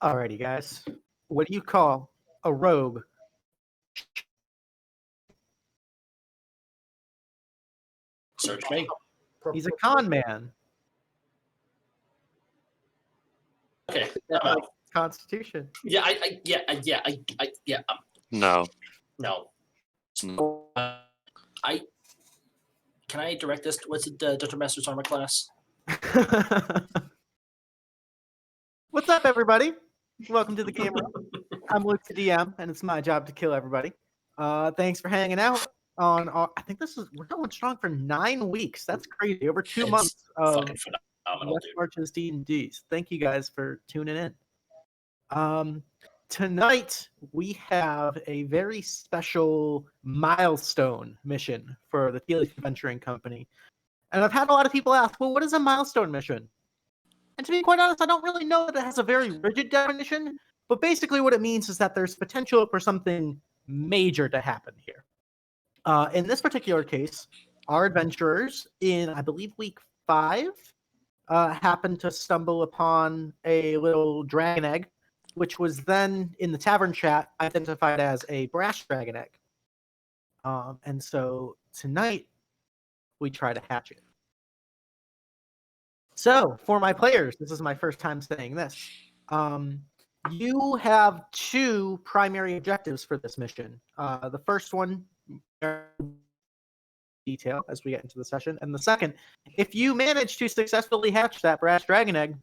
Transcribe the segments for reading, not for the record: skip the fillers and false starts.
Alrighty, guys. What do you call a rogue? Search me. He's a con man. Okay. Constitution. Yeah. No. No. No. Can I direct this? What's it? Dr. Master's armor class? What's up, everybody? Welcome to the game room. I'm LukeTheDM, and it's my job to kill everybody. Thanks for hanging out. I think we're going strong for 9 weeks. That's crazy. Over 2 months of fucking phenomenal, West dude. Marches D&Ds. Thank you guys for tuning in. Tonight we have a very special milestone mission for the Tealeaf Adventuring Company. And I've had a lot of people ask, well, what is a milestone mission? And to be quite honest, I don't really know that it has a very rigid definition, but basically what it means is that there's potential for something major to happen here. In this particular case, our adventurers in, I believe, week 5, happened to stumble upon a little dragon egg, which was then, in the tavern chat, identified as a brass dragon egg. And so tonight, we try to hatch it. So, for my players, this is my first time saying this. You have 2 primary objectives for this mission. The first one, detail as we get into the session. And the second, if you manage to successfully hatch that brass dragon egg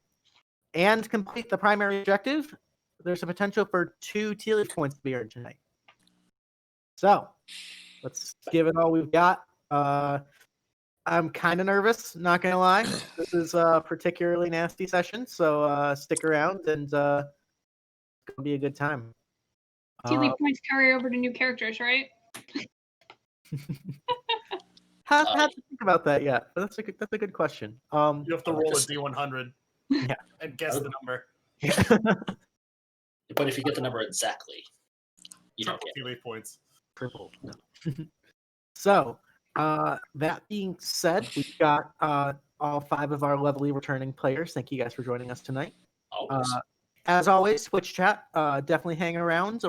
and complete the primary objective, there's a potential for 2 Tealeaf points to be earned tonight. So, let's give it all we've got. I'm kind of nervous, not going to lie. This is a particularly nasty session, so stick around, and it's going to be a good time. Tealeaf points carry over to new characters, right? Haven't had to think about that yet, but that's a good question. You have to roll a D100 and guess the number. But if you get the number exactly, you don't get Tealeaf points. Purple. No. So, that being said, we've got all 5 of our lovely returning players. Thank you guys for joining us tonight. As always, Twitch chat, definitely hang around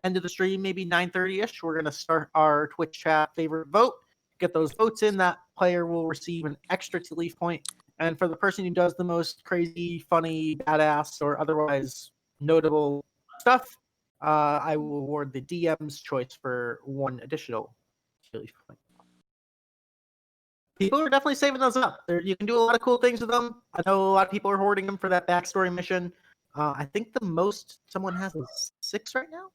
end of the stream, maybe 9:30ish. We're going to start our Twitch chat favorite vote. Get those votes in. That player will receive an extra Tealeaf point. And for the person who does the most crazy, funny, badass, or otherwise notable stuff, I will award the DM's choice for 1 additional Tealeaf point. People are definitely saving those up. You can do a lot of cool things with them. I know a lot of people are hoarding them for that backstory mission. I think the most someone has is 6 right now.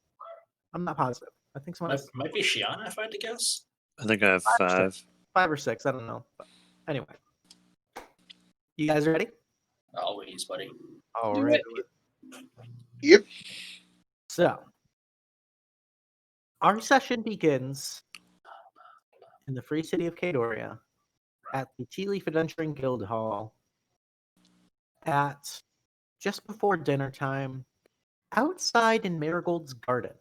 I'm not positive. I think someone might be Shianah, if I had to guess. I think I have 5. 5 or 6. I don't know. But anyway. You guys ready? Always, buddy. All right. Yep. So, our session begins in the free city of Caldera at the Tealeaf Adventuring Guild Hall at just before dinner time outside in Marigold's garden.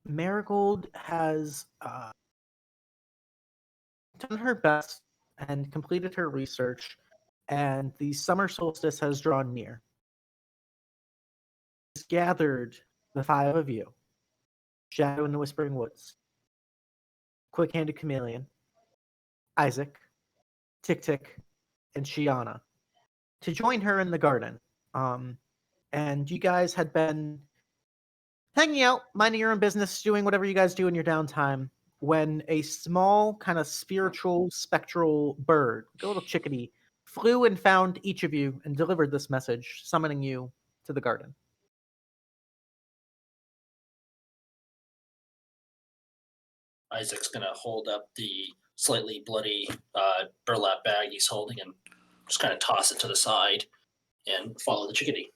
Marigold has done her best and completed her research, and the summer solstice has drawn near. She's gathered the 5 of you: Shadow in the Whispering Woods, Quick-Handed Chameleon, Isaac, TikTik, and Shianah, to join her in the garden. And you guys had been hanging out, minding your own business, doing whatever you guys do in your downtime, when a small, kind of spiritual, spectral bird, a little chickadee, flew and found each of you and delivered this message, summoning you to the garden. Isaac's going to hold up the slightly bloody burlap bag he's holding and just kind of toss it to the side and follow the chickadee.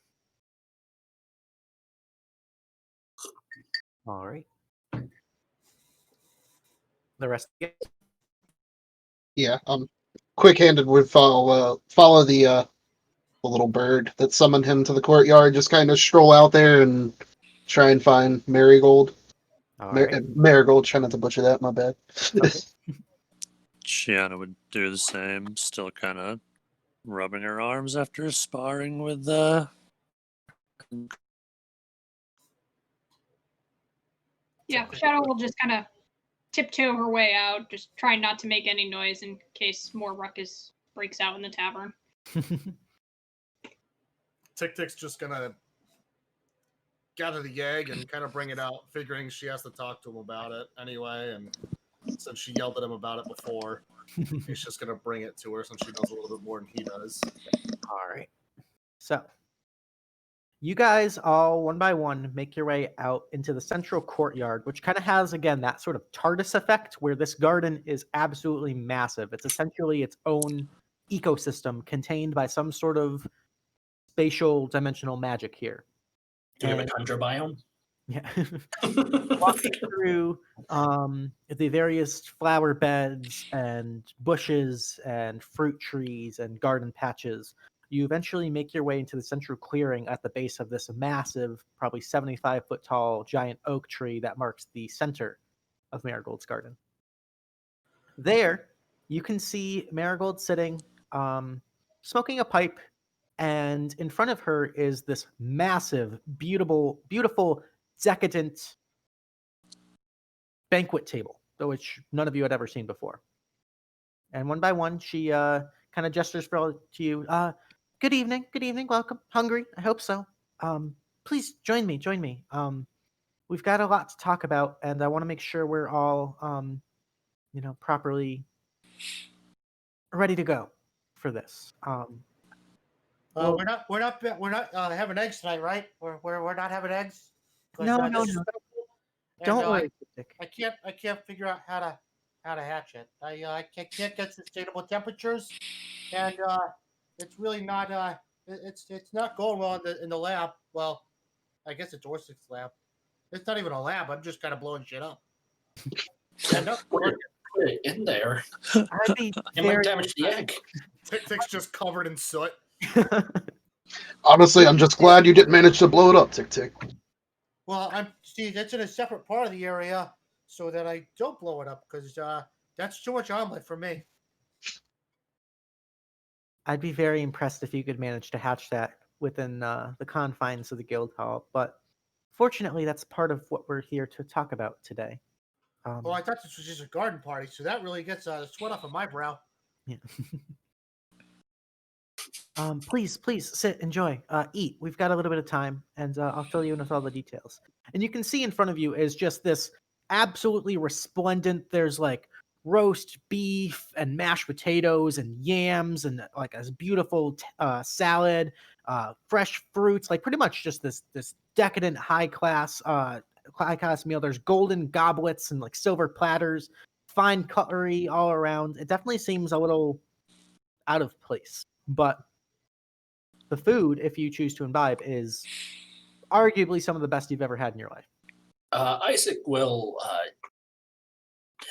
All right. The rest of you? Yeah, Quick-Handed would follow the little bird that summoned him to the courtyard. Just kind of stroll out there and try and find Marigold. Right. Marigold, try not to butcher that. My bad. Okay. Shianah would do the same. Still kind of rubbing her arms after sparring with Yeah, Shadow will just kind of tiptoe her way out, just trying not to make any noise in case more ruckus breaks out in the tavern. TikTik's just gonna gather the egg and kind of bring it out, figuring she has to talk to him about it anyway. And since she yelled at him about it before, he's just gonna bring it to her since she knows a little bit more than he does. All right. So, you guys all one by one make your way out into the central courtyard, which kind of has, again, that sort of TARDIS effect where this garden is absolutely massive. It's essentially its own ecosystem contained by some sort of spatial dimensional magic here. Do we have a tundra biome? Yeah. Walking through the various flower beds and bushes and fruit trees and garden patches, you eventually make your way into the central clearing at the base of this massive, probably 75-foot tall giant oak tree that marks the center of Marigold's garden. There, you can see Marigold sitting, smoking a pipe, and in front of her is this massive, beautiful, decadent banquet table, which none of you had ever seen before. And one by one, she kind of gestures to you. Good evening, welcome. Hungry? I hope so. Please join me. We've got a lot to talk about, and I want to make sure we're all, properly ready to go for this. Well- We're not having eggs tonight, right? We're not having eggs. 'Cause, No. this is special, and, Don't worry, Dick. I can't figure out how to hatch it. I can't get sustainable temperatures, and it's really not it's not going well in the lab. Well, I guess it's Orsick's lab. It's not even a lab. I'm just kind of blowing shit up. And Put it in there. I'd be It might very damage the egg. TikTik's just covered in soot. Honestly, I'm just glad you didn't manage to blow it up, TikTik. well, that's in a separate part of the area, so that I don't blow it up because that's too much omelet for me. I'd be very impressed if you could manage to hatch that within the confines of the guild hall, but fortunately, that's part of what we're here to talk about today. Well, I thought this was just a garden party, so that really gets the sweat off of my brow. Yeah. Please sit, enjoy, eat. We've got a little bit of time, and I'll fill you in with all the details. And you can see in front of you is just this absolutely resplendent. There's like roast beef and mashed potatoes and yams and like a beautiful salad, fresh fruits, like pretty much just this decadent high class meal. There's golden goblets and like silver platters, fine cutlery all around. It definitely seems a little out of place, but the food, if you choose to imbibe, is arguably some of the best you've ever had in your life. Isaac will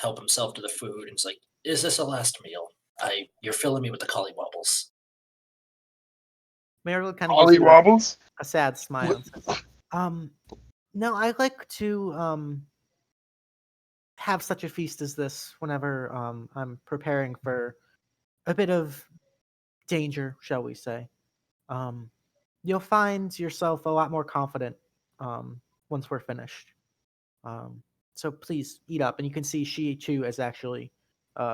help himself to the food and it's like, is this a last meal? You're filling me with the collywobbles. Marigold kind of Ollie gives you Wobbles? a sad smile and says, no, I like to have such a feast as this whenever I'm preparing for a bit of danger, shall we say. You'll find yourself a lot more confident once we're finished. So please eat up, and you can see she too is actually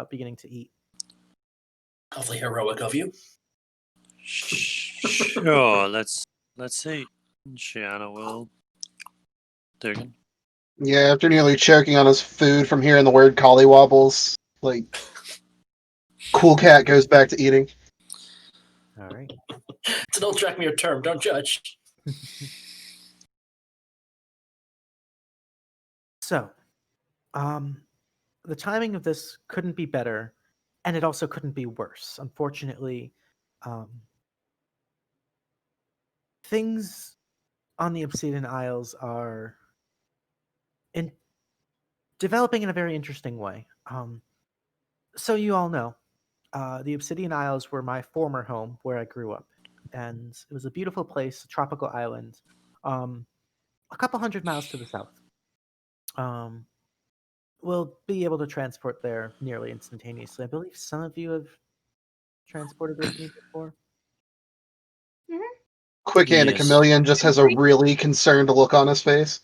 beginning to eat. Awfully heroic of you. Sure, let's see. Shianah will. Digging. Yeah, after nearly choking on his food from hearing the word collywobbles, like, Cool Cat goes back to eating. All right. It's an old Dracmere term. Don't judge. So, the timing of this couldn't be better, and it also couldn't be worse. Unfortunately, things on the Obsidian Isles are developing in a very interesting way. So you all know, the Obsidian Isles were my former home where I grew up, and it was a beautiful place, a tropical island, a couple 100 miles to the south. We'll be able to transport there nearly instantaneously. I believe some of you have transported with me before? Quick hand, Yes. Chameleon just has a really concerned look on his face.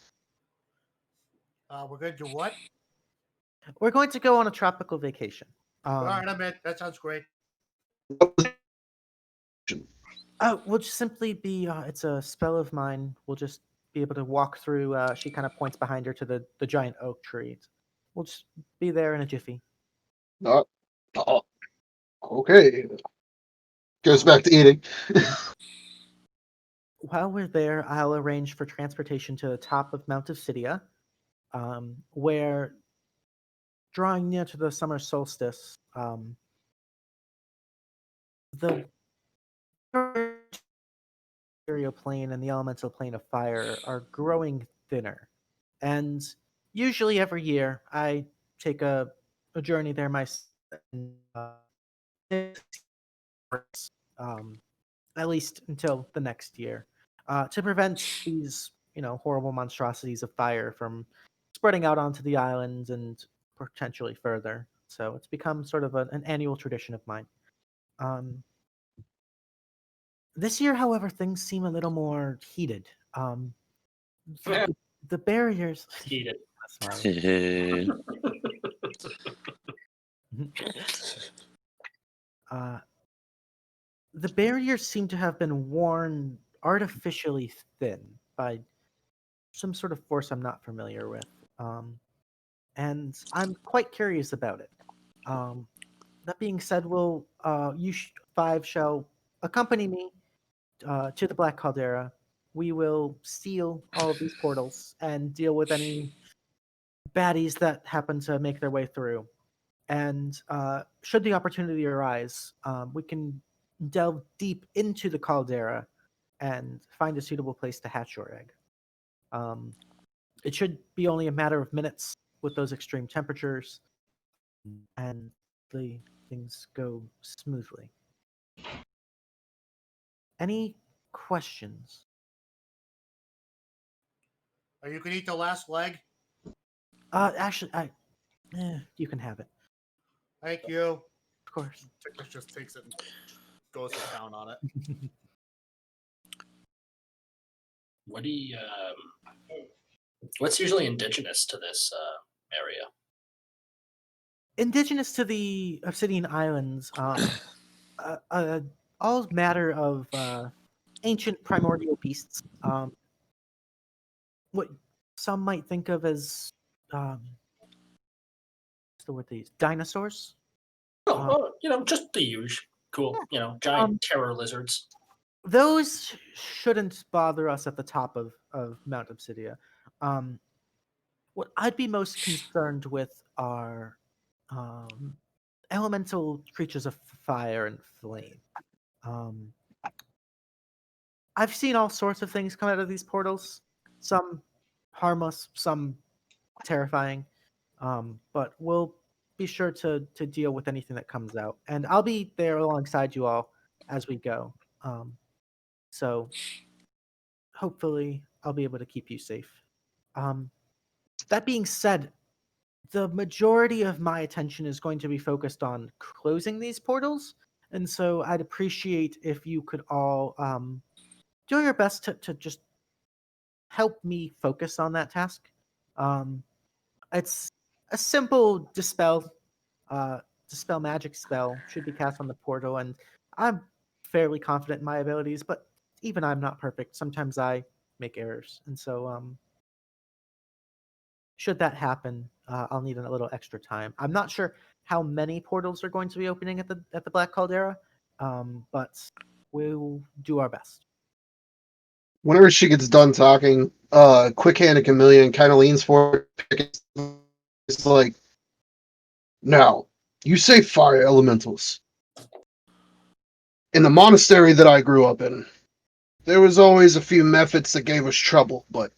We're gonna do what? We're going to go on a tropical vacation. All right, I'm in. That sounds great. We'll just simply be. It's a spell of mine. We'll just be able to walk through. She kind of points behind her to the giant oak tree. We'll just be there in a jiffy. Oh, okay. Goes back to eating. While we're there, I'll arrange for transportation to the top of Mount Obsidia, where, drawing near to the summer solstice, the material plane and the elemental plane of fire are growing thinner. And usually every year, I take a journey there myself. Um, at least until the next year, to prevent these, horrible monstrosities of fire from spreading out onto the islands and potentially further. So it's become sort of an annual tradition of mine. This year, however, things seem a little more heated. The barriers. Heated. The barriers seem to have been worn artificially thin by some sort of force I'm not familiar with. And I'm quite curious about it. That being said, you five shall accompany me to the Black Caldera. We will seal all of these portals and deal with any baddies that happen to make their way through. And should the opportunity arise, we can delve deep into the caldera and find a suitable place to hatch your egg. It should be only a matter of minutes with those extreme temperatures, and things go smoothly. Any questions? Are you gonna eat the last leg? Actually, you can have it, Thank you. of course. TikTik just takes it and goes to town on it. What do you, what's usually indigenous to this area? Indigenous to the Obsidian Islands, all matter of ancient primordial beasts. What some might think of as what's the word they use? Dinosaurs. Just the usual. Cool. Giant terror lizards. Those shouldn't bother us at the top of Mount Obsidia. What I'd be most concerned with are elemental creatures of fire and flame. I've seen all sorts of things come out of these portals. Some harmless, some terrifying. But we'll be sure to deal with anything that comes out, and I'll be there alongside you all as we go. So hopefully, I'll be able to keep you safe. That being said, the majority of my attention is going to be focused on closing these portals, and so I'd appreciate if you could all do your best to just help me focus on that task. It's a simple dispel magic spell should be cast on the portal, and I'm fairly confident in my abilities, but even I'm not perfect. Sometimes I make errors, and so should that happen, I'll need a little extra time. I'm not sure how many portals are going to be opening at the Black Caldera, but we'll do our best. Whenever she gets done talking, Quick Hand and Chameleon kind of leans forward. It's like, now, you say fire elementals. In the monastery that I grew up in, there was always a few methods that gave us trouble, but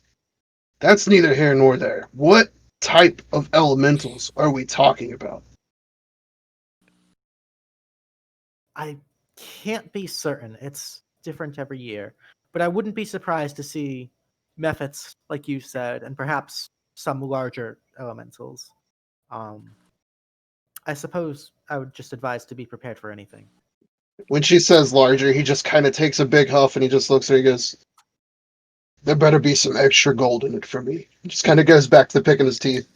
that's neither here nor there. What type of elementals are we talking about? I can't be certain. It's different every year, but I wouldn't be surprised to see methods, like you said, and perhaps some larger elementals. I suppose I would just advise to be prepared for anything. When she says larger, he just kind of takes a big huff and he just looks at her and goes, "There better be some extra gold in it for me." He just kind of goes back to picking his teeth.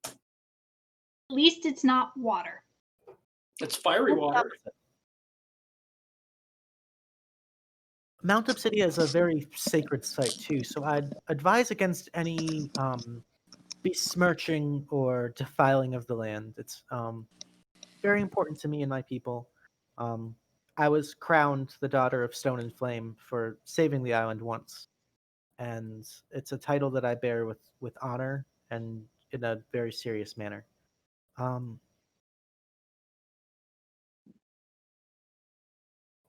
At least it's not water. It's fiery water. Mount Obsidia is a very sacred site too, so I'd advise against any besmirching or defiling of the land. It's very important to me and my people. I was crowned the daughter of Stone and Flame for saving the island once, and it's a title that I bear with honor and in a very serious manner.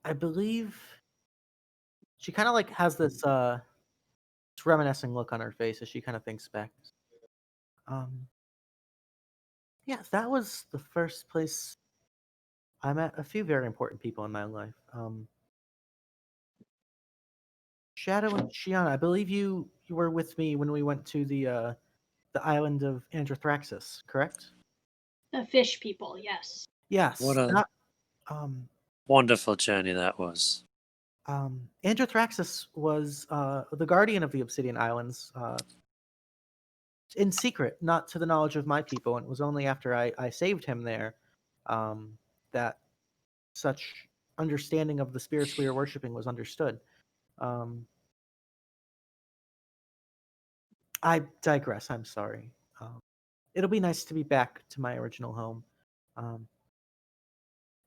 I believe she kind of like has this reminiscing look on her face as she kind of thinks back. Yeah, that was the first place I met a few very important people in my life. Shadow and Shianah, I believe you were with me when we went to the island of Andrathraxis, correct? The fish people, yes. Yes. What a That, wonderful journey that was. Andrathraxis was the guardian of the Obsidian Islands, in secret, not to the knowledge of my people, and it was only after I saved him there that such understanding of the spirits we were worshiping was understood. I digress. I'm sorry. It'll be nice to be back to my original home.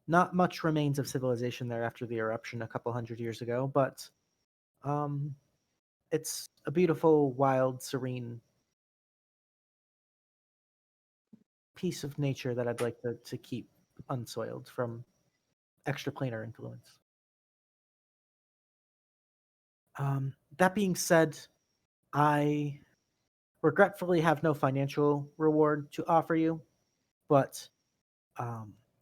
Not much remains of civilization there after the eruption a couple hundred years ago, but it's a beautiful, wild, serene piece of nature that I'd like to keep unsoiled from extraplanar influence. That being said, I regretfully have no financial reward to offer you, but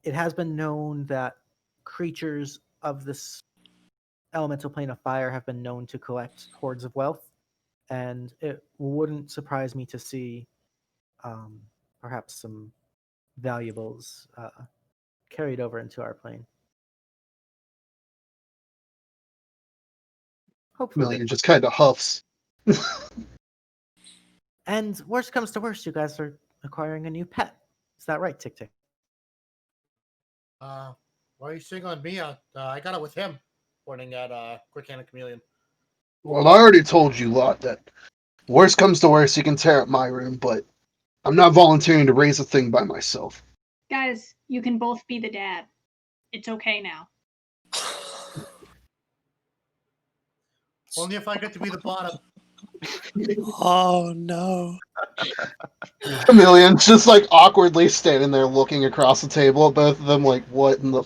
it has been known that creatures of this elemental plane of fire have been known to collect hordes of wealth, and it wouldn't surprise me to see perhaps some valuables carried over into our plane. Hopefully. Chameleon just kind of huffs. And worst comes to worst, you guys are acquiring a new pet. Is that right, TikTik? Why are you sitting on me? I got it with him, pointing at Quick Hand and Chameleon. Well, I already told you, Lot, that worst comes to worst, you can tear up my room, but I'm not volunteering to raise a thing by myself. Guys, you can both be the dad. It's okay now. Only if I get to be the bottom. Oh no. Chameleon's just like awkwardly standing there looking across the table at both of them, like, what in the.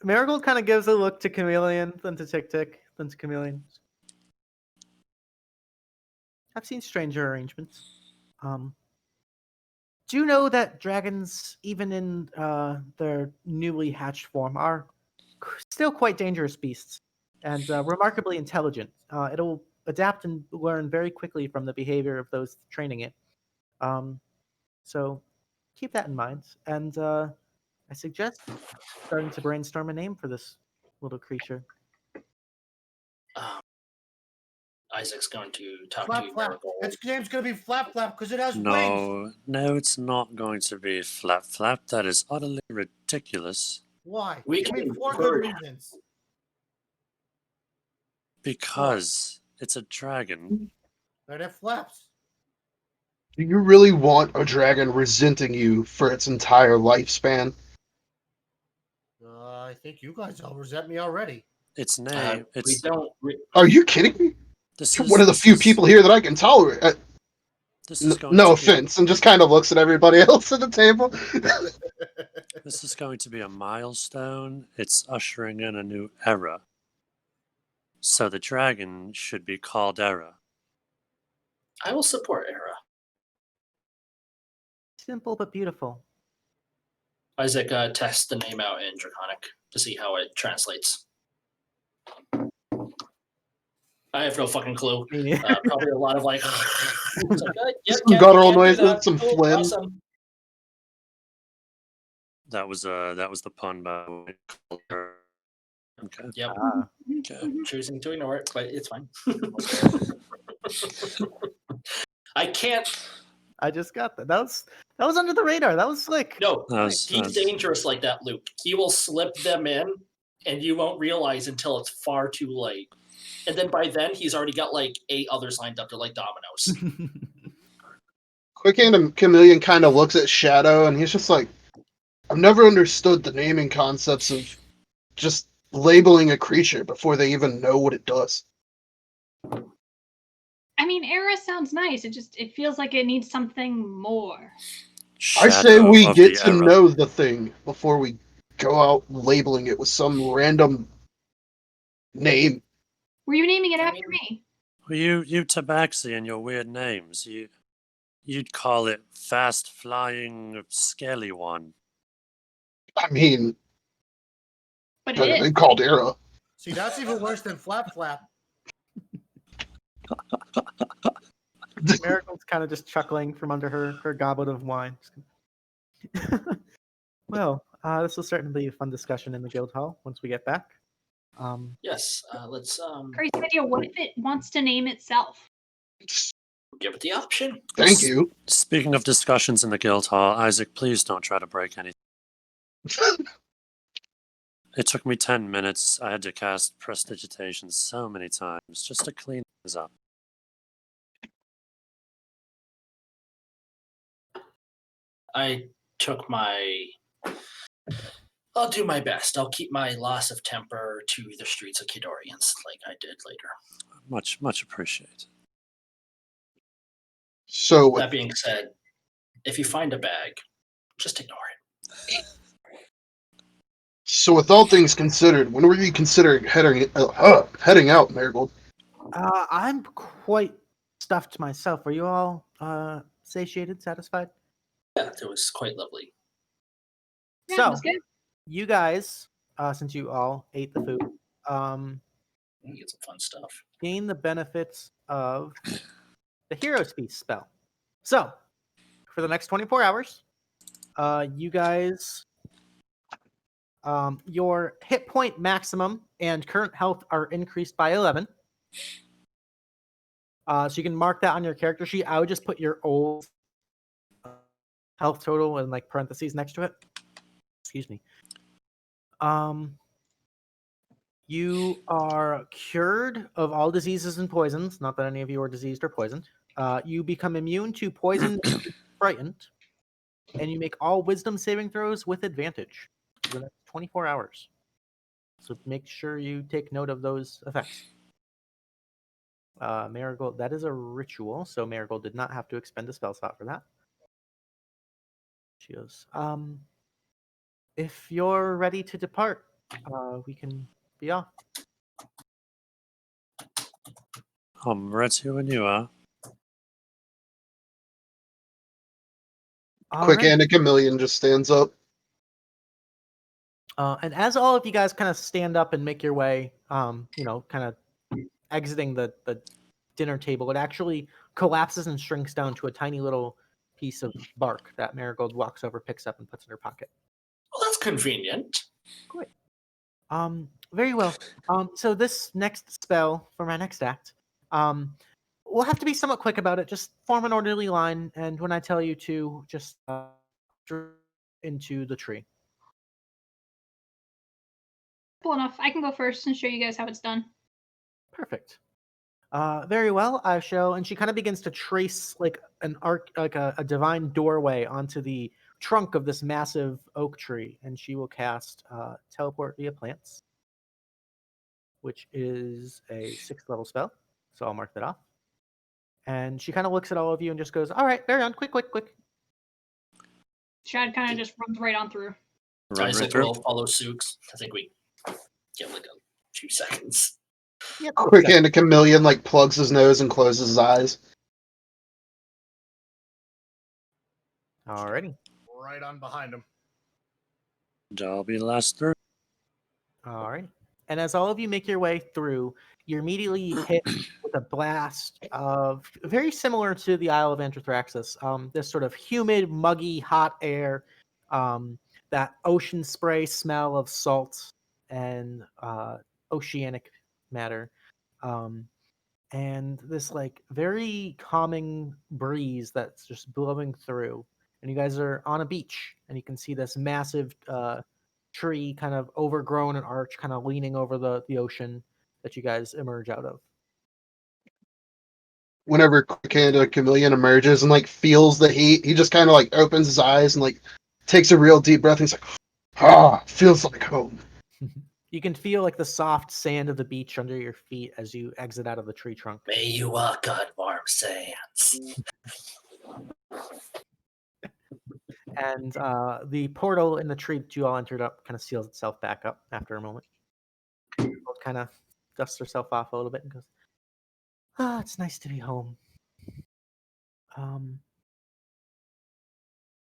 Marigold kind of gives a look to Chameleon, then to TikTik, then to Chameleon. I've seen stranger arrangements. Do you know that dragons, even in their newly hatched form, are still quite dangerous beasts and remarkably intelligent? It'll adapt and learn very quickly from the behavior of those training it. So keep that in mind. And I suggest starting to brainstorm a name for this little creature. Isaac's going to talk Flap to Flap. Marigold. Its name's gonna be Flap Flap because it has wings. No, it's not going to be Flap Flap. That is utterly ridiculous. Why? We Give me can 4 good bird. reasons. Because it's a dragon. And it flaps. Do you really want a dragon resenting you for its entire lifespan? I think you guys all resent me already. Its We name. It's don't. Are you kidding me? this You're is one of the this few is- people here that I can tolerate. This is going No to be offense, and just kind of looks at everybody else at the table. this is going to be a milestone. It's ushering in a new era. So the dragon should be Caldera. I will support Era. Simple but beautiful. Isaac tests the name out in Draconic to see how it translates. I have no fucking clue. Me neither. Probably a lot of like, it's like yep, Some guttural noises, some cool, phlegm. awesome. That was the pun by the way. Okay. Yep, Okay. choosing to ignore it, but it's fine. I can't. I just got that. That was under the radar. That was slick. No, That's- he's that's- dangerous like that, Luke. He will slip them in, and you won't realize until it's far too late. And then by then, he's already got like 8 others lined up. They're like dominoes. Quick Hand and Chameleon kind of looks at Shadow, and he's just like, I've never understood the naming concepts of just labeling a creature before they even know what it does. I mean, Era sounds nice. It feels like it needs something more. I say Shadow we of get the to era. know the thing before we go out labeling it with some random name. Were you naming it I after mean- me? Well, you Tabaxi and your weird names. You'd call it fast flying scaly one. I mean, But better it is. than Caldera. See, that's even worse than Flap Flap. Marigold's kind of just chuckling from under her goblet of wine. Well, this will certainly be a fun discussion in the guild hall once we get back. Yes, let's Crazy idea. What if it wants to name itself? give it the option. Thank you. Speaking of discussions in the guild hall, Isaac, please don't try to break anything. It took me 10 minutes. I had to cast Prestidigitation so many times just to clean things up. I took my. I'll do my best. I'll keep my loss of temper to the streets of Kidorians like I did later. Much appreciated. So, That being said, if you find a bag, just ignore it. with all things considered, when were you considering heading out, Marigold? I'm quite stuffed myself. Are you all satiated, satisfied? Yeah, it was quite lovely. Yeah, So- it was good. You guys, since you all ate the food, You get some fun stuff. gain the benefits of the Hero's Feast spell. So, for the next 24 hours, you guys, your hit point maximum and current health are increased by 11. So you can mark that on your character sheet. I would just put your old health total in like parentheses next to it. Excuse me. You are cured of all diseases and poisons. Not that any of you are diseased or poisoned. You become immune to poison and frightened, and you make all wisdom saving throws with advantage for the next 24 hours. So make sure you take note of those effects. Marigold, that is a ritual, so Marigold did not have to expend a spell slot for that. She goes, if you're ready to depart, we can be off. I'm ready when you are. All Quick right. Hand and Chameleon just stands up. And as all of you guys kind of stand up and make your way, kind of exiting the dinner table, it actually collapses and shrinks down to a tiny little piece of bark that Marigold walks over, picks up, and puts in her pocket. Well, that's convenient. Great. Very well. So this next spell for my next act, we'll have to be somewhat quick about it. Just form an orderly line, and when I tell you to, just into the tree. Cool enough. I can go first and show you guys how it's done. Perfect. Very well. I shall, and she kind of begins to trace like an arc, like a divine doorway onto the trunk of this massive oak tree, and she will cast teleport via plants, which is a 6th level spell. So I'll mark that off. And she kind of looks at all of you and just goes, "All right, very on, quick." Shad kind of just runs right on through. Run right Isaac through. will follow suit. I think we get like a few seconds. Yep. Quick Hand and Chameleon like plugs his nose and closes his eyes. Alrighty. Right on behind him. I'll be last through. Alrighty. And as all of you make your way through, you're immediately hit with a blast of very similar to the Isle of Anthraxis. This sort of humid, muggy, hot air, that ocean spray smell of salt and oceanic matter, and this like very calming breeze that's just blowing through. And you guys are on a beach, and you can see this massive tree kind of overgrown and arch kind of leaning over the ocean that you guys emerge out of. Whenever Chameleon emerges and like feels the heat, he just kind of like opens his eyes and like takes a real deep breath. And he's like, "Ah, feels like home." You can feel like the soft sand of the beach under your feet as you exit out of the tree trunk. May you walk on warm sands. And the portal in the tree that you all entered up kind of seals itself back up after a moment. Both kind of dusts herself off a little bit and goes, "Ah, it's nice to be home."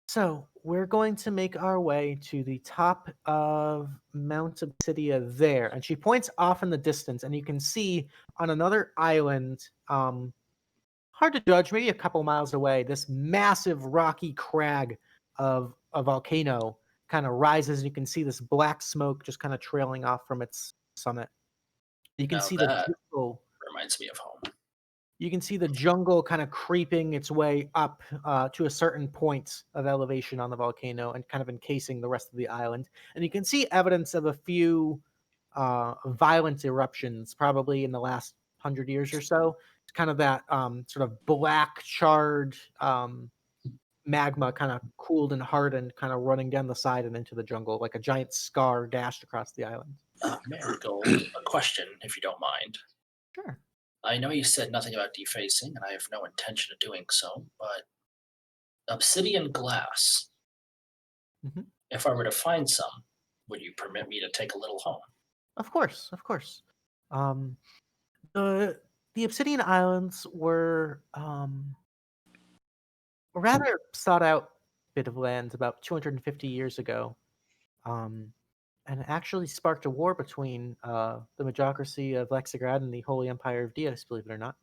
So we're going to make our way to the top of Mount Obsidian there. And she points off in the distance, and you can see on another island, hard to judge, maybe a couple miles away, this massive rocky crag of a volcano kind of rises, and you can see this black smoke just kind of trailing off from its summit. You can Now see that the jungle. reminds me of home. You can see the jungle kind of creeping its way up to a certain point of elevation on the volcano and kind of encasing the rest of the island. And you can see evidence of a few violent eruptions, probably in the last 100 years or so. It's kind of that sort of black, charred magma kind of cooled and hardened, kind of running down the side and into the jungle, like a giant scar dashed across the island. Marigold, a question, if you don't mind. Sure. I know you said nothing about defacing, and I have no intention of doing so, but obsidian glass. Mhm. If I were to find some, would you permit me to take a little home? Of course, of course. The Obsidian Islands were a rather sought out bit of land about 250 years ago, and it actually sparked a war between the Majocracy of Lexigrad and the Holy Empire of Dias, believe it or not.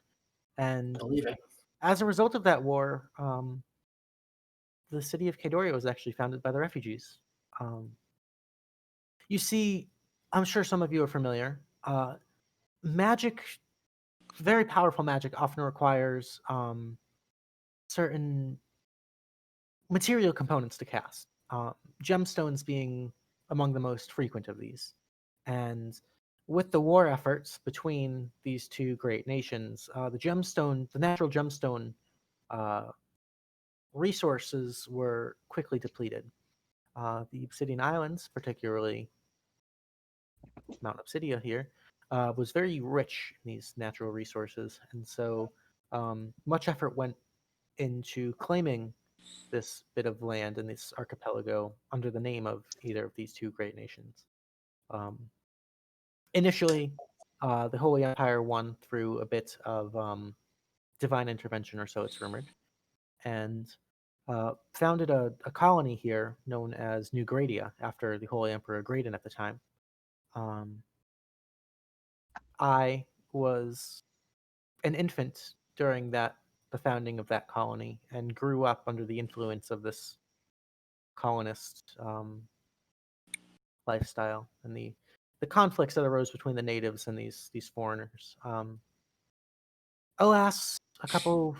And Believe it. as a result of that war, the city of Caldera was actually founded by the refugees. You see, I'm sure some of you are familiar. Magic, very powerful magic, often requires certain material components to cast. Gemstones being among the most frequent of these. And with the war efforts between these two great nations, the natural gemstone resources were quickly depleted. The Obsidian Islands, particularly Mount Obsidia here, was very rich in these natural resources, and so much effort went into claiming this bit of land in this archipelago under the name of either of these two great nations. Initially, the Holy Empire won through a bit of divine intervention, or so it's rumored, and founded a colony here known as New Gradia after the Holy Emperor Graydon at the time. I was an infant during the founding of that colony and grew up under the influence of this colonist lifestyle and the conflicts that arose between the natives and these foreigners. Alas, a couple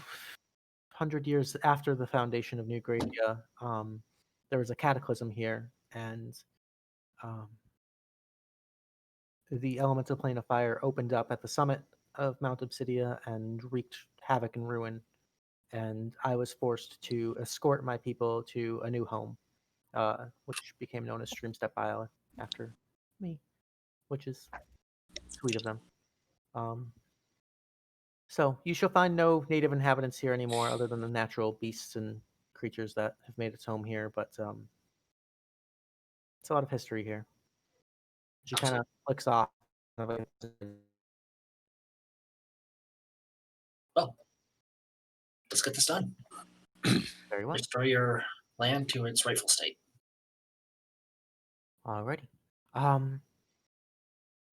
100 years after the foundation of New Gradia, there was a cataclysm here, and the elemental plane of fire opened up at the summit of Mount Obsidia and wreaked havoc and ruin. And I was forced to escort my people to a new home, which became known as Streamstep Isle after me, which is sweet of them. So you shall find no native inhabitants here anymore, other than the natural beasts and creatures that have made its home here. But it's a lot of history here. She kind of flicks off. Well, let's get this done. Very well. Restore your land to its rightful state. Alrighty.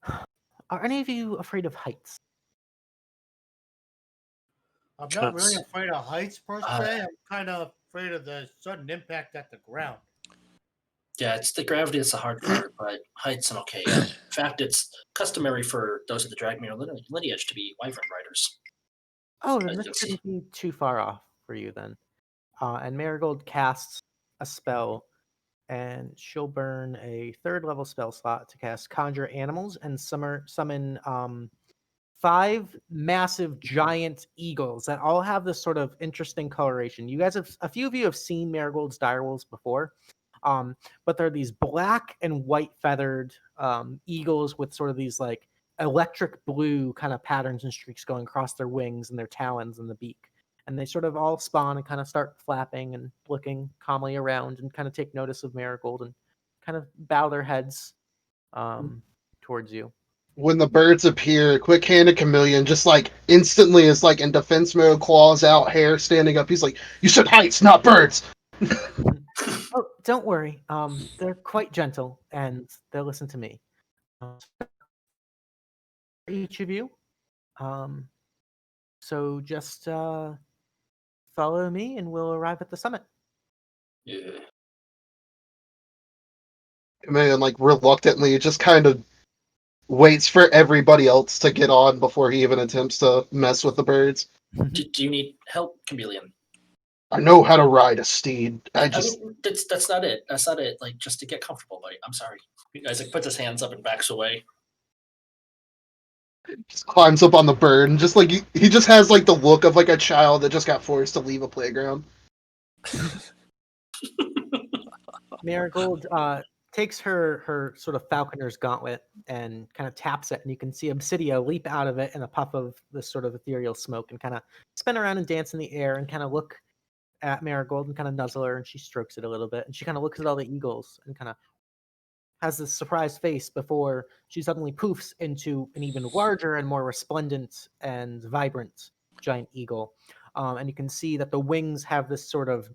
Are any of you afraid of heights? I'm not really Just- afraid of heights per Uh, se. I'm kind of afraid of the sudden impact at the ground. Yeah, it's the gravity that's the hard part, but height's an okay. In fact, it's customary for those of the Dragmere lineage to be wyvern riders. Oh, then As this you'll see. shouldn't be too far off for you then. And Marigold casts a spell, and she'll burn a 3rd level spell slot to cast Conjure Animals and summon 5 massive giant eagles that all have this sort of interesting coloration. You guys have a few of you have seen Marigold's direwolves before, but they're these black and white feathered eagles with sort of these like electric blue kind of patterns and streaks going across their wings and their talons and the beak. And they sort of all spawn and kind of start flapping and looking calmly around and kind of take notice of Marigold and kind of bow their heads towards you. When the birds appear, quick-handed Chameleon just like instantly is like in defense mode, claws out, hair standing up. He's like, "You said heights, not birds." Oh, don't worry. They're quite gentle and they'll listen to me. Each of you. So just follow me and we'll arrive at the summit. Yeah. Chameleon like reluctantly just kind of waits for everybody else to get on before he even attempts to mess with the birds. Do you need help, Chameleon? I know how to ride a steed. I mean, that's not it. That's not it. Like, just to get comfortable, buddy. I'm sorry. Isaac puts his hands up and backs away. just climbs up on the bird and just like he just has like the look of like a child that just got forced to leave a playground. Marigold takes her sort of falconer's gauntlet and kind of taps it, and you can see Obsidia leap out of it in a puff of this sort of ethereal smoke and kind of spin around and dance in the air and kind of look at Marigold and kind of nuzzle her, and she strokes it a little bit, and she kind of looks at all the eagles and kind of has this surprised face before she suddenly poofs into an even larger and more resplendent and vibrant giant eagle. And you can see that the wings have this sort of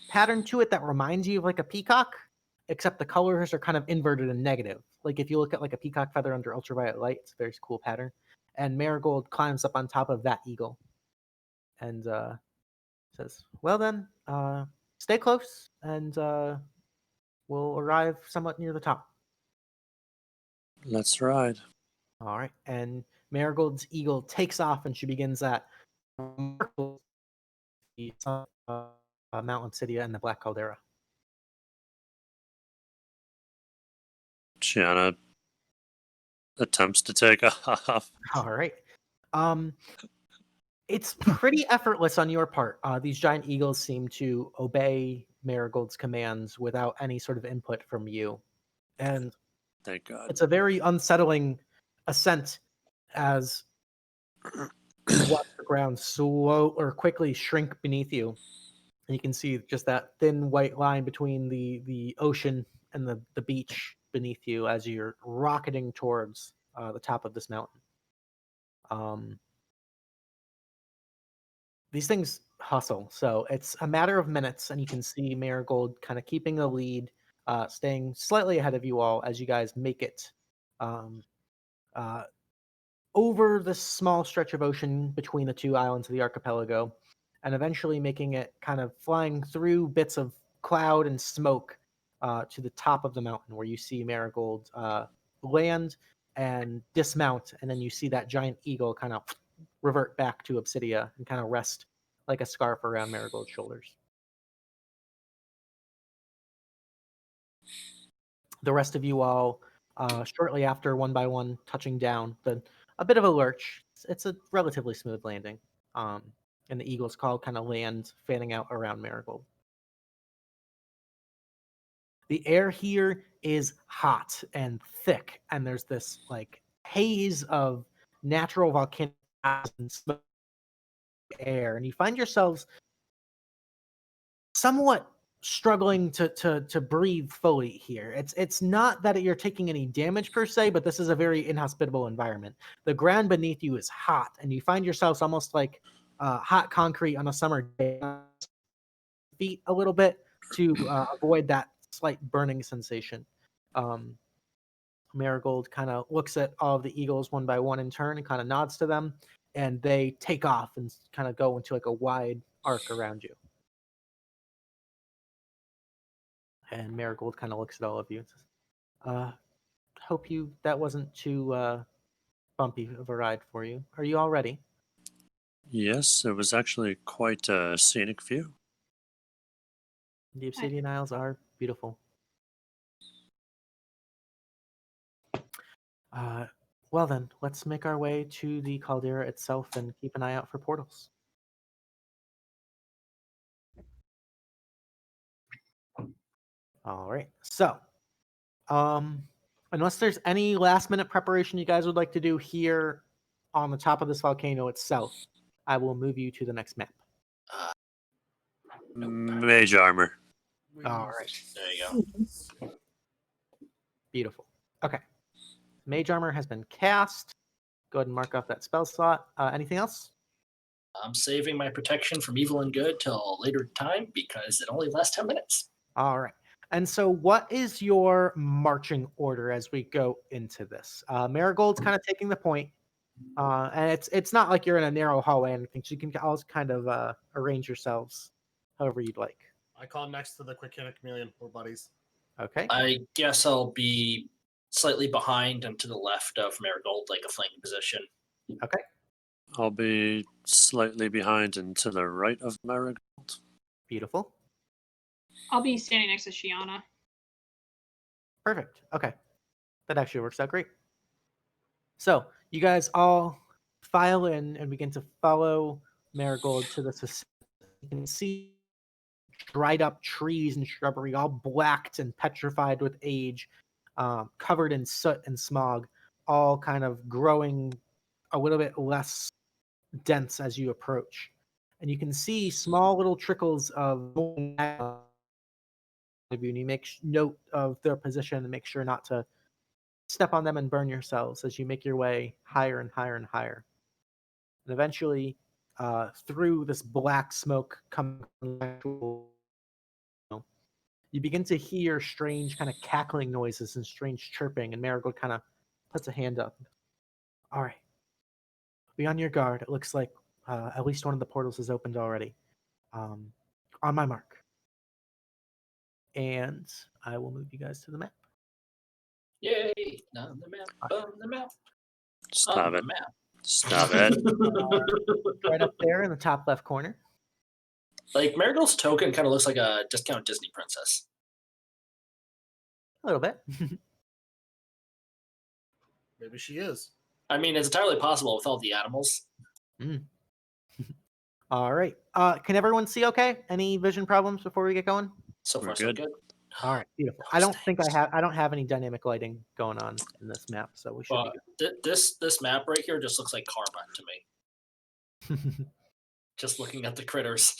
pattern to it that reminds you of like a peacock, except the colors are kind of inverted and negative. Like if you look at like a peacock feather under ultraviolet light, it's a very cool pattern. And Marigold climbs up on top of that eagle and says, "Well then, stay close, and we'll arrive somewhat near the top." Let's ride. All right, and Marigold's eagle takes off, and she begins that Mount Obsidia and the Black Caldera. Shianah attempts to take off. All right. It's pretty effortless on your part. These giant eagles seem to obey Marigold's commands without any sort of input from you. And Thank God. it's a very unsettling ascent as you watch the ground slow or quickly shrink beneath you. And you can see just that thin white line between the ocean and the beach beneath you as you're rocketing towards the top of this mountain. These things hustle, so it's a matter of minutes, and you can see Marigold kind of keeping the lead, staying slightly ahead of you all as you guys make it over this small stretch of ocean between the two islands of the archipelago, and eventually making it kind of flying through bits of cloud and smoke to the top of the mountain, where you see Marigold land and dismount, and then you see that giant eagle kind of revert back to Obsidia and kind of rest like a scarf around Marigold's shoulders. The rest of you all, shortly after, one by one, touching down, a bit of a lurch. It's a relatively smooth landing, and the eagle's call kind of lands, fanning out around Marigold. The air here is hot and thick, and there's this like haze of natural volcanic and smoke air, and you find yourselves somewhat struggling to breathe fully here. It's not that you're taking any damage per se, but this is a very inhospitable environment. The ground beneath you is hot, and you find yourselves almost like hot concrete on a summer day, feet a little bit to avoid that slight burning sensation. Marigold kind of looks at all of the eagles one by one in turn and kind of nods to them, and they take off and kind of go into like a wide arc around you. And Marigold kind of looks at all of you and says, hope that wasn't too bumpy of a ride for you. Are you all ready? Yes, it was actually quite a scenic view. The Obsidian Isles are beautiful. Well then, let's make our way to the Caldera itself and keep an eye out for portals. All right. So, unless there's any last minute preparation you guys would like to do here on the top of this volcano itself, I will move you to the next map. Mage armor. All right. There you go. Beautiful. Okay. Mage armor has been cast. Go ahead and mark off that spell slot. Anything else? I'm saving my protection from evil and good till a later time because it only lasts 10 minutes. All right. And so what is your marching order as we go into this? Marigold's kind of taking the point. And it's not like you're in a narrow hallway or anything. So you can always kind of arrange yourselves however you'd like. I call next to the quick-handed chameleon. We're buddies. Okay. I guess I'll be slightly behind and to the left of Marigold, like a flanking position. Okay. I'll be slightly behind and to the right of Marigold. Beautiful. I'll be standing next to Shianah. Perfect. Okay. That actually works out great. So you guys all file in and begin to follow Marigold to the facility. You can see dried up trees and shrubbery, all blacked and petrified with age, covered in soot and smog, all kind of growing a little bit less dense as you approach. And you can see small little trickles of you, and you make note of their position and make sure not to step on them and burn yourselves as you make your way higher and higher and higher. And eventually, through this black smoke coming from you begin to hear strange kind of cackling noises and strange chirping, and Marigold kind of puts a hand up. All right. Be on your guard. It looks like at least one of the portals is opened already. On my mark. And I will move you guys to the map. Yay! On the map. On the map. Stop on it. The map. Stop it. Right up there in the top left corner. Like Marigold's token kind of looks like a discount Disney princess. A little bit. Maybe she is. I mean, it's entirely possible with all the animals. All right. Can everyone see okay? Any vision problems before we get going? So We're far, so good. good. All right, beautiful. Those I don't have any dynamic lighting going on in this map, so we should But this map right here just looks like karma to me. be good. Just looking at the critters.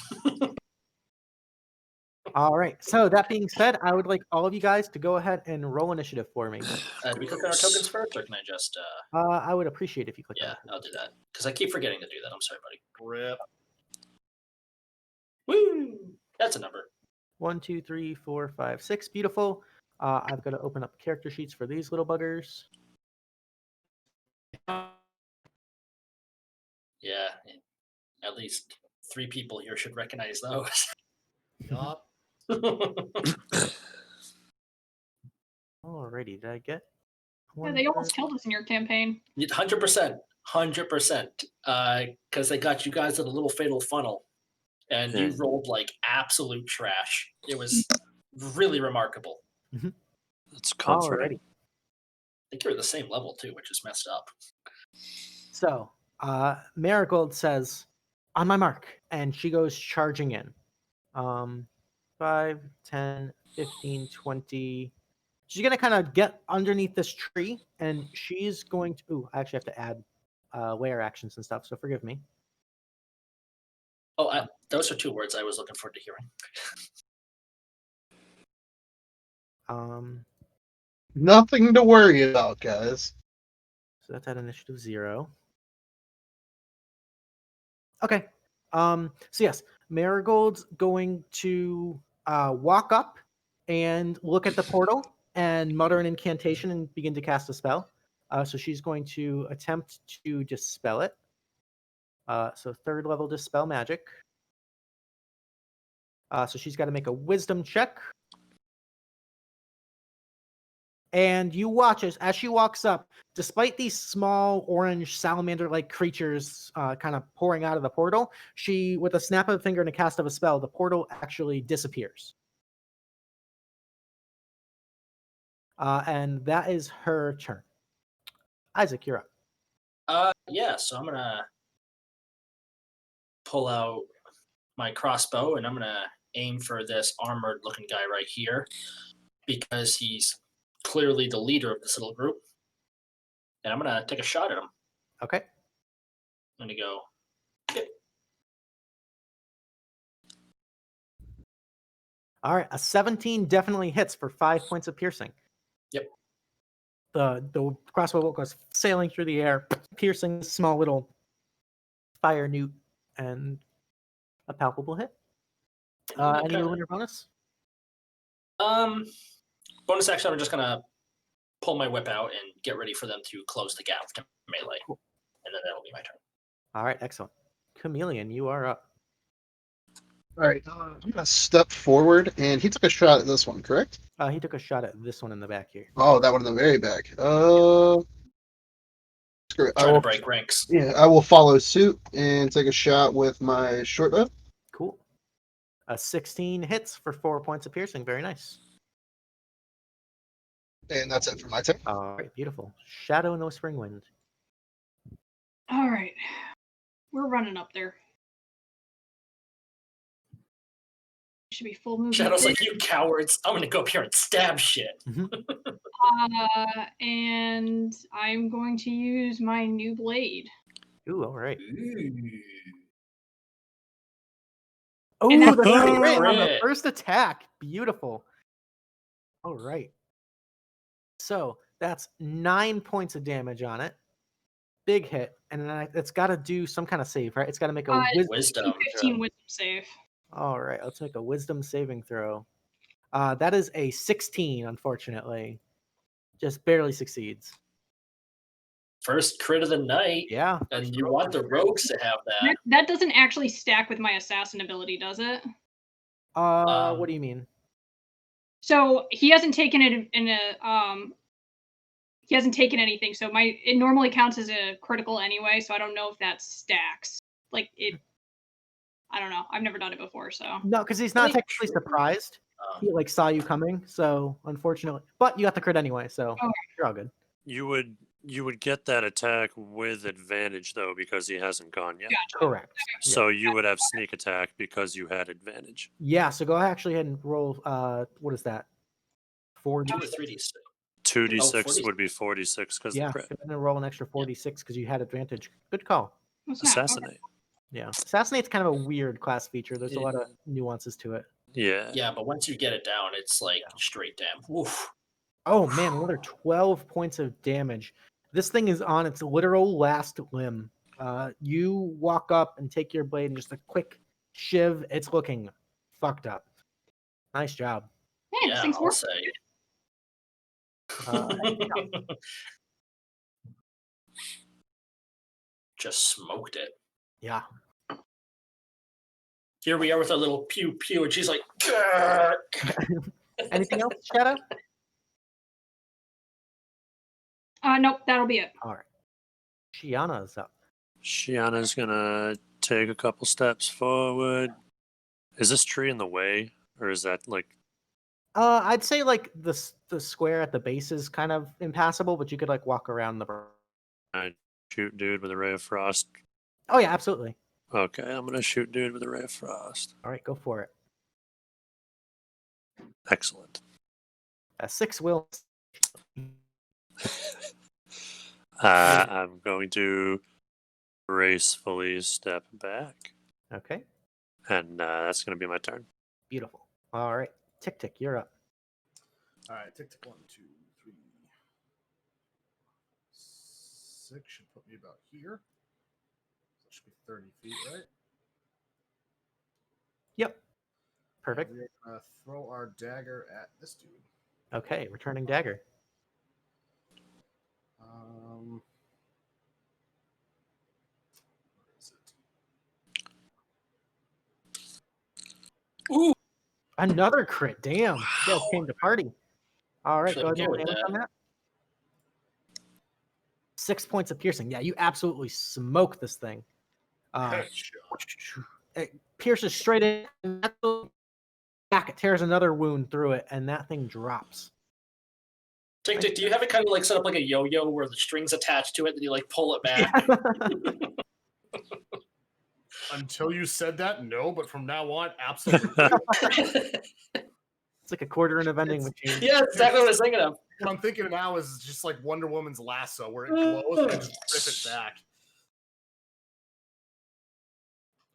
All right. So that being said, I would like all of you guys to go ahead and roll initiative for me. Do we click on our tokens first, or can I just? I would appreciate if you click on Yeah, it. I'll do that because I keep forgetting to do that. I'm sorry, buddy. Rip. Woo! That's a number. 1, 2, 3, 4, 5, 6. Beautiful. I've got to open up character sheets for these little buggers. Yeah, at least 3 people here should recognize those. Yup. Alrighty, did I get Yeah, they almost killed us in your campaign. 100%. 100%. Because they got you guys in a little fatal funnel. And you rolled like absolute trash. It was really remarkable. That's comforting. Alrighty. I think you're at the same level too, which is messed up. So, Marigold says, on my mark, and she goes charging in. 5, 10, 15, 20. She's going to kind of get underneath this tree, and she's going to... Ooh, I actually have to add layer actions and stuff, so forgive me. Oh, those are 2 words I was looking forward to hearing. Nothing to worry about, guys. So that's at initiative 0. Okay. So yes, Marigold's going to walk up and look at the portal and mutter an incantation and begin to cast a spell. So she's going to attempt to dispel it. So 3rd level dispel magic. So she's got to make a wisdom check. And you watch as she walks up, despite these small orange salamander-like creatures kind of pouring out of the portal, she, with a snap of a finger and a cast of a spell, the portal actually disappears. And that is her turn. Isaac, you're up. Yeah, so I'm gonna pull out my crossbow and I'm gonna aim for this armored looking guy right here because he's clearly the leader of this little group. And I'm gonna take a shot at him. Okay. I'm gonna go. Hit. All right. A 17 definitely hits for 5 points of piercing. Yep. The crossbow goes sailing through the air, piercing this small little fire newt, and a palpable hit. Any movement or bonus? Bonus action, I'm just gonna pull my whip out and get ready for them to close the gap to melee. Cool. And then that'll be my turn. All right, excellent. Chameleon, you are up. All right, I'm gonna step forward, and he took a shot at this one, correct? He took a shot at this one in the back here. Oh, that one in the very back. Screw it. Trying to break ranks. Yeah, I will follow suit and take a shot with my short bow. Cool. A 16 hits for 4 points of piercing. Very nice. And that's it for my turn. All right, beautiful. Shadow and the Whispering Wind. All right. We're running up there. Should be full movement. Shadow's like, you cowards. I'm gonna go up here and stab shit. And I'm going to use my new blade. Ooh, all right. And Oh, that's that's a great on the crit. first attack. Beautiful. All right. So that's 9 points of damage on it. Big hit. And then it's got to do some kind of save, right? It's got to make a Wisdom. 15 wisdom save. All right, let's make a wisdom saving throw. That is a 16, unfortunately. Just barely succeeds. First crit of the night. Yeah. And you want the rogues to have that. That doesn't actually stack with my assassin ability, does it? What do you mean? So he hasn't taken it in a he hasn't taken anything, so it normally counts as a critical anyway, so I don't know if that stacks. Like it I don't know. I've never done it before, so No, because he's not technically surprised. He saw you coming, so unfortunately. But you got the crit anyway, so you're all good. You would get that attack with advantage though because he hasn't gone yet. Gotcha. Correct. So you would have sneak attack because you had advantage. Yeah, so go actually ahead and roll what is that? 4d6. 2 or 3d6. 2d6 would be 46 because Yeah, the crit. go ahead and roll an extra 46 because you had advantage. Good call. That's not- Assassinate. Yeah. Assassinate's kind of a weird class feature. There's a lot of nuances to it. Yeah. Yeah, but once you get it down, it's like straight down. Woof. Oh man, another 12 points of damage. This thing is on its literal last limb. You walk up and take your blade and just a quick shiv. It's looking fucked up. Nice job. Hey, this Yeah, thing's I'll working. say. Anything else? Just smoked it. Yeah. Here we are with our little pew pew, and she's like, "Grr." Anything else, Shadow? Nope, that'll be it. All right. Shianah is up. Shianah's gonna take a couple steps forward. Is this tree in the way, or is that like? I'd say like the square at the base is kind of impassable, but you could like walk around the. I shoot dude with a ray of frost? Oh yeah, absolutely. Okay, I'm gonna shoot dude with a ray of frost. All right, go for it. Excellent. A 6 will. I'm going to gracefully step back, Okay, and that's going to be my turn. beautiful. All right, TikTik, you're up. All right, TikTik 1, 2, 3, 6 should put me about here. So it should be 30 feet, right? Yep. Perfect. We're gonna throw our dagger at this dude. Okay, returning dagger. Where is it? Ooh, Another crit. Damn. You guys Wow. came to party. All right, Should go I ahead and go roll with damage that? on that. 6 points of piercing. Yeah, you absolutely smoke this thing. Headshot. It pierces straight in. And back, it tears another wound through it, and that thing drops. TikTik, do you have it kind of like set up like a yo-yo where the string's attached to it, then you like pull it back? Until you said that, no, but from now on, absolutely. It's like a quarter in a vending It's- machine. Yeah, that's exactly what I was thinking of. What I'm thinking now is just like Wonder Woman's lasso, where it glows and just rip it back.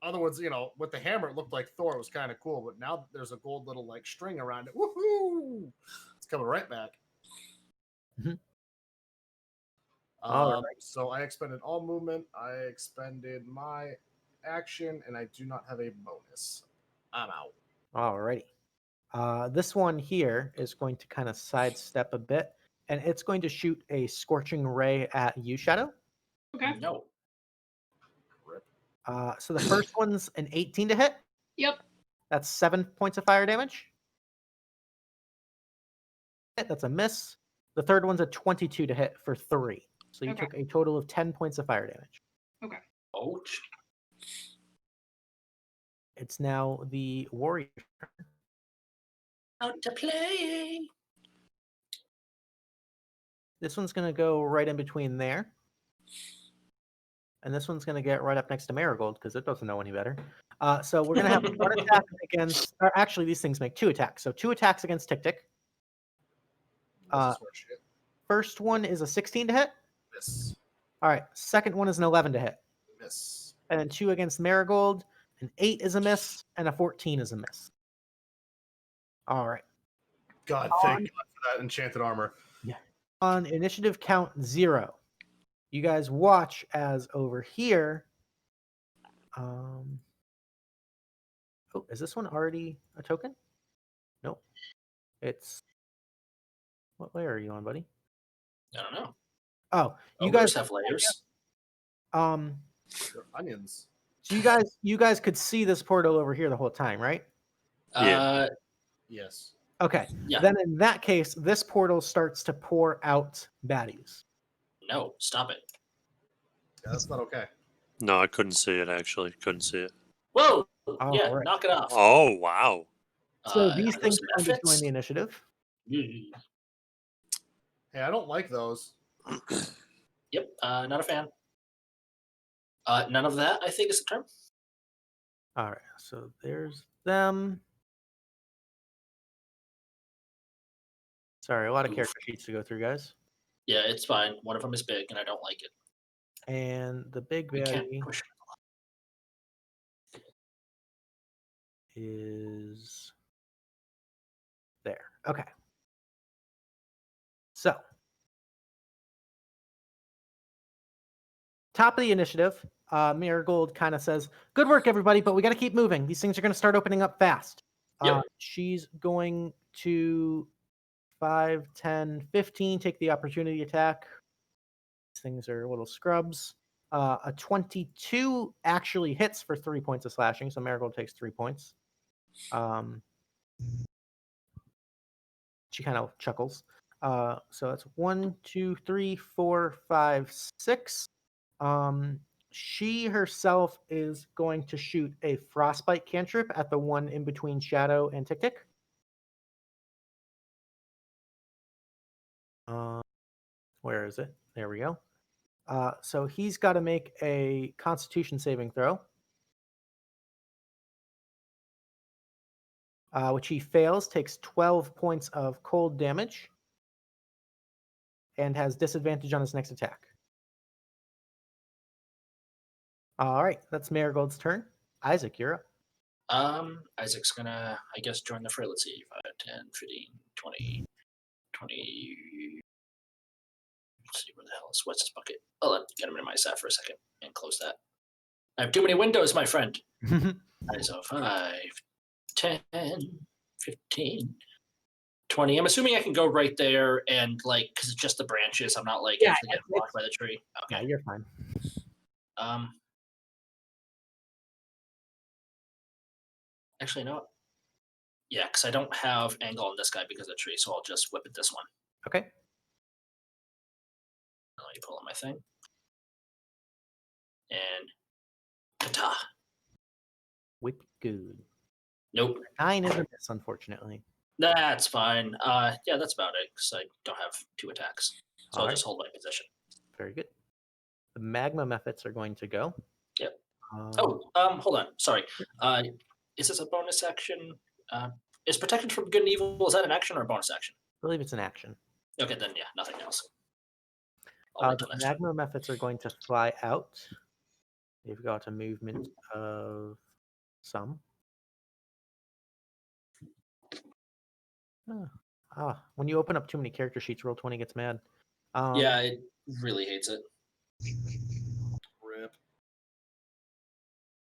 Other words, with the hammer, it looked like Thor. It was kind of cool, but now there's a gold little like string around it. Woohoo! It's coming right back. Mhm. All right. So I expended all movement. I expended my action, and I do not have a bonus. I'm out. Alrighty. This one here is going to kind of sidestep a bit, and it's going to shoot a scorching ray at you, Shadow. Okay. No. Rip. So the first one's an 18 to hit. Yep. That's 7 points of fire damage. That's a miss. The third one's a 22 to hit for 3. So you Okay. took a total of 10 points of fire damage. Ouch. It's now the warrior. Out to play. This one's going to go right in between there. And this one's going to get right up next to Marigold because it doesn't know any better. So we're going to have one attack against... Or actually, these things make 2 attacks. So 2 attacks against TikTik. This is where shit. First one is a 16 to hit. Miss. All right. Second one is an 11 to hit. Miss. And then 2 against Marigold. An 8 is a miss. And a 14 is a miss. All right. God, thank God for that enchanted armor. On initiative count 0, you guys watch as over here. Oh, is this one already a token? Nope. It's... What layer are you on, buddy? I don't know. Oh, you Ogres guys have layers. um They're onions. so you guys could see this portal over here the whole time, right? Yes. Okay. Yeah. Then in that case, this portal starts to pour out baddies. No, stop it. Yeah, that's not okay. No, I couldn't see it actually. Couldn't see it. Whoa. All Yeah, right. knock it off. Oh wow. So these are things those are going to join methods? the initiative. Hey, I don't like those. Yep, not a fan. None of that, I think, is the term. All right. So there's them. Sorry, a lot of Oof. character sheets to go through, guys. Yeah, it's fine. One of them is big, and I don't like it. And the big We can't baddie push. is there. Okay. So, top of the initiative, Marigold kind of says, "Good work, everybody, but we got to keep moving. These things are going to start opening up fast." Yep. She's going to 5, 10, 15, take the opportunity attack. These things are little scrubs. A 22 actually hits for 3 points of slashing, so Marigold takes 3 points. She kind of chuckles. So that's 1, 2, 3, 4, 5, 6. She herself is going to shoot a frostbite cantrip at the one in between Shadow and TikTik. Where is it? There we go. So he's got to make a Constitution saving throw, which he fails, takes 12 points of cold damage, and has disadvantage on his next attack. All right, that's Marigold's turn. Isaac, you're up. Isaac's gonna, I guess, join the fray. Let's see, 5, 10, 15, 20, 20. Let's see, where the hell is what's this bucket? Oh, let me get him minimize that for a second and close that. I have too many windows, my friend. So 5, 10, 15, 20. I'm assuming I can go right there and because it's just the branches. I'm not Yeah, actually getting blocked by the tree. Yeah, Okay. you're fine. Actually, you know what? Yeah, because I don't have angle on this guy because of the tree, so I'll just whip at this one. Okay. Let me pull on my thing. And ta-ta. Whip good. Nope. 9 is a miss, unfortunately. That's fine. Yeah, that's about it because I don't have 2 attacks. So I'll Alright. just hold my position. Very good. The magma methods are going to go. Yep. Um, Hold on. Sorry. Is this a bonus action? Is protection from good and evil, is that an action or a bonus action? I believe it's an action. Okay, then yeah, nothing else. I'll wait till The next time. magma methods are going to fly out. They've got a movement of some. When you open up too many character sheets, Roll20 gets mad. Yeah, it really hates it. Rip.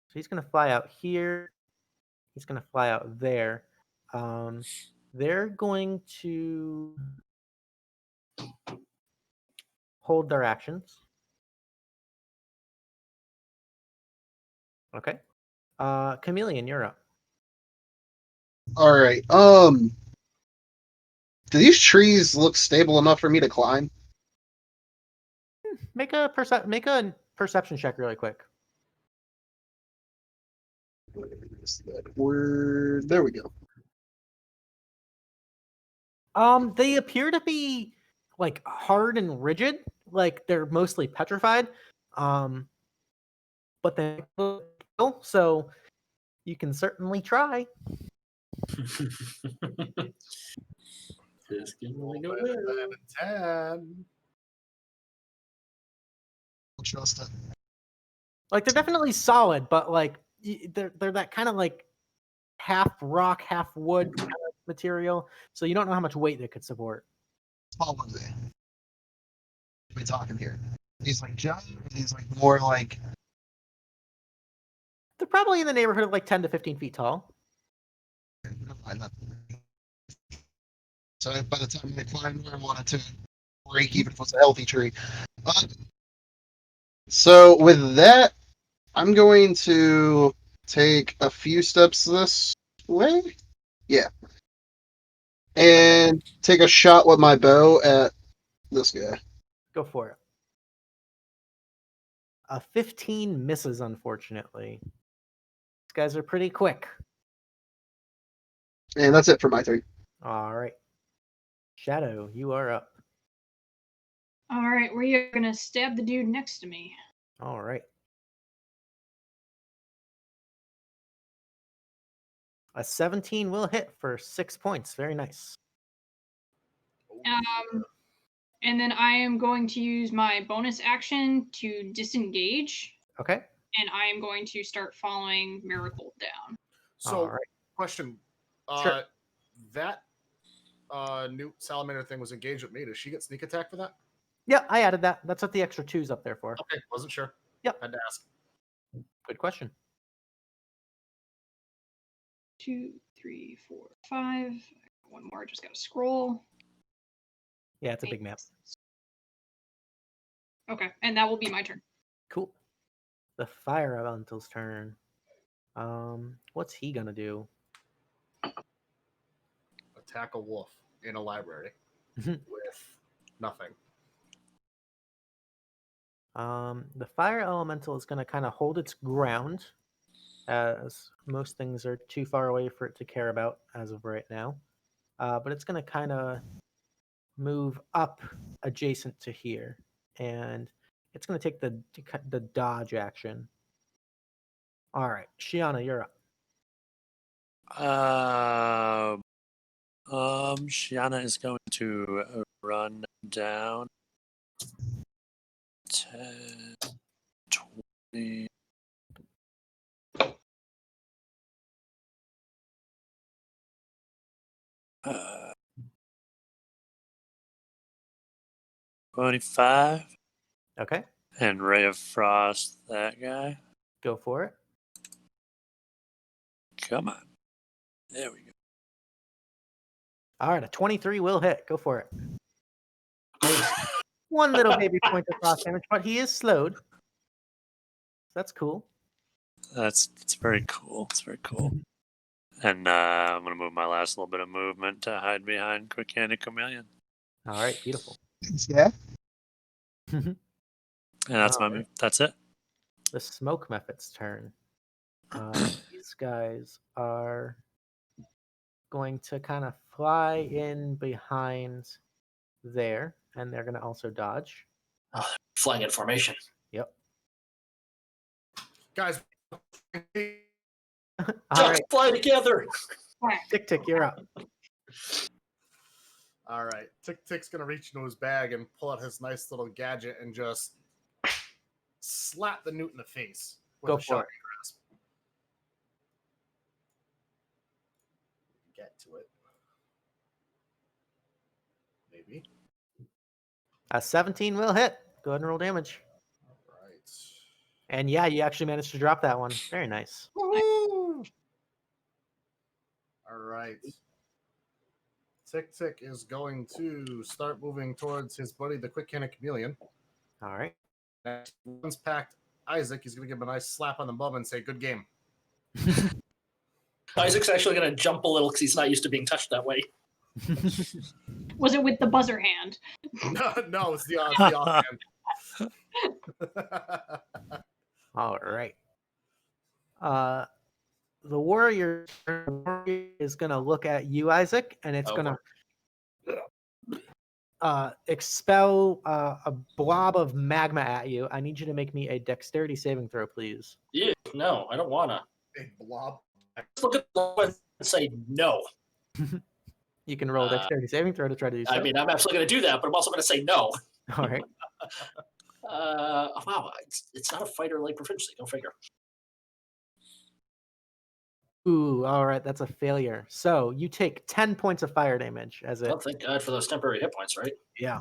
So he's going to fly out here. He's going to fly out there. They're going to hold their actions. Okay. Chameleon, you're up. All right. Do these trees look stable enough for me to climb? Make a perception check really quick. There we go. They appear to be like hard and rigid, like they're mostly petrified. But they so you can certainly try. This can only go Better better. than a 10. I'll trust it. Like they're definitely solid, but like they're that kind of like half rock, half wood kind of material. So you don't know how much weight they could support. Small ones. What are we talking here? These like giant, or these like more like. They're probably in the neighborhood of like 10 to 15 feet tall. So by the time they climb where I wanted to break, even if it's a healthy tree. So with that, I'm going to take a few steps this way. Yeah. And take a shot with my bow at this guy. Go for it. A 15 misses, unfortunately. These guys are pretty quick. And that's it for my turn. All right. Shadow, you are up. All right, we're gonna stab the dude next to me. All right. A 17 will hit for 6 points. Very nice. And then I am going to use my bonus action to disengage, Okay. and I am going to start following Marigold down. So, All right. question. Sure. That new salamander thing was engaged with me. Does she get sneak attack for that? Yeah, I added that. That's what the extra 2's up there for. Okay, wasn't sure. Yep. Had to ask. Good question. 2, 3, 4, 5. One more. Just gotta scroll. Yeah, it's a big map. Okay, and that will be my turn. Cool. The fire elemental's turn. What's he gonna do? Attack a wolf in a library Mhm. with nothing. The fire elemental is gonna kind of hold its ground, as most things are too far away for it to care about as of right now. But it's gonna kind of move up adjacent to here, and it's gonna take the dodge action. All right, Shianah, you're up. Shianah is going to run down 10, 20. 25 Okay, and Ray of Frost that guy. go for it. Come on. There we All right, a 23 will hit. Go for it. One little baby point of frost damage, but he is slowed. That's cool. It's very cool. It's very cool. And I'm gonna move my last little bit of movement to hide behind Quick-handed Chameleon. All right, beautiful. Yeah. And that's my move. That's it. The smoke method's turn. These guys are going to kind of fly in behind there, and they're going to also dodge. Flying in formation. Yep. Guys, All Ducks right, fly together. TikTik, you're up. all right. TikTik's gonna reach into his bag and pull out his nice little gadget and just slap the newt in the face with Go a for shotgun it. grasp. Get to it. Maybe. A 17 will hit. Go ahead and roll damage. All right. And yeah, you actually managed to drop that one. Very nice. Woohoo! All right. TikTik is going to start moving towards his buddy, the quick-handed Chameleon. All right. Once packed Isaac, he's going to give him a nice slap on the bum and say, "Good game." Isaac's actually going to jump a little because he's not used to being touched that way. Was it with the buzzer hand? No, it's the offhand. All right. The warrior is going to look at you, Isaac, and it's going to expel a blob of magma at you. I need you to make me a dexterity saving throw, please. Yeah, no, I don't want to. A blob. Look at the one and say no. You can roll a dexterity saving throw to try to do so. I mean, I'm absolutely going to do that, but I'm also going to say no. All right. Wow, it's not a fighter-like proficiency. Go figure. Ooh, all right. That's a failure. So you take 10 points of fire damage as it. Oh, thank God for those temporary hit points, right? Yeah.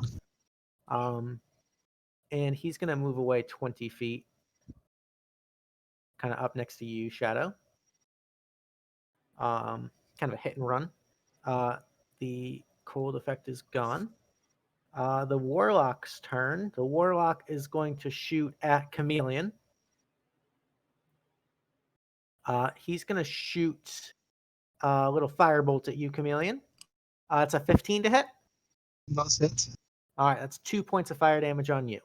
And he's going to move away 20 feet, kind of up next to you, Shadow. Kind of a hit and run. The cold effect is gone. The Warlock's turn. The Warlock is going to shoot at Chameleon. He's going to shoot a little firebolt at you, Chameleon. It's a 15 to hit. That's it. All right, that's 2 points of fire damage on you.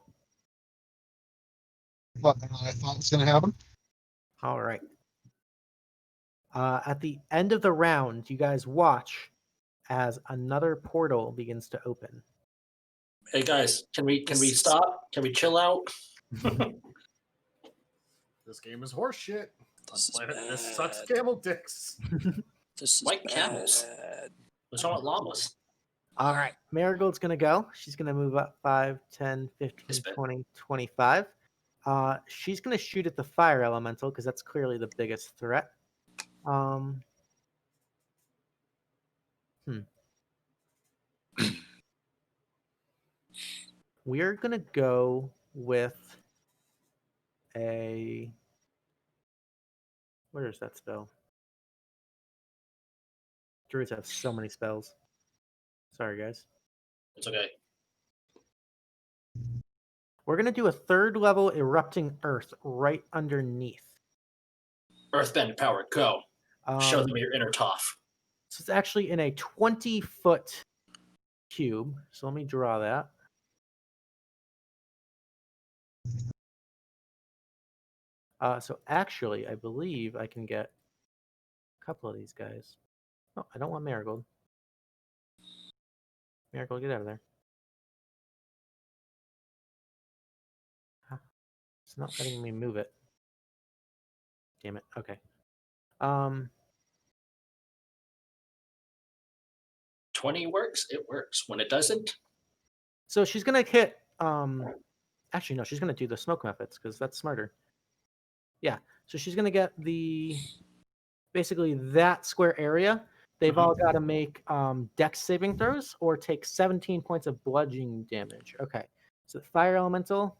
What I thought was going to happen. All right. At the end of the round, you guys watch as another portal begins to open. Hey guys, can we stop? Can we chill out? This game is horseshit. This sucks bad. camel dicks. This is White camels. bad. What's wrong with llamas? All right. Marigold's going to go. She's going to move up 5, 10, 15, Spit. 20, 25. She's going to shoot at the fire elemental because that's clearly the biggest threat. We're going to go with a... Where is that spell? Druids have so many spells. Sorry, guys. It's okay. We're going to do a 3rd level erupting earth right underneath. Earthbend power, go. Show them your inner tough. So it's actually in a 20-foot cube. So let me draw that. So actually, I believe I can get a couple of these guys. Oh, I don't want Marigold. Marigold, get out of there. Huh. It's not letting me move it. Damn it. Okay. 20 works. It works. When it doesn't, So she's gonna hit. Actually, no, she's gonna do the smoke methods because that's smarter. Yeah. So she's gonna get basically that square area. They've all got to make dex saving throws or take 17 points of bludgeoning damage. Okay. So the fire elemental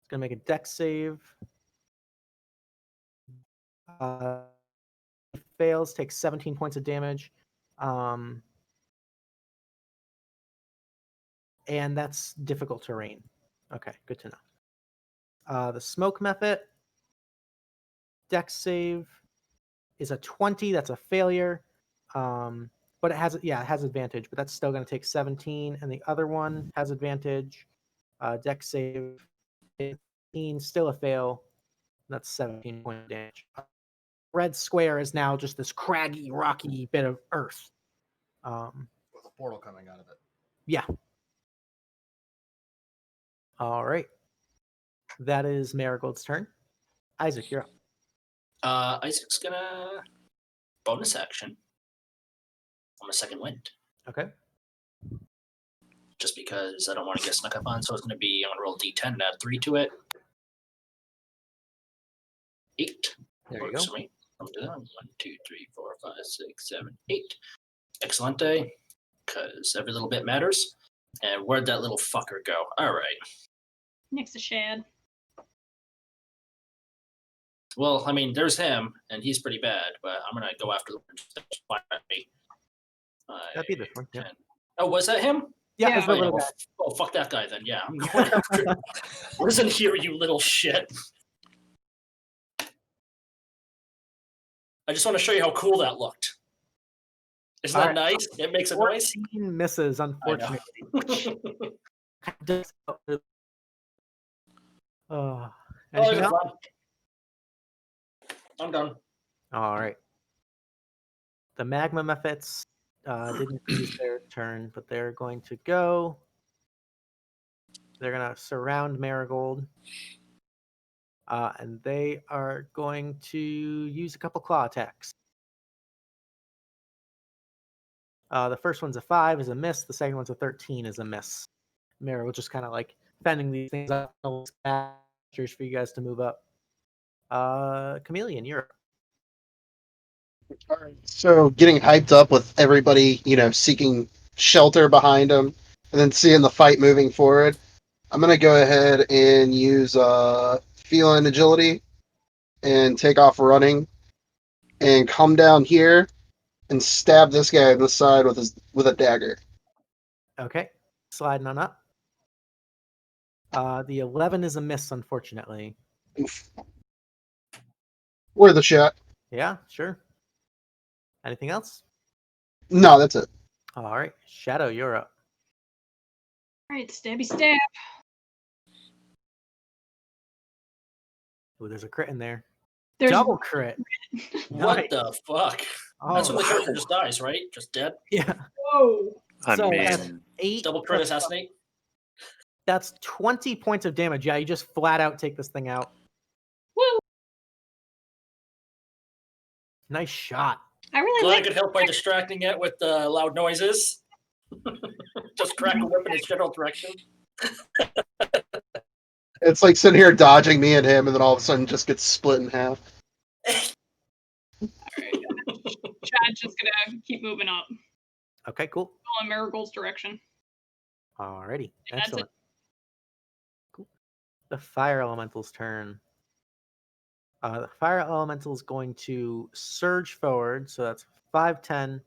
is gonna make a dex save. Fails, takes 17 points of damage. and that's difficult terrain. Okay, good to know. The smoke method, dex save is a 20. That's a failure. But it has advantage, but that's still going to take 17. And the other one has advantage. Dex save 15, still a fail. That's 17 point damage. Red square is now just this craggy, rocky bit of earth. With a portal coming out of it. Yeah. All right. That is Marigold's turn. Isaac, you're up. Isaac's gonna bonus action on my second wind. Okay. Just because I don't want to get snuck up on, so it's gonna be I'm gonna roll D10 and add 3 to it. 8. There you Works go. for me. 1, 2, 3, 4, 5, 6, 7, 8. Excelente. Because every little bit matters. And where'd that little fucker go? All right. Next to Shad. Well, I mean, there's him, and he's pretty bad, but I'm gonna go after the one. That'd be this one. Yeah. 10. Oh, was that him? Yeah, Yeah. it's the little guy. Oh, fuck that guy then. Yeah, I'm going after him. Listen here, you little shit. I just want to show you how cool that looked. Isn't that Alright. nice? It makes a noise. 14 misses, unfortunately. Oh, Anything it's else? fun. I'm done. All right. The magma mephits didn't use their turn, but they're going to go. They're going to surround Marigold. And they are going to use a couple claw attacks. The first one's a 5 is a miss. The second one's a 13 is a miss. Marigold just kind of like fending these things up. Gestures for you guys to move up. Chameleon, you're up. So getting hyped up with everybody, seeking shelter behind them, and then seeing the fight moving forward, I'm gonna go ahead and use feline agility and take off running, and come down here and stab this guy in the side with a dagger. Okay, sliding on up. The 11 is a miss, unfortunately. Oof. Worth a shot. Yeah, sure. Anything else? No, that's it. All right, Shadow, you're up. All right, stabby stab. Ooh, there's a crit in there. There's Double crit. What Nice. the fuck? All That's when the right. character just dies, right? Just dead. Yeah. whoa. I So that's mean, 8. Double crit plus- assassinate. That's 20 points of damage. Yeah, you just flat out take this thing out. Woo. Nice shot. I really Glad I like could help by distracting it with loud noises. Just crack a whip in its general direction. It's like sitting here dodging me and him, and then all of a sudden just gets split in half. Chad's just gonna keep moving up. Okay, cool. All in Marigold's direction. Alrighty, And that's excellent. Cool. The fire elemental's turn. The fire elemental is going to surge forward, so that's 5, 10,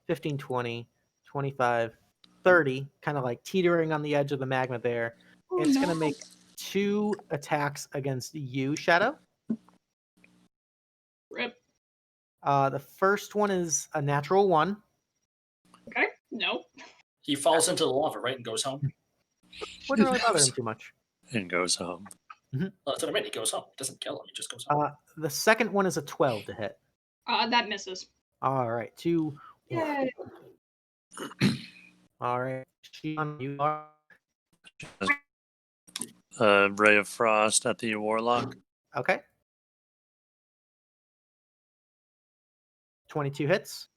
15, 20, 25, 30, kind of like teetering on the edge of the magma there. Oh, It's no. going to make 2 attacks against you, Shadow. Rip. The first one is a natural 1. Okay. Nope. He falls into the lava, right, and goes home. Wouldn't really bother him too much. and goes home. Well, that's what I mean. He goes home. He doesn't kill him. He just goes home. The second one is a 12 to hit. That misses. All right, 2. Yay. All right, Shianah, you are. Ray of Frost at the Warlock. Okay. 22 hits.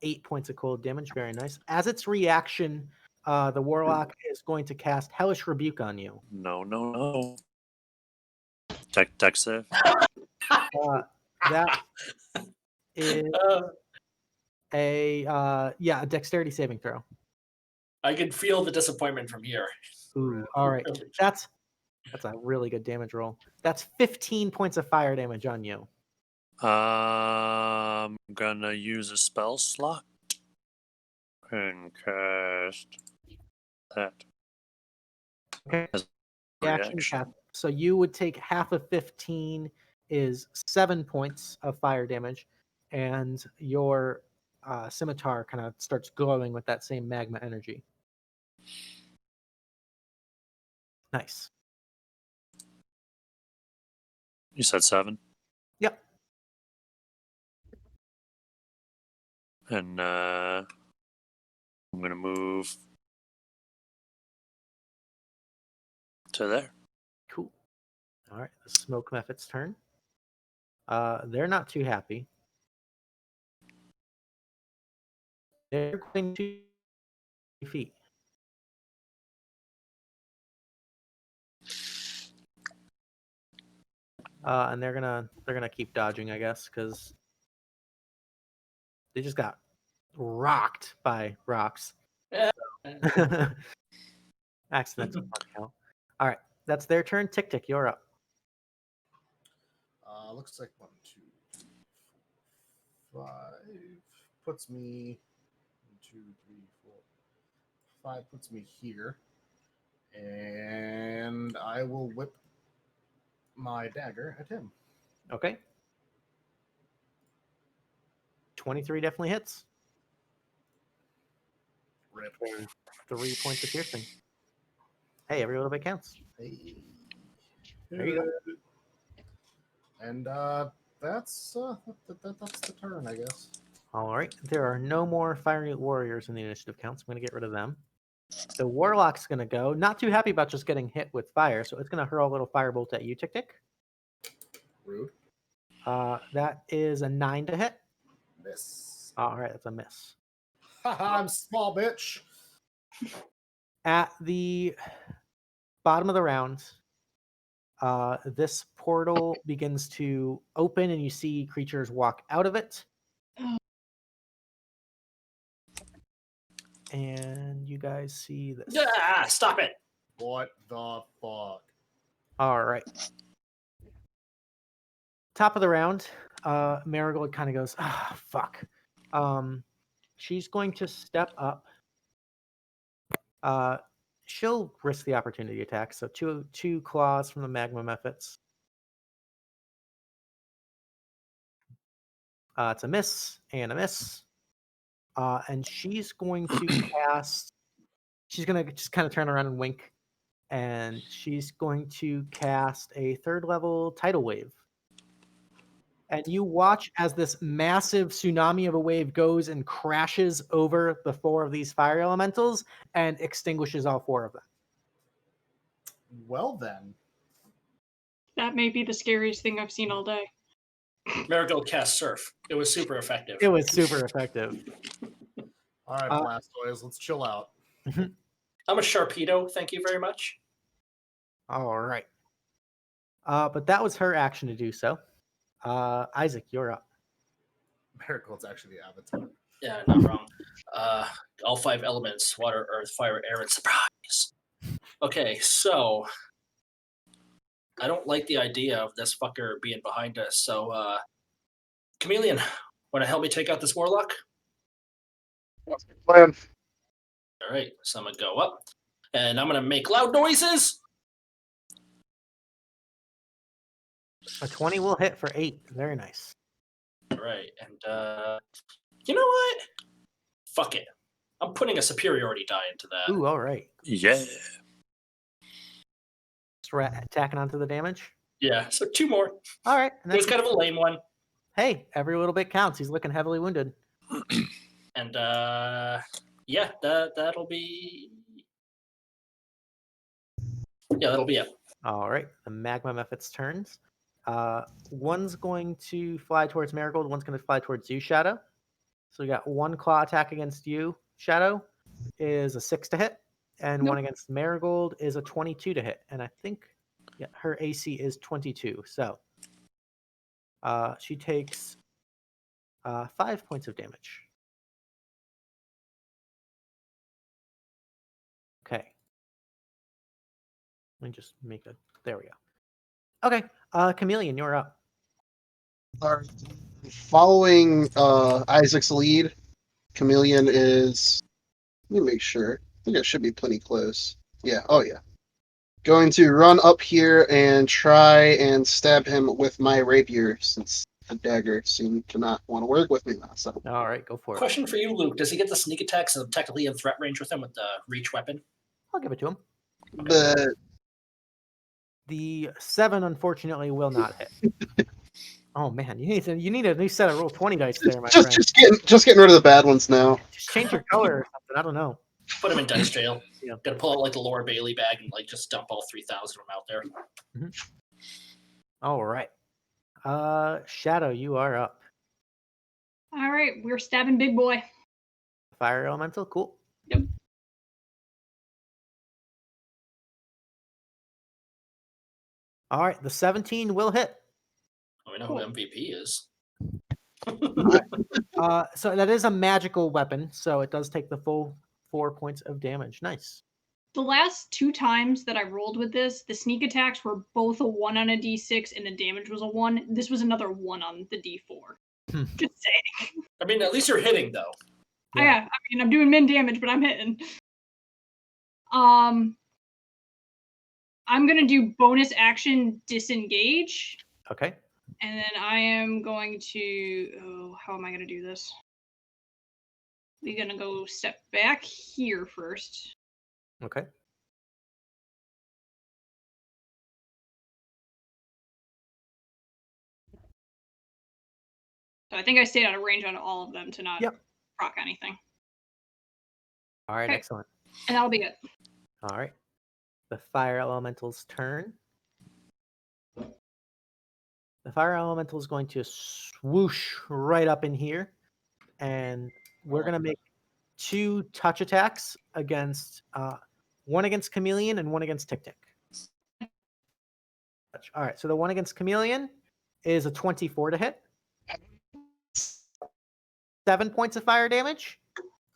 8 points of cold damage. Very nice. As its reaction, the Warlock is going to cast Hellish Rebuke on you. No. Tech save. That is a dexterity saving throw. I can feel the disappointment from here. Ooh, all right. That's a really good damage roll. That's 15 points of fire damage on you. I'm gonna use a spell slot and cast that. Okay. As The action reaction. cap. So you would take half of 15 is 7 points of fire damage, and your scimitar kind of starts glowing with that same magma energy. Nice. You said 7? Yep. And I'm going to move to there. Cool. All right. The smoke mephit's turn. They're not too happy. They're going to feet. And they're gonna keep dodging, I guess, because they just got rocked by rocks. Yeah. Accidental fun count. All right, that's their turn. TikTik, you're up. Looks like 1, 2, 3, 4, 5 puts me 1, 2, 3, 4, 5 puts me here, and I will whip my dagger at him. Okay. 23 definitely hits. Rip. For 3 points of piercing. Hey, every little bit counts. Hey. There you go. And that's the turn, I guess. All right. There are no more fiery warriors in the initiative counts. I'm going to get rid of them. The warlock's going to go. Not too happy about just getting hit with fire, so it's going to hurl a little firebolt at you, TikTik. Rude. That is a 9 to hit. Miss. All right, that's a miss. Haha, I'm small, bitch. At the bottom of the round, this portal begins to open, and you see creatures walk out of it. And you guys see this. Ah, stop it. What the fuck? All right. Top of the round, Marigold kind of goes, fuck. She's going to step up. She'll risk the opportunity attack. So two claws from the magma mephits. It's a miss and a miss. And she's going to cast. She's going to just kind of turn around and wink. And she's going to cast a 3rd level tidal wave. And you watch as this massive tsunami of a wave goes and crashes over the 4 of these fire elementals and extinguishes all 4 of them. Well then. That may be the scariest thing I've seen all day. Marigold cast Surf. It was super effective. It was super effective. All right, Blastoise, let's chill out. I'm a Sharpedo. Thank you very much. All right. But that was her action to do so. Isaac, you're up. Marigold's actually the avatar. Yeah, not wrong. All 5 elements: water, earth, fire, air, and surprise. Okay, so I don't like the idea of this fucker being behind us. So, Chameleon, want to help me take out this warlock? Plan. All right, so I'm gonna go up, and I'm gonna make loud noises. A 20 will hit for 8. Very nice. All right, and you know what? Fuck it. I'm putting a superiority die into that. Ooh, all right. Yeah. Just attacking onto the damage. Yeah, so 2 more. All right. And It was kind of a lame one. Hey, every little bit counts. He's looking heavily wounded. And yeah, that'll be. Yeah, that'll be it. All right. The magma mephits turns. One's going to fly towards Marigold. One's going to fly towards you, Shadow. So we got 1 claw attack against you, Shadow, is a 6 to hit, and Nope. one against Marigold is a 22 to hit. And I think, yeah, her AC is 22. So she takes 5 points of damage. Okay. Let me just make a. There we go. Okay. Chameleon, you're up. All right. Following Isaac's lead, Chameleon is. Let me make sure. think I should be plenty close. Yeah. Oh yeah. Going to run up here and try and stab him with my rapier, since the dagger seemed to not want to work with me last time. All right, go for it. Question for you, Luke. Does he get the sneak attacks and technically in threat range with him with the reach weapon? I'll give it to him. But The 7, unfortunately, will not hit. Oh man, you need a new set of roll 20 dice there, my friend. just getting rid of the bad ones now. Just change your color or something. I don't know. Put him in dice jail. Yeah. Gotta pull out like the Laura Bailey bag and like just dump all 3,000 of them out there. All right. Shadow, you are up. All right, we're stabbing big boy. Fire elemental, cool. Yep. All right, the 17 will hit. Oh, we know who MVP is. So that is a magical weapon, so it does take the full 4 points of damage. Nice. The last 2 times that I rolled with this, the sneak attacks were both a 1 on a d6 and the damage was a 1. This was another 1 on the d4. Just saying. I mean, at least you're hitting though. Yeah, I mean, I'm doing min damage, but I'm hitting. I'm gonna do bonus action disengage. Okay. And then I am going to. Oh, how am I gonna do this? We're gonna go step back here first. Okay. So I think I stayed out of range on all of them to not proc anything. All right, Okay. excellent. And that'll be it. All right. The fire elemental's turn. The fire elemental is going to swoosh right up in here, and we're going to make 2 touch attacks against one against Chameleon and one against TikTik. All right, so the one against Chameleon is a 24 to hit. 7 points of fire damage,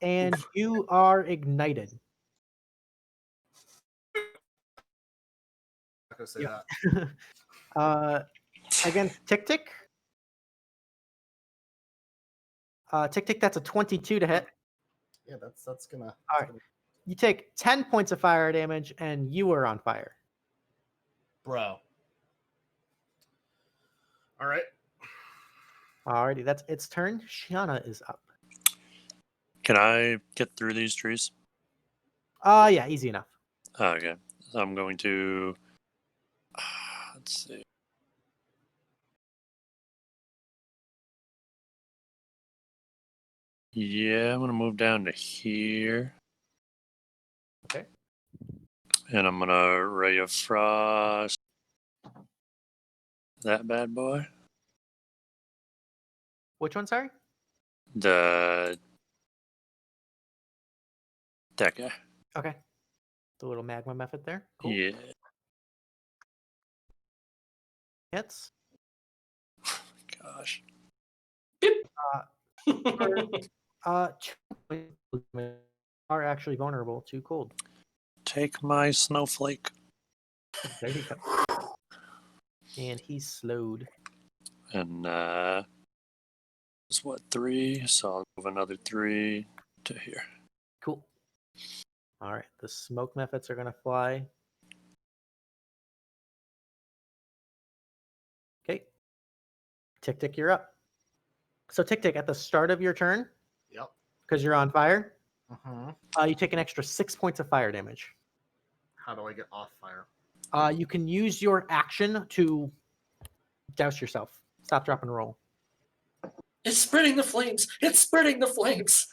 and you are ignited. I'm not gonna say that. Against TikTik. TikTik, that's a 22 to hit. Yeah, that's gonna. All right. You take 10 points of fire damage, and you are on fire. Bro. All right. Alrighty, that's its turn. Shianah is up. Can I get through these trees? Yeah, easy enough. Okay. So I'm going to. Let's see. Yeah, I'm going to move down to here. Okay. And I'm going to Ray of Frost. That bad boy. Which one, sorry? That guy. Okay. The little magma method there. Cool. Yeah. Hits. Gosh. Are actually vulnerable to cold. Take my snowflake. There you go. And he's slowed. And it's what, 3? So I'll move another 3 to here. Cool. All right, the smoke methods are gonna fly. Okay. TikTik, you're up. So TikTik, at the start of your turn, Yep. because you're on fire, Uh-huh. you take an extra 6 points of fire damage. How do I get off fire? You can use your action to douse yourself. Stop, drop, and roll. It's spreading the flames. It's spreading the flames.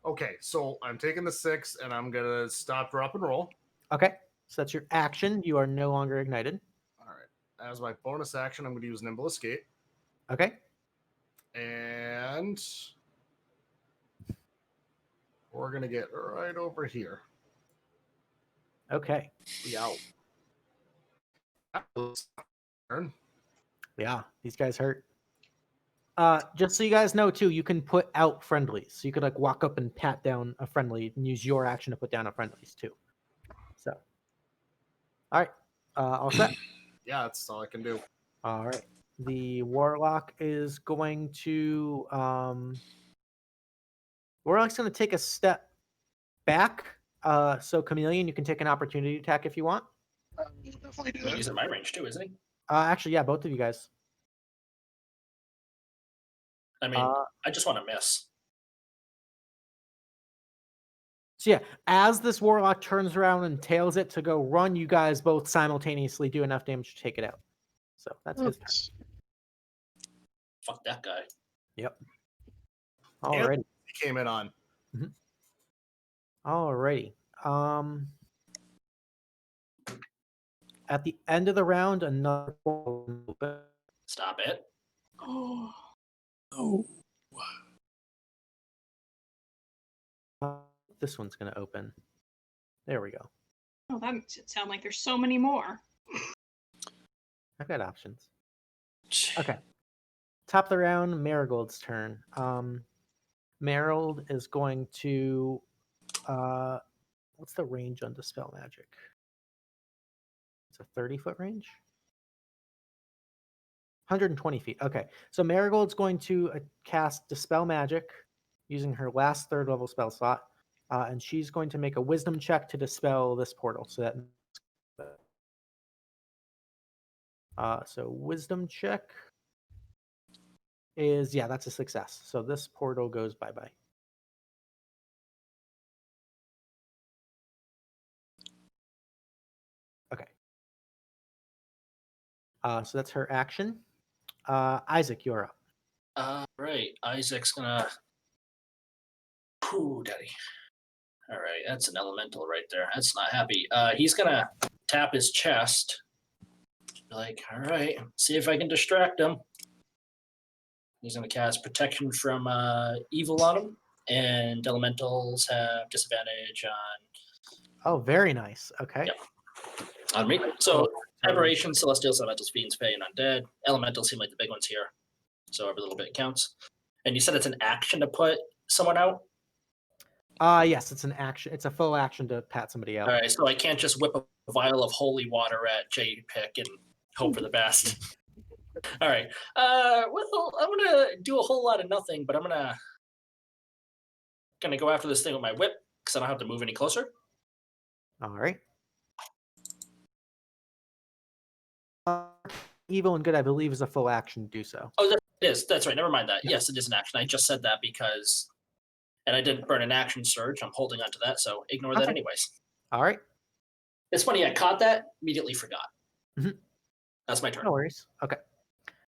Okay, so I'm taking the 6 and I'm gonna stop, drop, and roll. Okay, so that's your action. You are no longer ignited. All right. As my bonus action, I'm gonna use Nimble Escape. Okay. And we're gonna get right over here. Okay. Yeah. Turn. Yeah, these guys hurt. Just so you guys know too, you can put out friendlies. So you could like walk up and pat down a friendly and use your action to put down a friendlies too. So, all right, all set. Yeah, that's all I can do. All right, the warlock is going to Warlock's going to take a step back So Chameleon, you can take an opportunity attack if you want. We'll definitely do I mean, he's that. in my range too, isn't he? Actually, yeah, both of you guys. I mean, I just want to miss. So yeah, as this warlock turns around and tails it to go run, you guys both simultaneously do enough damage to take it out. So that's his turn. Oops. Fuck that guy. Yep. And Alrighty. he came in on. Alrighty. At the end of the round, another portal will open. Stop it. Oh. This one's going to open. There we go. Oh, that makes it sound like there's so many more. I've got options. Okay. Top of the round, Marigold's turn. Marigold is going to what's the range on Dispel Magic? It's a 30-foot range? 120 feet. Okay. So Marigold's going to cast Dispel Magic using her last 3rd level spell slot. And she's going to make a wisdom check to dispel this portal. So that so wisdom check is, yeah, that's a success. So this portal goes bye-bye. Okay. So that's her action. Isaac, you're up. Right. Isaac's gonna. Ooh, daddy. All right, that's an elemental right there. That's not happy. He's gonna tap his chest. Be like, all right, see if I can distract him. He's gonna cast protection from evil on him, and elementals have disadvantage on Oh, very nice. Okay. Yep. on me. So aberration, celestials, elementals, fiends, fey, and undead. Elementals seem like the big ones here, so every little bit counts. And you said it's an action to put someone out. Yes, it's an action. It's a full action to pat somebody out. All right, so I can't just whip a vial of holy water at JPick and hope for the best. All right. Well, I'm gonna do a whole lot of nothing, but I'm gonna go after this thing with my whip because I don't have to move any closer. All right. Evil and good, I believe, is a full action to do so. Oh, it is. That's right. Never mind that. Yeah. Yes, it is an action. I just said that because, and I didn't burn an action surge. I'm holding on to that, so ignore that Okay. anyways. All right. It's funny. I caught that, immediately forgot. Mhm. That's my turn. No worries. Okay.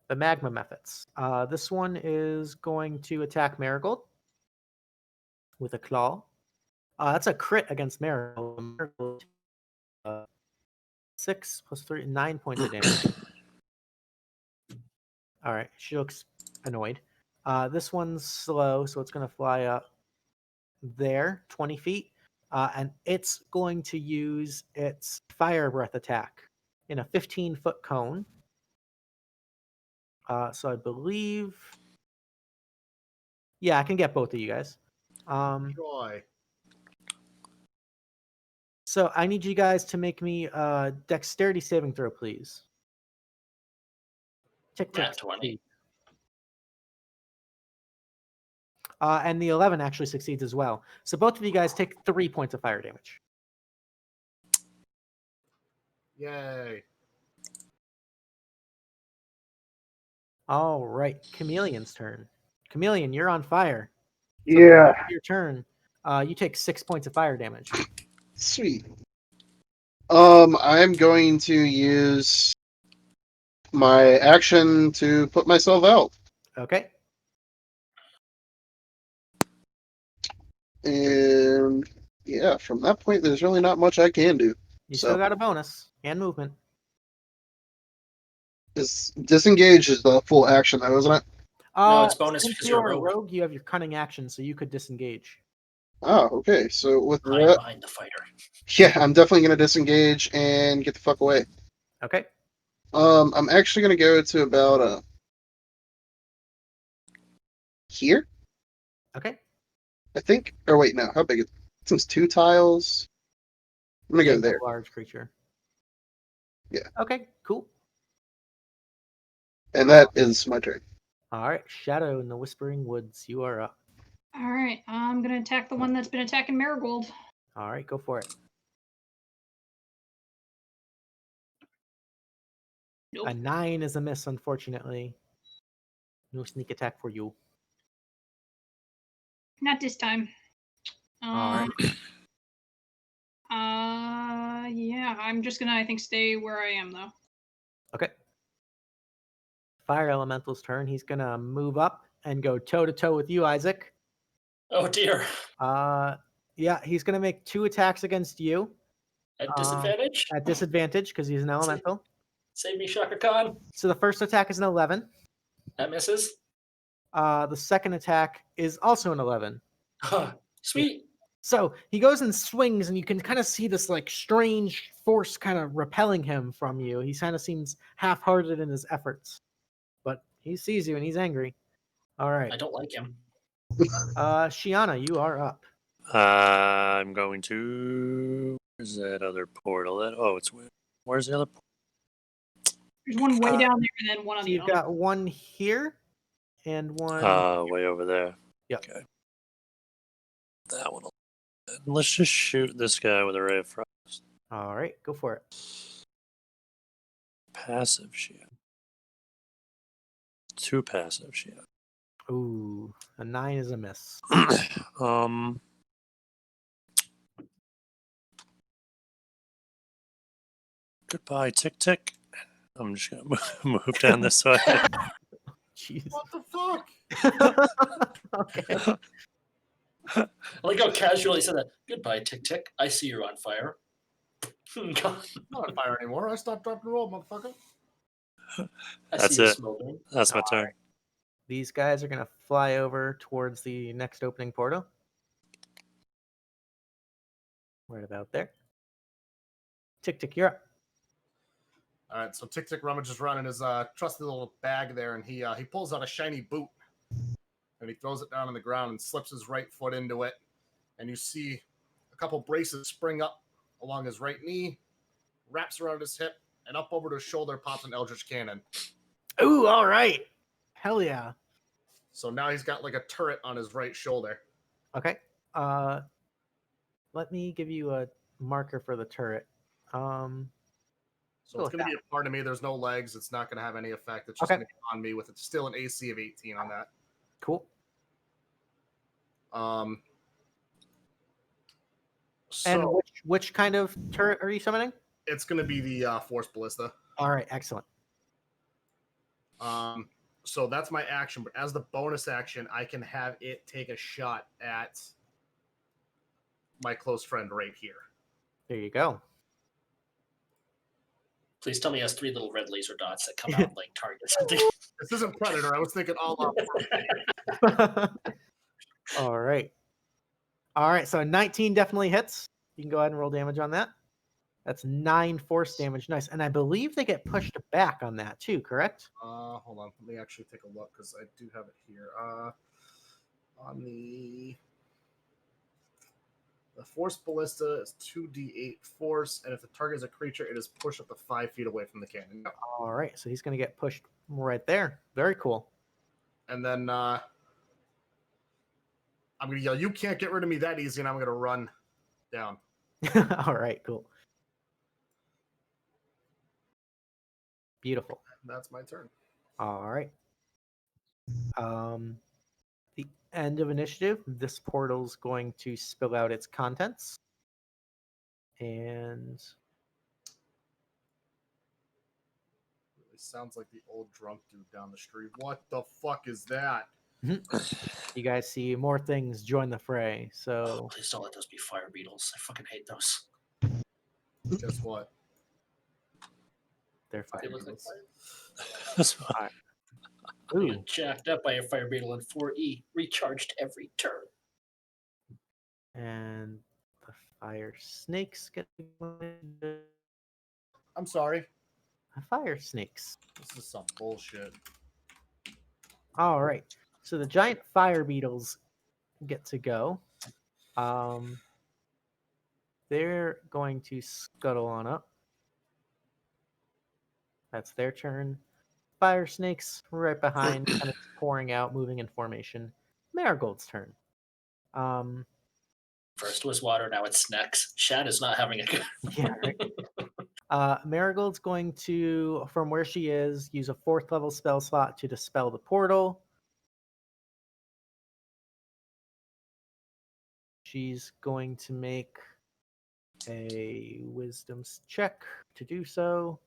The magma methods. This one is going to attack Marigold with a claw. That's a crit against Marigold. Marigold 6 plus 3, 9 points of damage. All right. She looks annoyed. This one's slow, so it's going to fly up there, 20 feet. And it's going to use its fire breath attack in a 15-foot cone. So I believe, yeah, I can get both of you guys. Joy. So I need you guys to make me a dexterity saving throw, please. TikTik. Nat 20. And the 11 actually succeeds as well. So both of you guys take 3 points of fire damage. Yay. All right, Chameleon's turn. Chameleon, you're on fire. So Yeah. your turn. You take 6 points of fire damage. Sweet. I'm going to use my action to put myself out. Okay. And yeah, from that point, there's really not much I can do. You So- still got a bonus and movement. Disengage is the full action, though, isn't it? No, it's bonus Since because you're a you're a rogue. rogue, you have your cunning action, so you could disengage. Oh, okay. So with Hide that, behind the fighter. yeah, I'm definitely going to disengage and get the fuck away. Okay. I'm actually going to go to about here, Okay. I think. Or wait, no. How big is it? Since 2 tiles. I'm going to go Yeah, there. a large creature. Yeah. Okay, cool. And that is my turn. All right, Shadow in the Whispering Woods, you are up. All right, I'm gonna attack the one that's been attacking Marigold. All right, go for it. Nope. A 9 is a miss, unfortunately. No sneak attack for you. Not this time. All right. Yeah, I'm just gonna, I think, stay where I am though. Okay. Fire Elemental's turn. He's gonna move up and go toe to toe with you, Isaac. Oh dear. Yeah, he's gonna make 2 attacks against you At disadvantage? at disadvantage because he's an elemental. Save me, Shaka Khan. So the first attack is an 11. That misses. The second attack is also an 11. Sweet. So he goes and swings, and you can kind of see this like strange force kind of repelling him from you. He kind of seems half-hearted in his efforts, but he sees you and he's angry. All right, I don't like him. Shianah, you are up. I'm going to. Where's that other portal? Where's the other? There's one way down there and then one on So the you've other. got one here and one. Way over there. Yep. Okay. That one. Let's just shoot this guy with a ray of frost. All right, go for it. Passive shield. 2 passive shield. Ooh, a 9 is a miss. Goodbye, TikTik. I'm just gonna move down this way. Jeez. What the fuck? Okay. I like how casually he said that. Goodbye, TikTik. I see you're on fire. God, I'm not on fire anymore. I stopped, drop, and roll, motherfucker. I That's see you it. smoking. That's my turn. These guys are gonna fly over towards the next opening portal. Right about there. TikTik, you're up. All right, so TikTik rummages around in his trusty little bag there, and he pulls out a shiny boot, and he throws it down on the ground and slips his right foot into it, and you see a couple braces spring up along his right knee, wraps around his hip, and up over to his shoulder pops an Eldritch Cannon. Ooh, all right. Hell yeah. So now he's got like a turret on his right shoulder. Okay. Let me give you a marker for the turret. So it's going to be a part of me. There's no legs. It's not going to have any effect. It's just Okay. going to be on me with it. Still an AC of 18 on that. Cool. So And which kind of turret are you summoning? it's going to be the Force Ballista. All right, excellent. So that's my action. But as the bonus action, I can have it take a shot at my close friend right here. There you go. Please tell me he has 3 little red laser dots that come out and like target something. This isn't Predator. I was thinking all up. All right. All right, so 19 definitely hits. You can go ahead and roll damage on that. That's 9 force damage. Nice. And I believe they get pushed back on that too, correct? Hold on. Let me actually take a look because I do have it here. On the Force Ballista is 2d8 force, and if the target is a creature, it is pushed up to 5 feet away from the cannon. All right, so he's going to get pushed right there. Very cool. And then I'm going to yell, "You can't get rid of me that easy," and I'm going to run down. All right, cool. Beautiful. That's my turn. All right. The end of initiative. This portal's going to spill out its contents. And It sounds like the old drunk dude down the street. What the fuck is that? you guys see more things join the fray. So Please don't let those be fire beetles. I fucking hate those. Guess what? they're fire They look like beetles. That's fine. I Ooh, get jacked up by a fire beetle in 4E, recharged every turn. and the fire snakes get I'm sorry. fire snakes. This is some bullshit. All right. So the giant fire beetles get to go. They're going to scuttle on up. That's their turn. Fire snakes right behind, kind of pouring out, moving in formation. Marigold's turn. First was water, now it's snacks. Shad is not having a good. Yeah, right. Marigold's going to, from where she is, use a 4th level spell slot to dispel the portal. She's going to make a wisdom check to do so.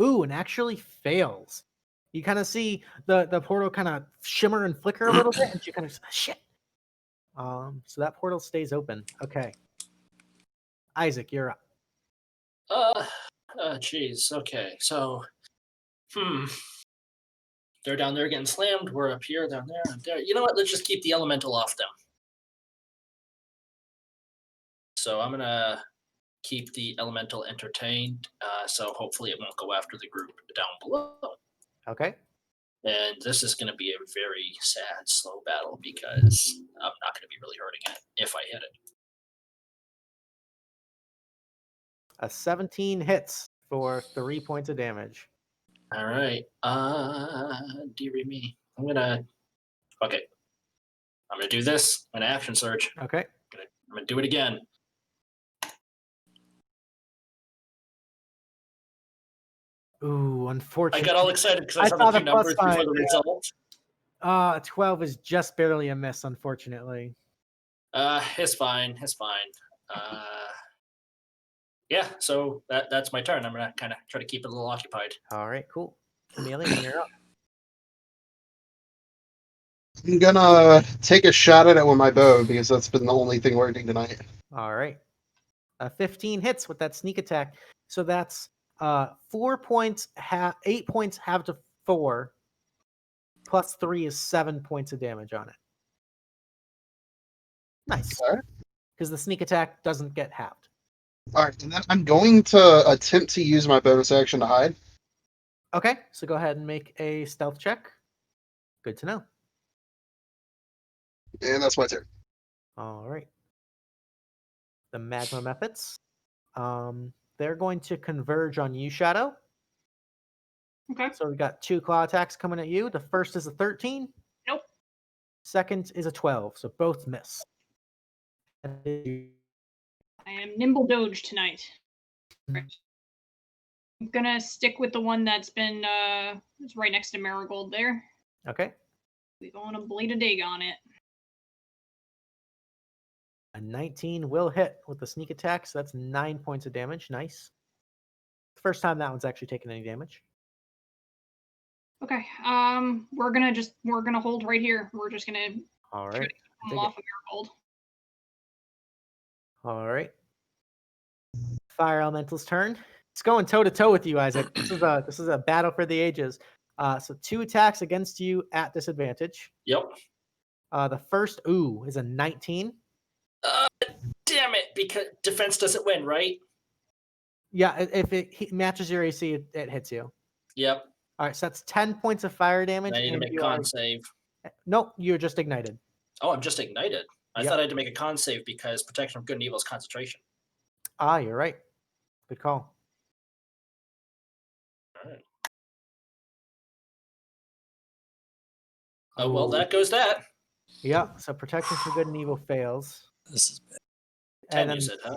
Ooh, and actually fails. You kind of see the portal kind of shimmer and flicker a little bit, and she kind of shit. So that portal stays open. Okay. Isaac, you're up. Jeez. Okay, so, they're down there getting slammed. We're up here, down there, up there. You know what? Let's just keep the elemental off them. So I'm gonna keep the elemental entertained. So hopefully it won't go after the group down below. Okay. And this is gonna be a very sad, slow battle because I'm not gonna be really hurting it if I hit it. A 17 hits for 3 points of damage. All right. Dearie me. I'm gonna do this. I'm gonna action surge. Okay. I'm gonna do it again. Ooh, I unfortunately. got all excited because I I saw saw the the two numbers plus before sign, the yeah. result. 12 is just barely a miss, unfortunately. It's fine. It's fine. Yeah, so that's my turn. I'm gonna kind of try to keep it a little occupied. All right, cool. Chameleon, you're up. I'm gonna take a shot at it with my bow because that's been the only thing working tonight. All right. 15 hits with that sneak attack. So that's 4 points, 8 points halved to 4, plus 3 is 7 points of damage on it. Nice. All right. Because the sneak attack doesn't get halved. All right, and then I'm going to attempt to use my bonus action to hide. Okay, so go ahead and make a stealth check. Good to know. And that's my turn. All right. The magma methods. They're going to converge on you, Shadow. Okay. So we've got 2 claw attacks coming at you. The first is a 13. Nope. Second is a 12. So both miss. I am nimble doge tonight. I'm gonna stick with the one that's been it's right next to Marigold there. Okay. We're going to blade a dig on it. A 19 will hit with the sneak attack, so that's 9 points of damage. Nice. First time that one's actually taken any damage. Okay. We're gonna hold right here. We're just gonna All try right. to come Dig off it. of Marigold. All right. Fire Elemental's turn. It's going toe to toe with you, Isaac. This is a battle for the ages. So 2 attacks against you at disadvantage. Yep. The first is a 19. Damn it! Because defense doesn't win, right? Yeah, if it matches your AC, it hits you. Yep. All right, so that's 10 points of fire damage. I need to and make you con are... save. Nope, you're just ignited. Oh, I'm just ignited. I Yep. thought I had to make a con save because protection from good and evil is concentration. Ah, you're right. Good call. All right. Oh well, that goes that. Yeah, so protection from good and evil fails. This is bad. 10 And then, you said, huh?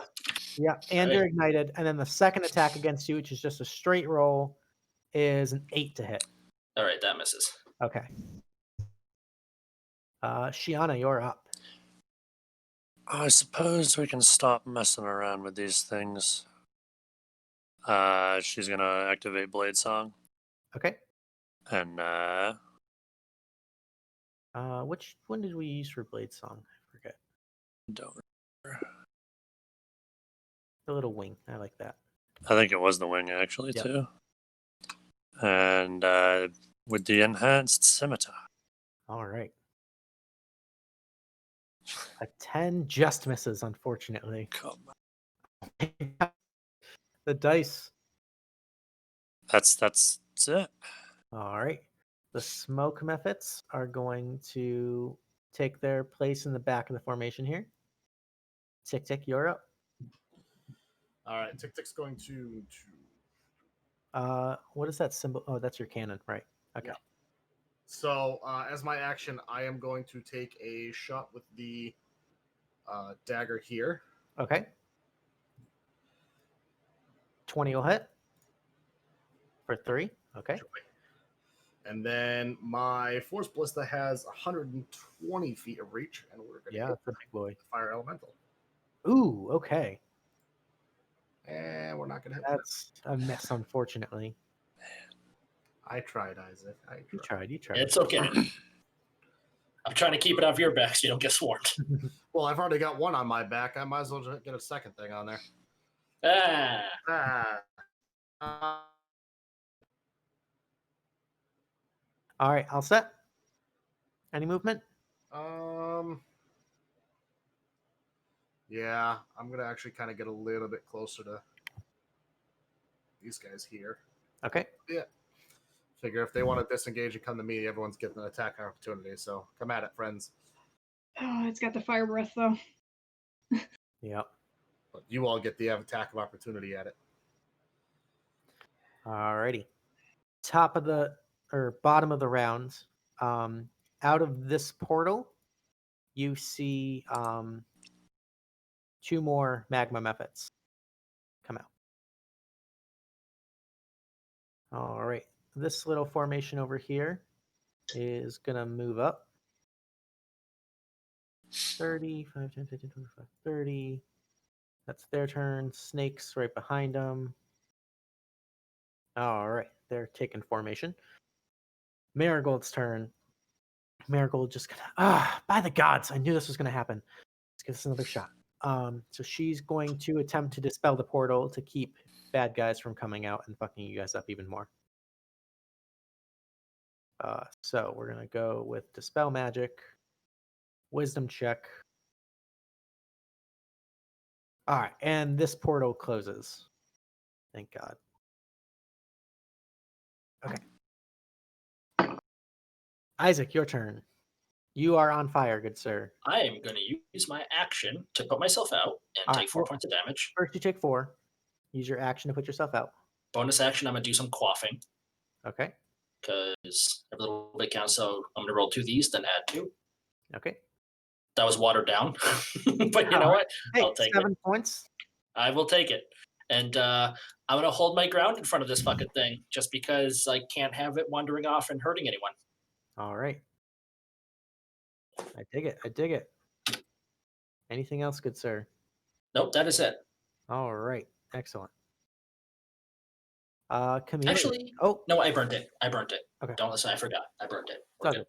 yeah, and Right. you're ignited. And then the second attack against you, which is just a straight roll, is an 8 to hit. All right, that misses. Okay. Shianah, you're up. I suppose we can stop messing around with these things. She's gonna activate Blade Song, Okay. and Which one did we use for Blade Song? I forget. don't remember. The little wing. I like that. I think it was the wing actually Yep. too. And with the enhanced scimitar. All right. A 10 just misses, unfortunately. Come on. The dice. That's it. All right. The smoke methods are going to take their place in the back of the formation here. TikTik, you're up. All right, TikTik's going to. What is that symbol? Oh, that's your cannon, right? Okay. Yeah. So as my action, I am going to take a shot with the dagger here. Okay. 20 will hit. For 3. Okay. And then my Force Ballista has 120 feet of reach, and we're going to Yeah, hit that's a big boy. Fire Elemental. Ooh, okay. And we're not going to hit. That's a miss, unfortunately. I tried, Isaac. You tried. It's okay. I'm trying to keep it off your back so you don't get swarmed. Well, I've already got one on my back. I might as well just get a second thing on there. Ah. All right, all set. Any movement? Yeah, I'm gonna actually kind of get a little bit closer to these guys here. Okay. Yeah. Figure if they want to disengage and come to me, everyone's getting an attack opportunity. So come at it, friends. Oh, it's got the fire breath though. Yep. But you all get the attack of opportunity at it. Alrighty. Top of the or bottom of the round. Out of this portal, you see 2 more magma methods come out. All right. This little formation over here is gonna move up. 30, 5, 10, 15, 25, 30. That's their turn. Snakes right behind them. All right. They're taking formation. Marigold's turn. Marigold just gonna by the gods, I knew this was gonna happen. Let's give this another shot. So she's going to attempt to dispel the portal to keep bad guys from coming out and fucking you guys up even more. So we're gonna go with dispel magic, wisdom check. All right, and this portal closes. Thank God. Okay. Isaac, your turn. You are on fire, good sir. I am going to use my action to put myself out and take 4 points of damage. First, you take 4. Use your action to put yourself out. Bonus action, I'm going to do some quaffing. Okay. Because every little bit counts, so I'm going to roll 2 of these, then add 2. Okay. That was watered down. But you know what? Hey, I'll take 7 it. points. I will take it. And I'm going to hold my ground in front of this fucking thing just because I can't have it wandering off and hurting anyone. All right. I dig it. I dig it. Anything else, good sir? Nope, that is it. All right. Excellent. Chameleon. Actually, oh, no, I burnt it. Okay. Don't listen, I forgot. I burnt it. It's all good.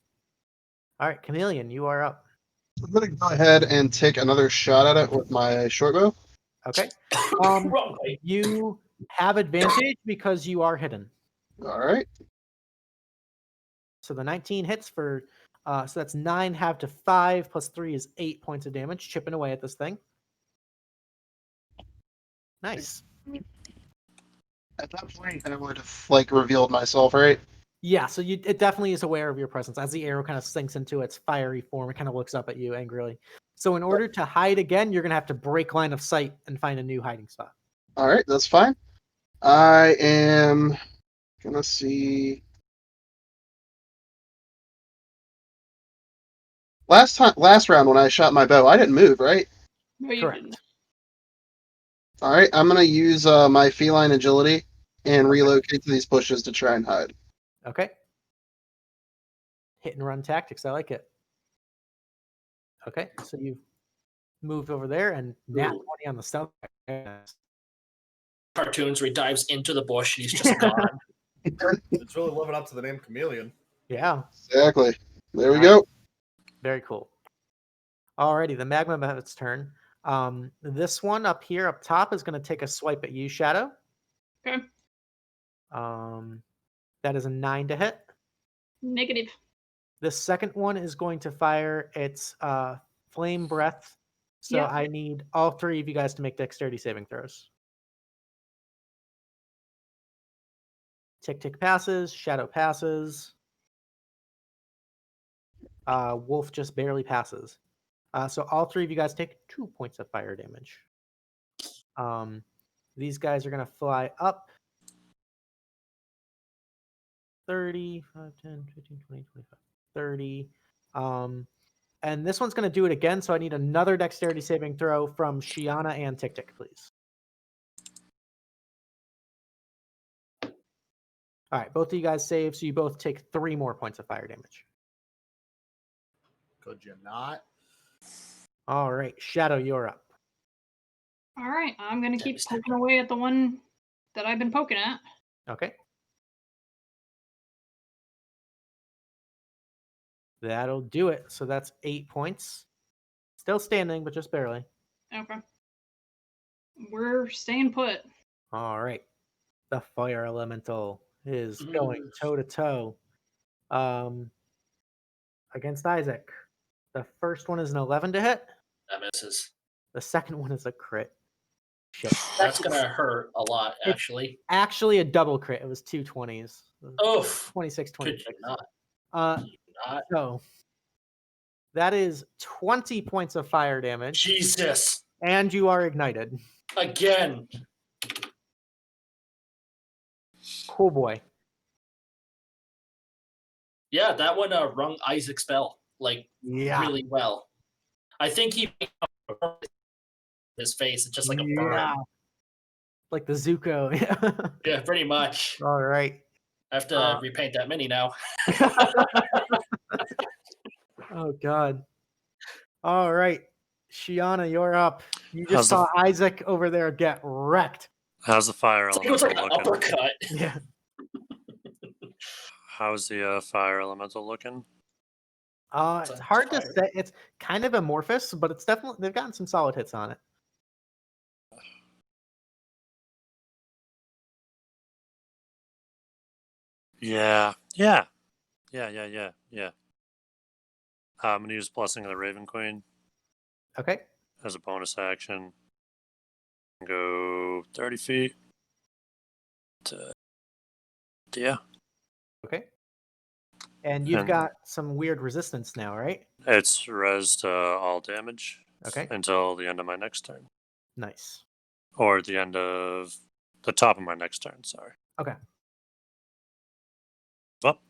All right, Chameleon, you are up. I'm gonna go ahead and take another shot at it with my short bow. Okay. Wrong way. You have advantage because you are hidden. All right. So the 19 hits for, so that's 9 halved to 5 plus 3 is 8 points of damage, chipping away at this thing. Nice. At that point, I would have revealed myself, right? Yeah, so it definitely is aware of your presence. As the arrow kind of sinks into its fiery form, it kind of looks up at you angrily. So in order to hide again, you're going to have to break line of sight and find a new hiding spot. All right, that's fine. I am gonna see. Last round when I shot my bow, I didn't move, right? No, you Correct. didn't. All right, I'm gonna use my feline agility and relocate to these bushes to try and hide. Okay. Hit and run tactics. I like it. Okay, so you moved over there and nat 20 on the stealth. Cartoons where he dives into the bush and he's just gone. It's really living up to the name Chameleon. Yeah, Exactly. There we Nice. go. very cool. Alrighty, the magma have its turn. This one up here, up top, is going to take a swipe at you, Shadow. Okay. That is a 9 to hit. Negative. The second one is going to fire its flame breath. So Yep. I need all 3 of you guys to make dexterity saving throws. TikTik passes, Shadow passes. Wolf just barely passes. So all 3 of you guys take 2 points of fire damage. These guys are going to fly up 30, 5, 10, 15, 20, 25, 30. And this one's going to do it again, so I need another dexterity saving throw from Shianah and TikTik, please. All right, both of you guys save, so you both take 3 more points of fire damage. Could you not? All right, Shadow, you're up. All right, I'm gonna keep Devastating. poking away at the one that I've been poking at. Okay. That'll do it. So that's 8 points. Still standing, but just barely. Okay. We're staying put. All right. The fire elemental is going Mm. toe to toe against Isaac. The first one is an 11 to hit. That misses. The second one is a crit. Shit. That's gonna hurt a lot, It's- actually. Actually a double crit. It was 2 20s. Oof. 26, Could you 26. not? Uh, Could you not? so that is 20 points of fire damage, Jesus. and you are ignited. Again. Oh boy. Yeah, that one rung Isaac's bell like Yeah. really well. I think he his face. It's just like a burn. Yeah. Like the Zuko. Yeah, pretty much. All right. I have to repaint that mini now. Oh God. All right. Shianah, you're up. You How's just saw Isaac over there get wrecked. How's the fire It was like elemental an looking? uppercut. Yeah. How's the fire elemental looking? It's It's hard to fire. say. It's kind of amorphous, but it's definitely they've gotten some solid hits on it. Yeah. I'm gonna use Blessing of the Raven Queen Okay. as a bonus action. Go 30 feet. Yeah. Okay. And you've And- got some weird resistance now, right? It's res to all damage. Okay. Until the end of my next turn. Nice. Or the end of the top of my next turn, sorry. Okay. Up.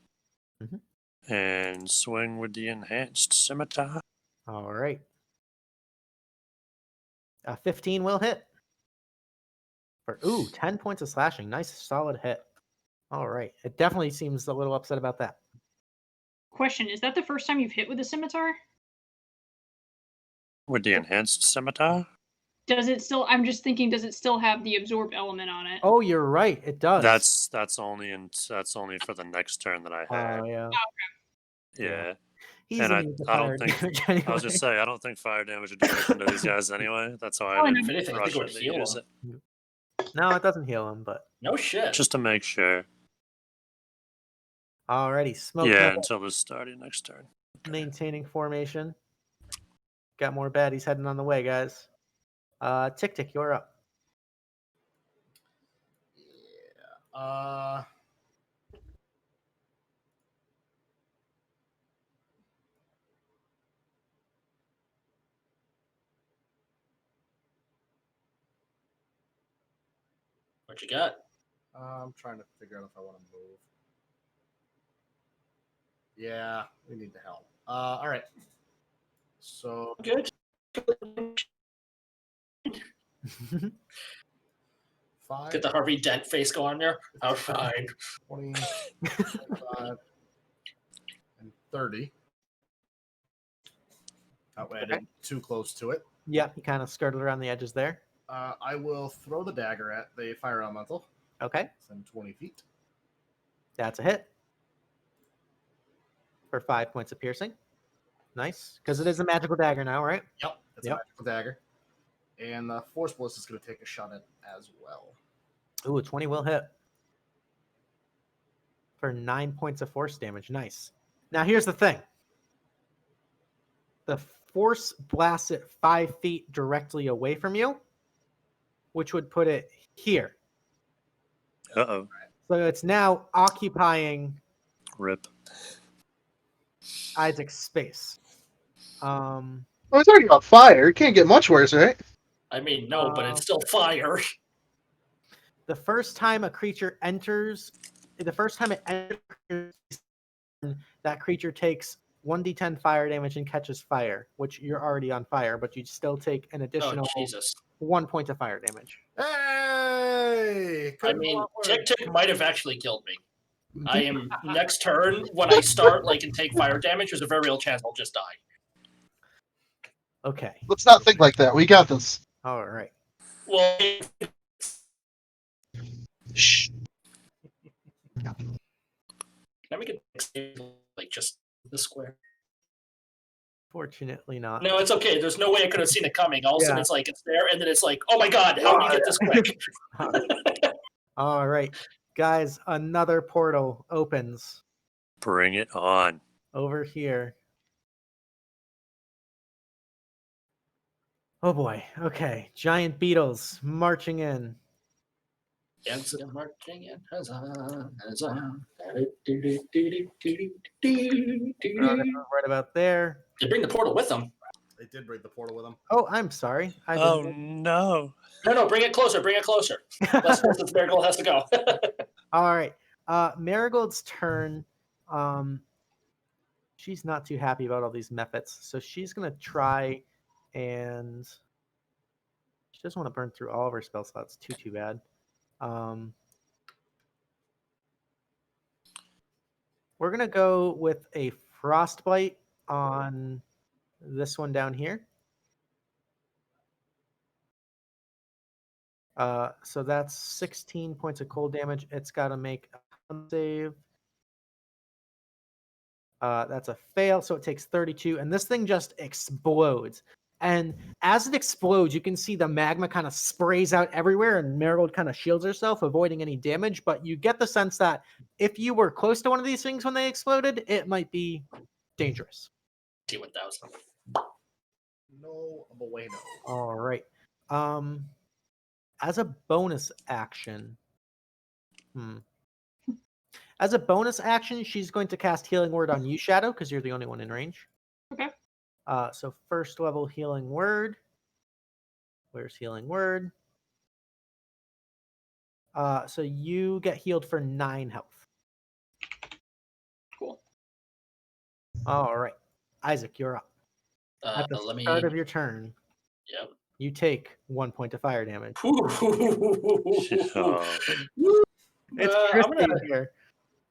Mhm. And swing with the enhanced scimitar. All right. 15 will hit. For 10 points of slashing. Nice solid hit. All right. It definitely seems a little upset about that. Question: is that the first time you've hit with a scimitar? With the enhanced scimitar? Does it still? I'm just thinking. Does it still have the absorb element on it? Oh, you're right. It does. That's only for the next turn that I have. Oh, yeah. Yeah. He's And immune to I fire don't think damage I anyway. was just saying I don't think fire damage would do anything to these guys anyway. That's why Oh, I and didn't if anything, I rush think it would in to heal use them. it. No, it doesn't heal him, but No shit. Just to make sure. already smoke. Yeah, Knuckle, until the start of next turn. maintaining formation. Got more baddies heading on the way, guys. TikTik, you're up. Yeah. What you got? I'm trying to figure out if I want to move. Yeah, we need the help. All right. So Good. 5, Get the Harvey Dent face going there. Oh, fine. 20, 25, and 30. That way I didn't too close to it. Yeah, you kind of skirted around the edges there. I will throw the dagger at the fire elemental. Okay, Send 20 feet. that's a hit. For 5 points of piercing. Nice. Because it is a magical dagger now, right? Yep, it's Yep. a magical dagger. And the Force Bliss is going to take a shot at it as well. Ooh, a 20 will hit. For 9 points of force damage. Nice. Now, here's the thing. The force blasts it 5 feet directly away from you, which would put it here. Uh-oh. So it's now occupying Rip. Isaac's space. Oh, we're talking about fire. It can't get much worse, right? I mean, no, but it's still fire. The first time a creature enters, that creature takes 1d10 fire damage and catches fire, which you're already on fire, but you still take an Oh, additional Jesus. 1 point of fire damage. Hey! I Couldn't mean, go worse. TikTik might have actually killed me. I am next turn when I start and take fire damage. There's a very real chance I'll just die. Okay. Let's not think like that. We got this. All right. Well, Shh. can I make it like just the square? Fortunately not. No, it's okay. There's no way I could have seen it coming. All of a sudden, Yeah. it's like it's there, and then it's like, oh my god, how did you get this quick? All right. Guys, another portal opens Bring it on. over here. Oh boy. Okay. Giant beetles marching in. Dancing and marching in, huzzah, huzzah. Right about there. They bring the portal with them. They did bring the portal with them. Oh, I'm sorry. I Oh didn't. no. No, bring it closer. Bring it closer. Less force this Marigold has to go. All right. Marigold's turn. She's not too happy about all these methods, so she's gonna try and she doesn't want to burn through all of her spell slots. Too bad. We're gonna go with a frostbite on this one down here. So that's 16 points of cold damage. It's got to make a con save. That's a fail, so it takes 32, and this thing just explodes. And as it explodes, you can see the magma kind of sprays out everywhere, and Marigold kind of shields herself, avoiding any damage. But you get the sense that if you were close to one of these things when they exploded, it might be dangerous. T1000. No bueno. All right. As a bonus action, she's going to cast Healing Word on you, Shadow, because you're the only one in range. Okay. So first level Healing Word. Where's Healing Word? So you get healed for 9 health. Cool. All right. Isaac, you're up. At the Let me. start of your turn, Yep. you take 1 point of fire damage. Oh. It's I'm crispy gonna. here.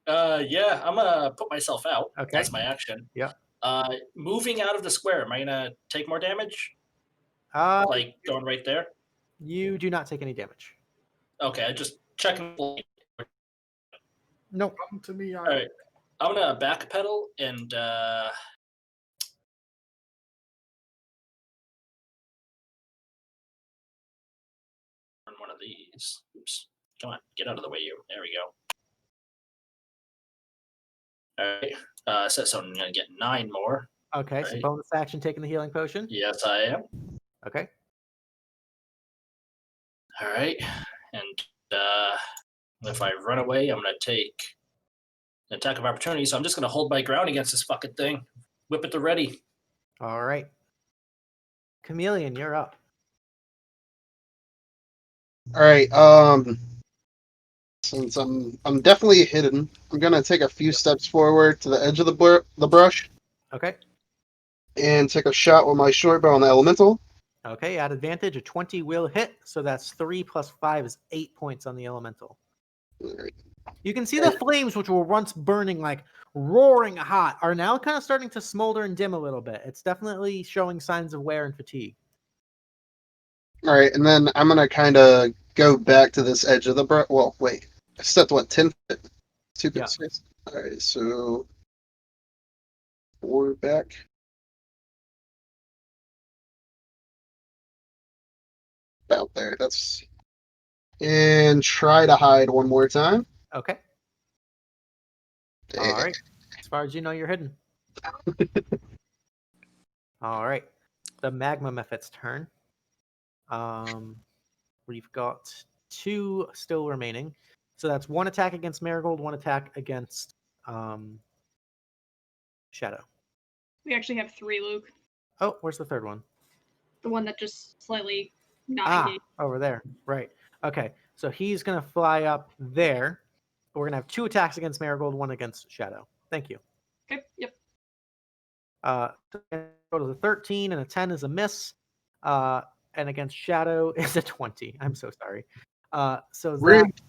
Yeah, I'm gonna put myself out. Okay. That's my action. Yeah. Moving out of the square, am I gonna take more damage? Like going right there? You do not take any damage. Okay, I just checking. Nope. Come to me. All right, I'm gonna backpedal and run one of these. Oops! Come on, get out of the way, you. There we go. All right. So I'm gonna get 9 more. Okay, so Right. bonus action taking the healing potion. Yes, I am. Okay. All right, and if I run away, I'm gonna take an attack of opportunity. So I'm just gonna hold my ground against this fucking thing. Whip it to ready. All right. Chameleon, you're up. All right. Since I'm definitely hidden, I'm gonna take a few steps forward to the edge of the brush Okay. and take a shot with my short bow on the elemental. Okay, at advantage, a 20 will hit. So that's 3 plus 5 is 8 points on the elemental. All right. You can see the flames, which were once burning, like roaring hot, are now kind of starting to smolder and dim a little bit. It's definitely showing signs of wear and fatigue. All right, and then I'm gonna kind of go back to this edge of the brush. Well, wait. I stepped 10 feet? 2 feet Yeah. space. All right, so 4 back. About there. That's and try to hide one more time. Okay. All right. As far as you know, you're hidden. All right. The magma method's turn. We've got 2 still remaining. So that's 1 attack against Marigold, 1 attack against Shadow. We actually have 3, Luke. Oh, where's the third one? The one that just slightly not engaged. Over there. Right. Okay. So he's going to fly up there. We're going to have 2 attacks against Marigold, 1 against Shadow. Thank you. Okay, yep. Total of 13 and a 10 is a miss. And against Shadow is a 20. I'm so sorry. So that Rude.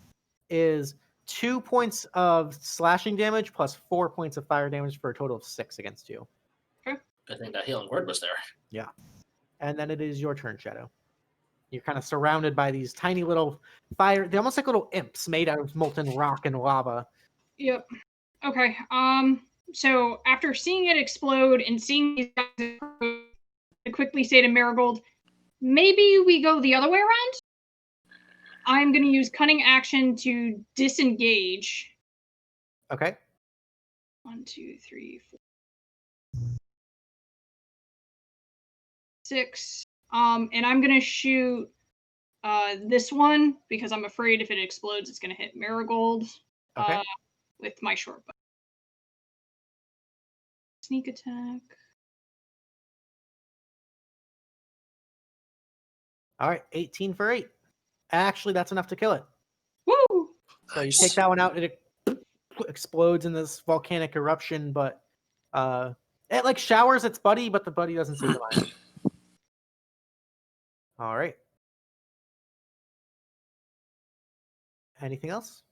is 2 points of slashing damage plus 4 points of fire damage for a total of 6 against you. I think that healing word was there. And then it is your turn, Shadow. You're kind of surrounded by these tiny little fire. They're almost like little imps made out of molten rock and lava. Yep. Okay. So after seeing it explode and seeing these guys, I quickly say to Marigold, maybe we go the other way around? I'm going to use cunning action to disengage. Okay. 1, 2, 3, 4, 6. And I'm going to shoot this one because I'm afraid if it explodes, it's going to hit Marigold Okay. with my short bow. Sneak attack. All right. 18 for 8. Actually, that's enough to kill it. Woo! So you take that one out, it explodes in this volcanic eruption, but it like showers its buddy, but the buddy doesn't seem to mind. All right. Anything else?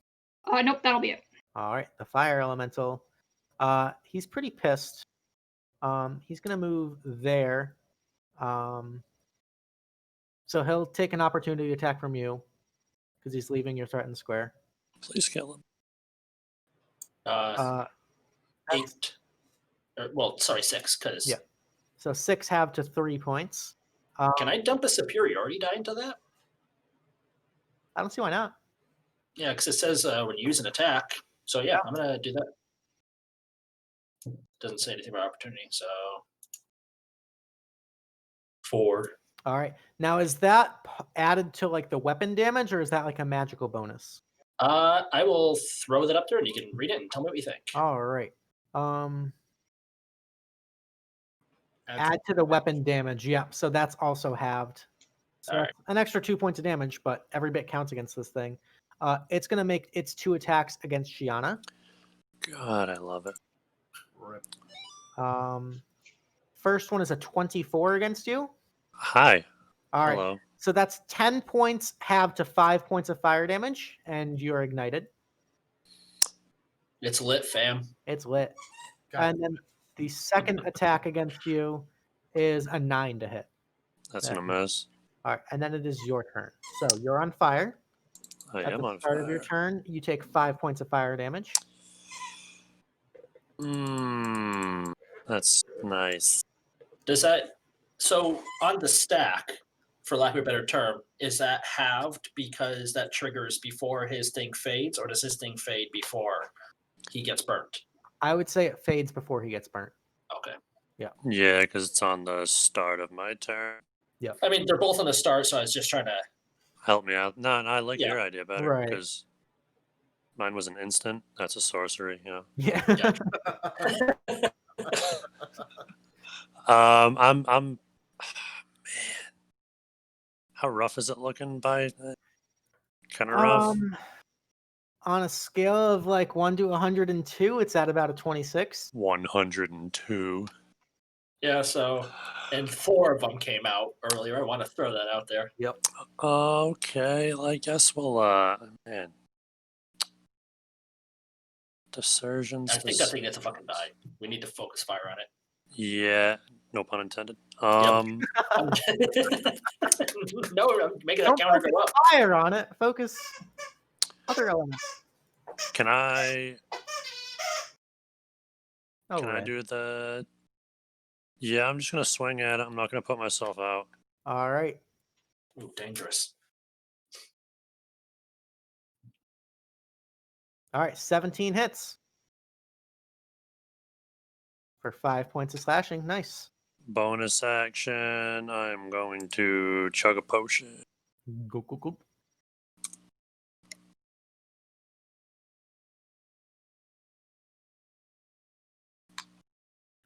Nope, that'll be it. All right. The fire elemental. He's pretty pissed. He's gonna move there. So he'll take an opportunity attack from you because he's leaving your threatened square. Please kill him. 8. Well, sorry, 6. Because Yeah. So 6 halved to 3 points. can I dump a superiority die into that? I don't see why not. Yeah, because it says when you use an attack. So yeah, I'm gonna do that. Doesn't say anything about opportunity. So 4. All right. Now, is that added to like the weapon damage, or is that like a magical bonus? I will throw that up there, and you can read it and tell me what you think. All right. Add to the weapon damage. Yep. So that's also halved. So All that's an extra 2 points of damage, but every bit counts against this thing. It's gonna make its 2 attacks against Shianah. God, I love it. Rip. First one is a 24 against you. Hi. All right. Hello. So that's 10 points halved to 5 points of fire damage, and you're ignited. It's lit, fam. It's lit. God. And then the second attack against you is a 9 to hit. That's That- gonna miss. All right, and then it is your turn. So you're on fire. I At am the on start of your fire. turn, you take 5 points of fire damage. That's nice. Does that so on the stack, for lack of a better term, is that halved because that triggers before his thing fades, or does his thing fade before he gets burnt? I would say it fades before he gets burnt. Okay. Yeah, because it's on the start of my turn. I mean, they're both on the start, so I was just trying to. Help me out. No, I like Yeah. your idea better Right. because mine was an instant. That's a sorcery. Yeah. Yeah. I'm man. How rough is it looking by? Kind of rough. On a scale of like 1 to 102, it's at about a 26. 102. Yeah. So, and 4 of them came out earlier. I want to throw that out there. Yep. Okay, well, I guess we'll man. Desertions. I think that thing gets a fucking die. We need to focus fire on it. Yeah, no pun intended. No, I'm making that Don't counter focus go up. fire on it. Focus other elements. Can I Oh, can I right. do the? Yeah, I'm just gonna swing at it. I'm not gonna put myself out. All right. Ooh, dangerous. All right. 17 hits for 5 points of slashing. Nice. Bonus action. I'm going to chug a potion. Go, go, go.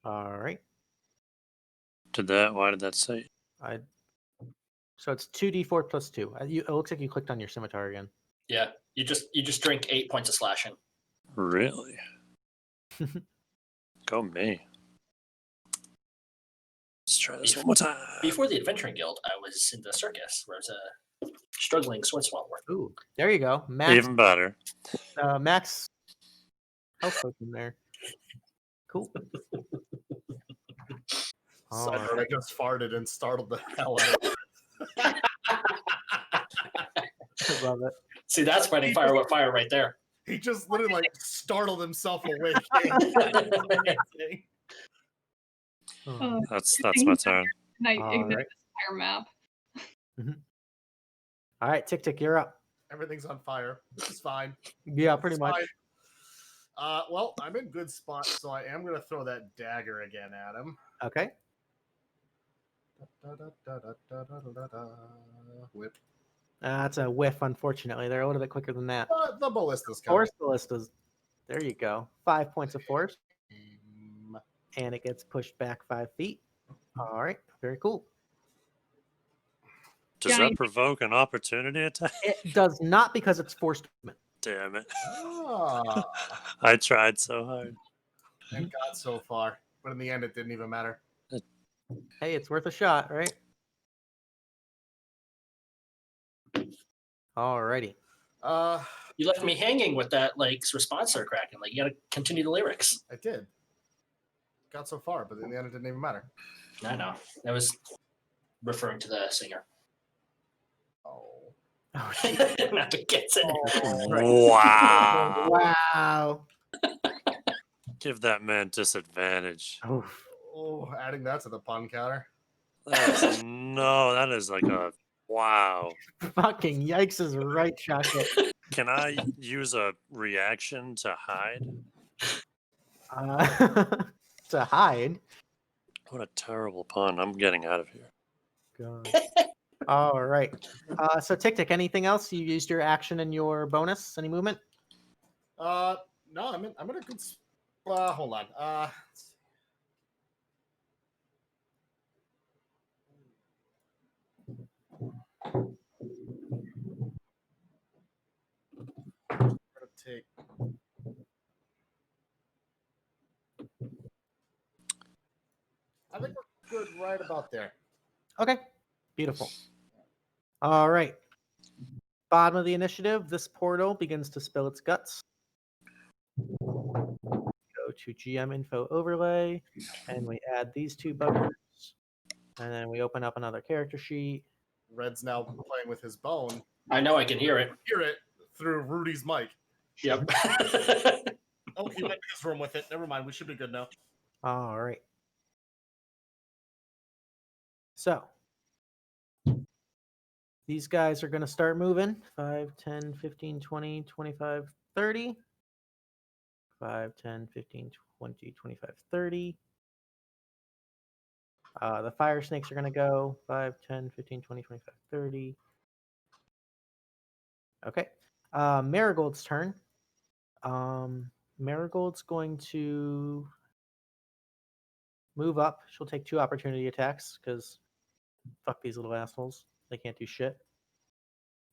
All right. Why did that say? So it's 2d4 plus 2. It looks like you clicked on your scimitar again. Yeah, you just drink 8 points of slashing. Really? Go me. try this one more time. Before the Adventuring Guild, I was in the circus, where I was a struggling sword swallower. Ooh, there you go. Max. Even better. Max. Health potion there. Cool. Side All note, I just farted and startled the hell out of it. I love it. See, that's fighting fire with fire right there. He just literally like startled himself awake. Oh, That's my turn. and I All ignited right. this entire map. All right, TikTik, you're up. Everything's on fire. This is fine. Yeah, pretty It's much. fine. Well, I'm in good spot, so I am gonna throw that dagger again at him. Okay. Whip. That's a whiff, unfortunately. They're a little bit quicker than that. The ballista's coming. Force ballistas. There you go. 5 points of force. And it gets pushed back 5 feet. All right. Very cool. Does Johnny- that provoke an opportunity attack? It does not because it's forced movement. Damn it. Ah, I tried so hard. and got so far, but in the end, it didn't even matter. Hey, it's worth a shot, right? All righty. You left me hanging with that like response there, Kraken. Like you gotta continue the lyrics. I did. Got so far, but in the end, it didn't even matter. I know. I was referring to the singer. Oh. Oh, Not the gets it. Wow. wow. Give that man disadvantage. Oof. Oh, adding that to the pun counter. That is like a wow. Fucking yikes is right, Chocolate. Can I use a reaction to hide? To hide. What a terrible pun. I'm getting out of here. God. All right. So TikTik, anything else? You used your action and your bonus? Any movement? No, I'm in a good. Hold on. I'm gonna take. I think we're good right about there. Okay. Beautiful. All right. Bottom of the initiative, this portal begins to spill its guts. Go to GM info overlay, and we add these two buggers. And then we open up another character sheet. Red's now playing with his bone. I know I can hear it. Hear it through Rudy's mic. Yep. Oh, he went to his room with it. Never mind. We should be good now. All right. So these guys are going to start moving. 5, 10, 15, 20, 25, 30. 5, 10, 15, 20, 25, 30. The fire snakes are going to go 5, 10, 15, 20, 25, 30. Okay. Marigold's turn. Marigold's going to move up. She'll take 2 opportunity attacks because fuck these little assholes. They can't do shit.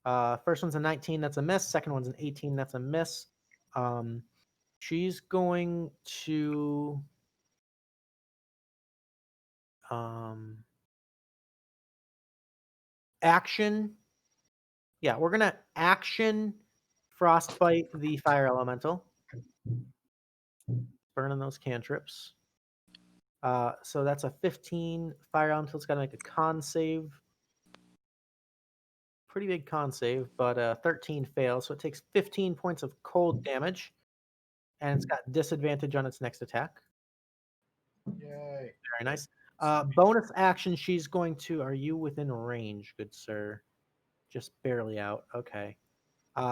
First one's a 19, that's a miss. Second one's an 18, that's a miss. She's going to action. Yeah, we're gonna action frostbite the fire elemental. Burning those cantrips. So that's a 15. Fire elemental's gotta make a con save. Pretty big con save, but 13 fails, so it takes 15 points of cold damage. And it's got disadvantage on its next attack. Yay. Very nice. Bonus action, she's going to... Are you within range, good sir? Just barely out. Okay.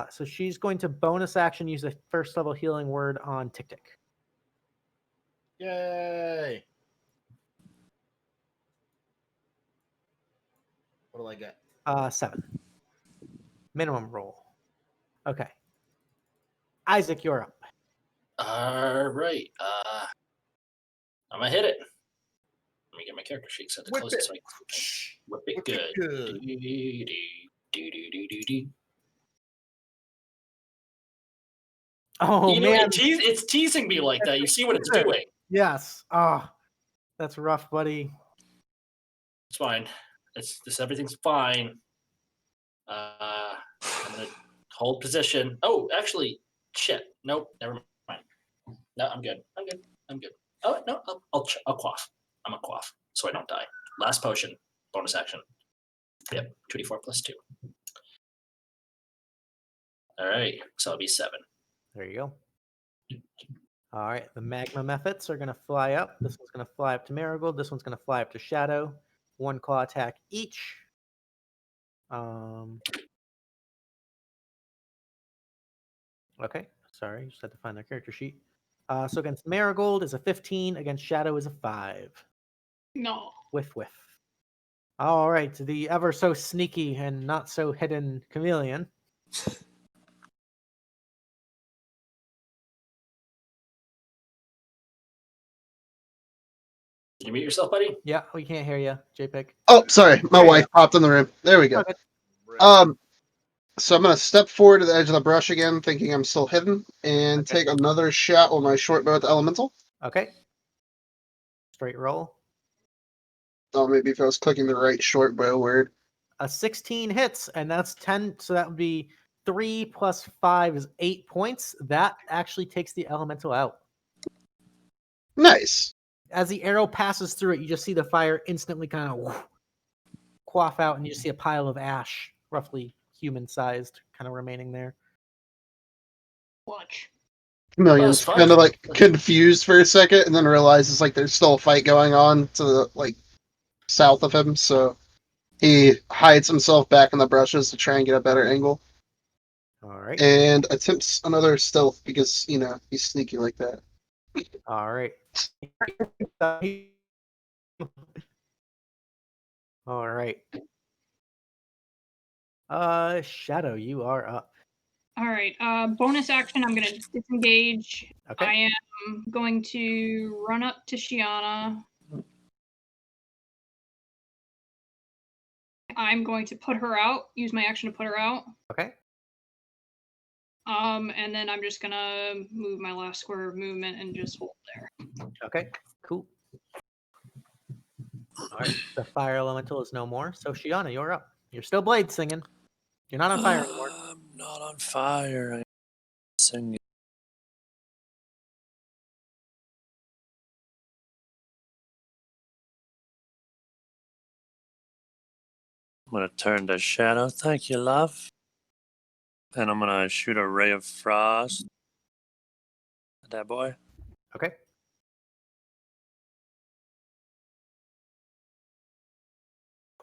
So she's going to bonus action use a first level healing word on TikTik. Yay. What do I get? 7. Minimum roll. Okay. Isaac, you're up. All right. I'm gonna hit it. Let me get my character sheet so the Whip closest it. Whip it Whip good. it good. Do-do-do-do-do-do-do. Oh, You know, man. it's teasing me like that. You see what it's doing. Yes. Oh, that's rough, buddy. It's fine. Everything's fine. I'm gonna hold position. Oh, actually, shit. Nope, never mind. No, I'm good. I'm good. Oh no, I'll quaff. I'm gonna quaff so I don't die. Last potion, bonus action. Yep, 2d4 plus 2. All right, so I'll be 7. There you go. All right, the magma methods are going to fly up. This one's going to fly up to Marigold. This one's going to fly up to Shadow. 1 claw attack each. Okay, sorry, just had to find their character sheet. So against Marigold is a 15. Against Shadow is a 5. No. Whiff. All right, the ever so sneaky and not so hidden Chameleon. Did you mute yourself, buddy? Yeah, we can't hear you, JPick. Oh, sorry, my There you wife popped in the room. There we go. Okay. So I'm gonna step forward to the edge of the brush again, thinking I'm still hidden, and Okay. take another shot with my short bow at the elemental. Okay. Straight roll. Oh, maybe if I was clicking the right short bow word. A 16 hits, and that's 10. So that would be 3 plus 5 is 8 points. That actually takes the elemental out. Nice. As the arrow passes through it, you just see the fire instantly kind of quaff out, and you just see a pile of ash, roughly human-sized, kind of remaining there. Watch. Chameleon's fun. kind of like confused for a second, and then realizes like there's still a fight going on to the like south of him. So he hides himself back in the brushes to try and get a better angle, All right. and attempts another stealth because he's sneaky like that. All right. All right. Shadow, you are up. All right. Bonus action. I'm gonna disengage. Okay. I am going to run up to Shianah. I'm going to put her out. Use my action to put her out. Okay. And then I'm just gonna move my last square of movement and just hold there. Okay. Cool. All right. The fire elemental is no more. So Shianah, you're up. You're still blade singing. You're not on fire anymore. I'm not on fire. I'm singing. I'm going to turn to Shadow. Thank you, love. And I'm going to shoot a ray of frost at that boy. Okay.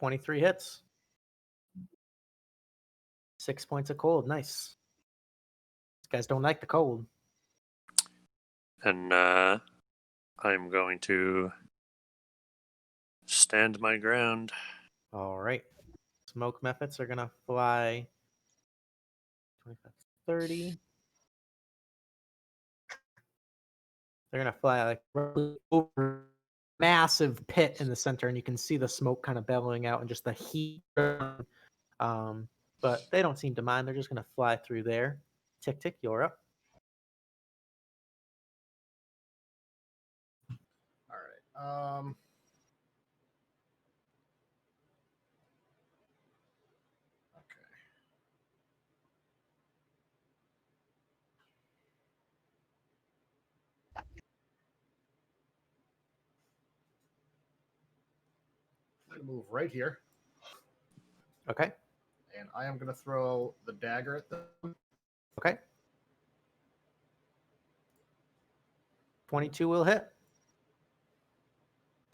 $23 hits. 6 points of cold. Nice. These guys don't like the cold. And I'm going to stand my ground. All right. Smoke methods are going to fly 25, 30. They're going to fly like over massive pit in the center, and you can see the smoke kind of bellowing out and just the heat. But they don't seem to mind. They're just going to fly through there. TikTik, you're up. All right. Okay. I'm gonna move right here, Okay. and I am gonna throw the dagger at them. Okay. 22 will hit.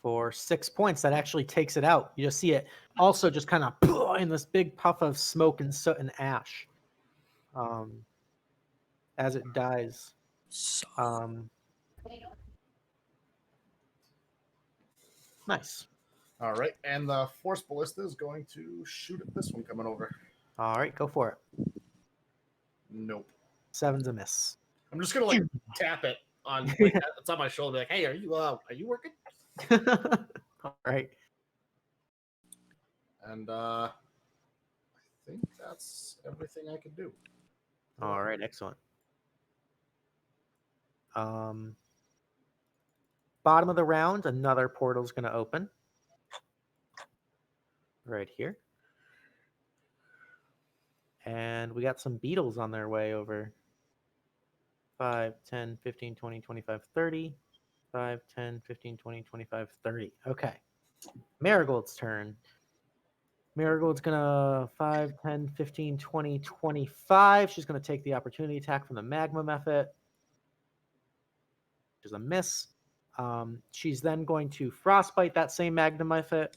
For 6 points, that actually takes it out. You just see it also just kind of in this big puff of smoke and soot and ash as it dies. Nice. All right, and the force ballista is going to shoot at this one coming over. All right, go for it. Nope. 7's a miss. I'm just gonna like tap it on like, it's on my shoulder. Like, hey, are you working? All right. And I think that's everything I can do. All right, excellent. Bottom of the round, another portal is going to open. right here. And we got some beetles on their way over. 5, 10, 15, 20, 25, 30. 5, 10, 15, 20, 25, 30. Okay. Marigold's turn. Marigold's gonna 5, 10, 15, 20, 25. She's gonna take the opportunity attack from the magma method, which is a miss. She's then going to frostbite that same magma method.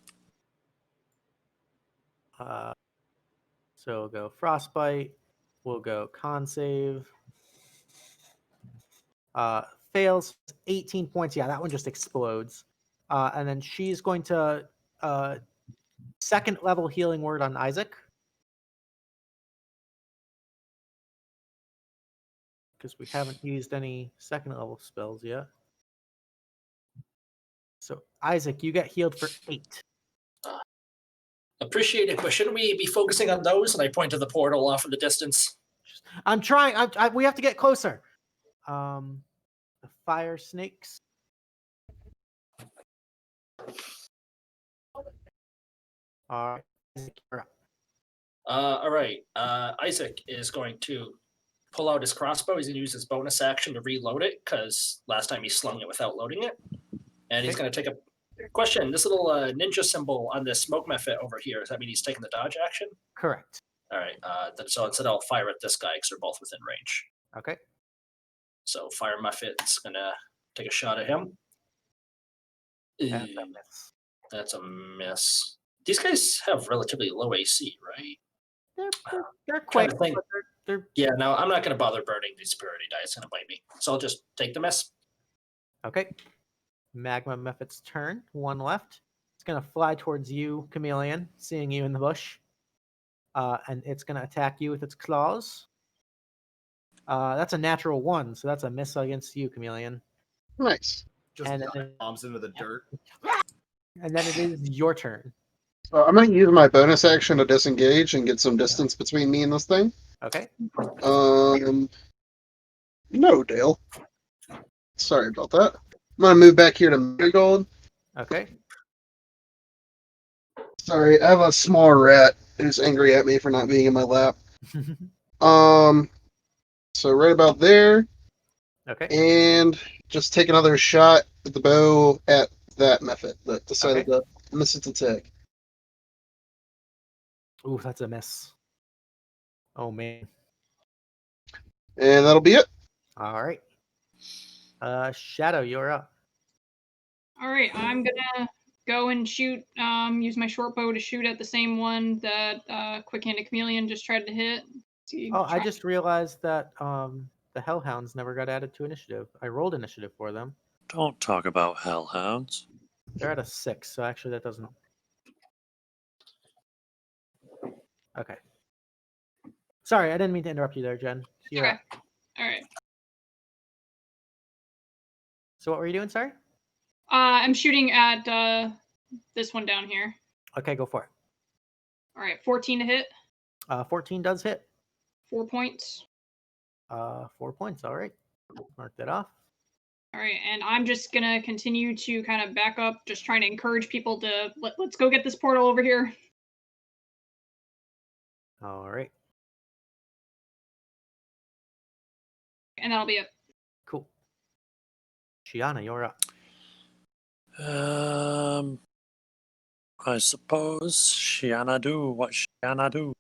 So we'll go frostbite. We'll go con save. Fails 18 points. Yeah, that one just explodes. And then she's going to second level healing word on Isaac. Because we haven't used any second level spells yet. So Isaac, you get healed for 8. Appreciate it, but shouldn't we be focusing on those? And I point to the portal off in the distance. I'm trying. We have to get closer. The fire snakes. All right. Isaac, you're up. All right. Isaac is going to pull out his crossbow. He's going to use his bonus action to reload it because last time he slung it without loading it. And he's Okay. going to take a question. This little ninja symbol on this smoke method over here, does that mean he's taking the dodge action? Correct. All right. So instead, I'll fire at this guy because they're both within range. Okay. So fire method's going to take a shot at him. That's a miss. That's a miss. These guys have relatively low AC, right? They're Trying quick, to think. but they're Yeah, no, I'm not going to bother burning these purity die. It's going to bite me. So I'll just take the miss. okay. Magma Mephit's turn. One left. It's gonna fly towards you, Chameleon, seeing you in the bush. And it's gonna attack you with its claws. That's a natural 1, so that's a miss against you, Chameleon. Nice. Just And dive then- bombs into the dirt. And then it is your turn. I'm going to use my bonus action to disengage and get some distance between me and this thing. Okay. No, Dale. Sorry about that. I'm going to move back here to Marigold. Okay. Sorry, I have a small rat who's angry at me for not being in my lap. So right about there, Okay. and just take another shot with the bow at that method that decided to miss its attack. Ooh, that's a miss. Oh man. And that'll be it. All right. Shadow, you're up. All right, I'm gonna go and shoot. Use my short bow to shoot at the same one that quick-handed Chameleon just tried to hit. Oh, I just realized that the Hellhounds never got added to initiative. I rolled initiative for them. Don't talk about hellhounds. They're at a 6, so actually that doesn't. Okay. Sorry, I didn't mean to interrupt you there, Jen. You're Okay. up. All right. So what were you doing, sorry? I'm shooting at this one down here. Okay, go for it. All right, 14 to hit. 14 does hit. 4 points. 4 points. All right. Mark that off. All right, and I'm just gonna continue to kind of back up, just trying to encourage people to let's go get this portal over here. All right. And that'll be it. Cool. Shianah, you're up. I suppose Shianah do what Shianah do.